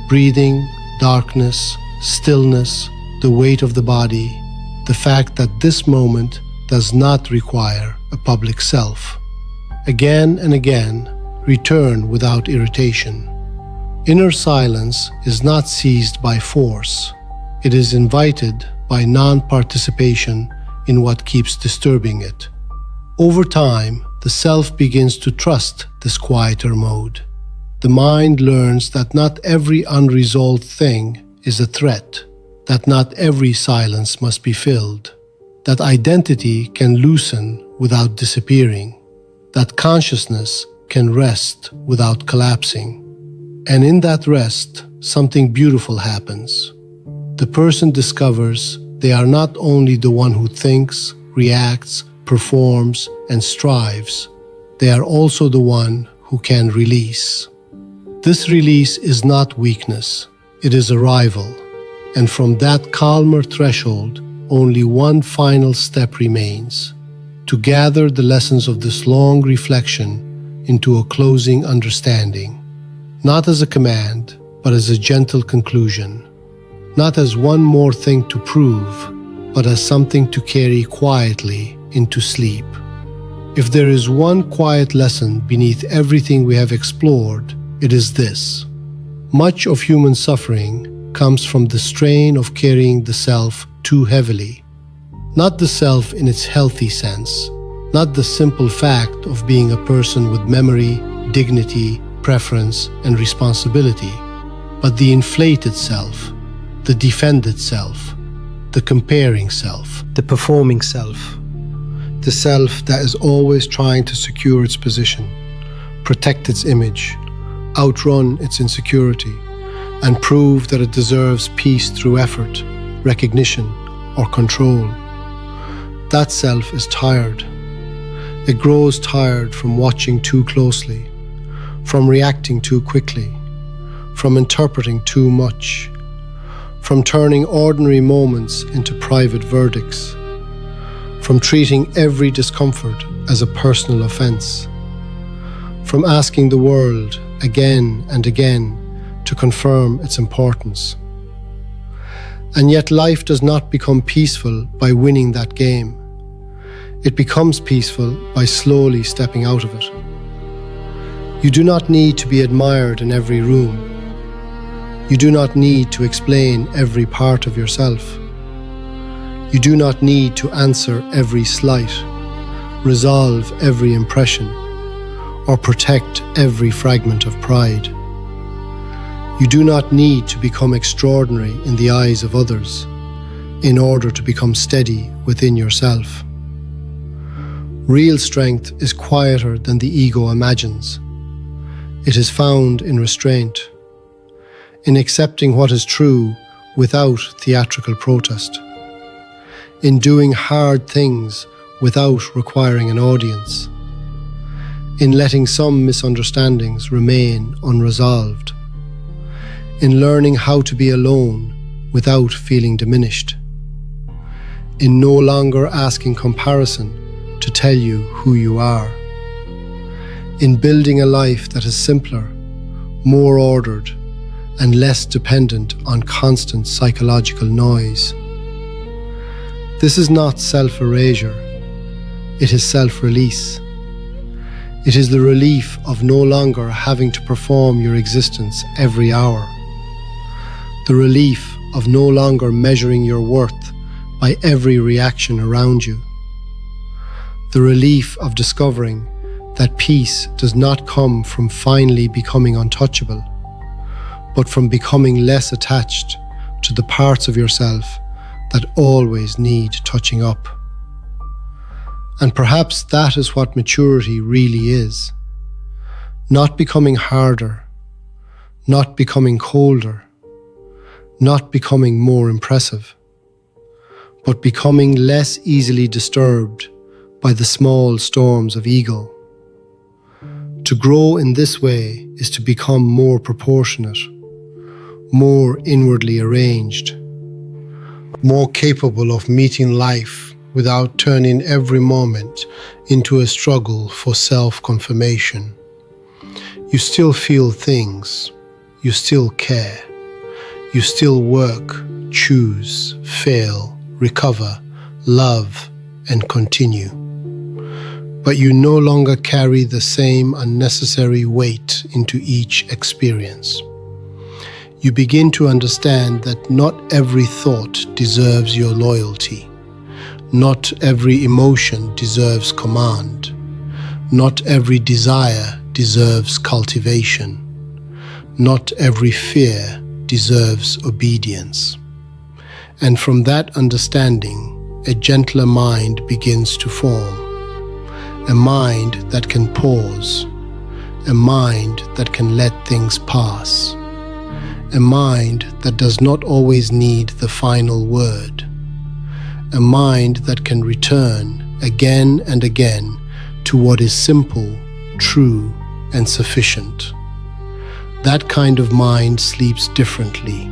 breathing, darkness, stillness, the weight of the body, the fact that this moment does not require a public self. Again and again, return without irritation. Inner silence is not seized by force. It is invited by non-participation in what keeps disturbing it. Over time, the self begins to trust this quieter mode. The mind learns that not every unresolved thing is a threat, that not every silence must be filled, that identity can loosen without disappearing, that consciousness can rest without collapsing. And in that rest, something beautiful happens. The person discovers they are not only the one who thinks, reacts, performs, and strives, they are also the one who can release. This release is not weakness, it is arrival. And from that calmer threshold, only one final step remains: to gather the lessons of this long reflection into a closing understanding, not as a command, but as a gentle conclusion, not as one more thing to prove, but as something to carry quietly into sleep. If there is one quiet lesson beneath everything we have explored, it is this: much of human suffering comes from the strain of carrying the self too heavily. Not the self in its healthy sense, not the simple fact of being a person with memory, dignity, preference, and responsibility, but the inflated self, the defended self, the comparing self, the performing self, the self that is always trying to secure its position, protect its image, outrun its insecurity, and prove that it deserves peace through effort, recognition, or control. That self is tired. It grows tired from watching too closely, from reacting too quickly, from interpreting too much, from turning ordinary moments into private verdicts, from treating every discomfort as a personal offense, from asking the world again and again to confirm its importance. And yet life does not become peaceful by winning that game. It becomes peaceful by slowly stepping out of it. You do not need to be admired in every room. You do not need to explain every part of yourself. You do not need to answer every slight, resolve every impression, or protect every fragment of pride. You do not need to become extraordinary in the eyes of others in order to become steady within yourself. Real strength is quieter than the ego imagines. It is found in restraint, in accepting what is true without theatrical protest, in doing hard things without requiring an audience, in letting some misunderstandings remain unresolved, in learning how to be alone without feeling diminished, in no longer asking comparison to tell you who you are, in building a life that is simpler, more ordered, and less dependent on constant psychological noise. This is not self-erasure, it is self-release. It is the relief of no longer having to perform your existence every hour, the relief of no longer measuring your worth by every reaction around you, the relief of discovering that peace does not come from finally becoming untouchable, but from becoming less attached to the parts of yourself that always need touching up. And perhaps that is what maturity really is. Not becoming harder, not becoming colder, not becoming more impressive, but becoming less easily disturbed by the small storms of ego. To grow in this way is to become more proportionate, more inwardly arranged, more capable of meeting life without turning every moment into a struggle for self-confirmation. You still feel things, you still care, you still work, choose, fail, recover, love, and continue. But you no longer carry the same unnecessary weight into each experience. You begin to understand that not every thought deserves your loyalty. Not every emotion deserves command. Not every desire deserves cultivation. Not every fear deserves obedience. And from that understanding, a gentler mind begins to form. A mind that can pause. A mind that can let things pass. A mind that does not always need the final word. a mind that can return again and again to what is simple, true, and sufficient. That kind of mind sleeps differently,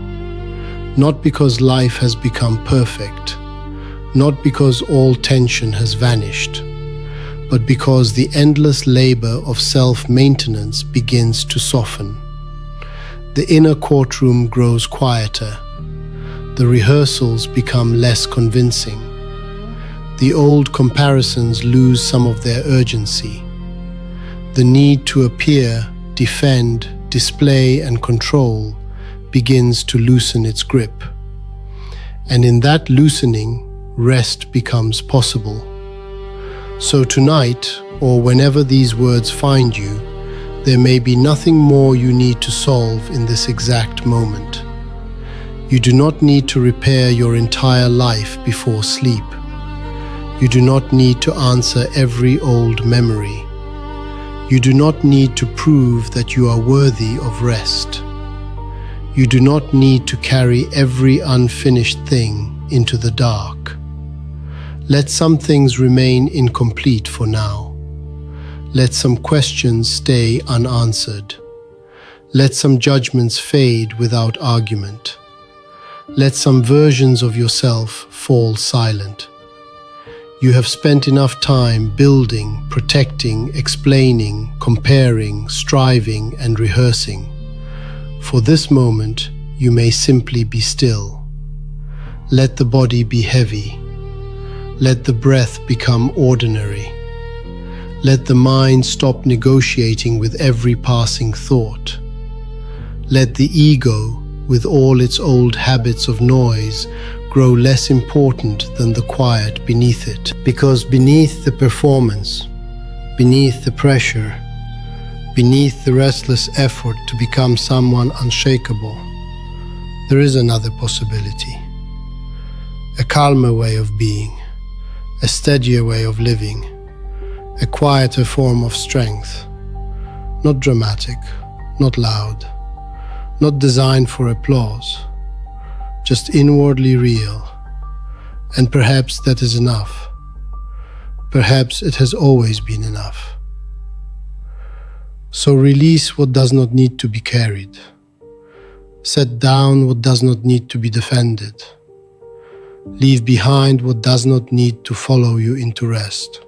not because life has become perfect, not because all tension has vanished, but because the endless labor of self-maintenance begins to soften. The inner courtroom grows quieter. The rehearsals become less convincing. The old comparisons lose some of their urgency. The need to appear, defend, display, and control begins to loosen its grip. And in that loosening, rest becomes possible. So tonight, or whenever these words find you, there may be nothing more you need to solve in this exact moment. You do not need to repair your entire life before sleep. You do not need to answer every old memory. You do not need to prove that you are worthy of rest. You do not need to carry every unfinished thing into the dark. Let some things remain incomplete for now. Let some questions stay unanswered. Let some judgments fade without argument. Let some versions of yourself fall silent. You have spent enough time building, protecting, explaining, comparing, striving, and rehearsing. For this moment, you may simply be still. Let the body be heavy. Let the breath become ordinary. Let the mind stop negotiating with every passing thought. Let the ego, with all its old habits of noise, grow less important than the quiet beneath it. Because beneath the performance, beneath the pressure, beneath the restless effort to become someone unshakable, there is another possibility. A calmer way of being, a steadier way of living, a quieter form of strength, not dramatic, not loud, not designed for applause, just inwardly real. And perhaps that is enough. Perhaps it has always been enough. So release what does not need to be carried. Set down what does not need to be defended. Leave behind what does not need to follow you into rest.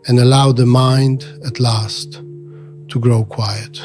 And allow the mind, at last, to grow quiet.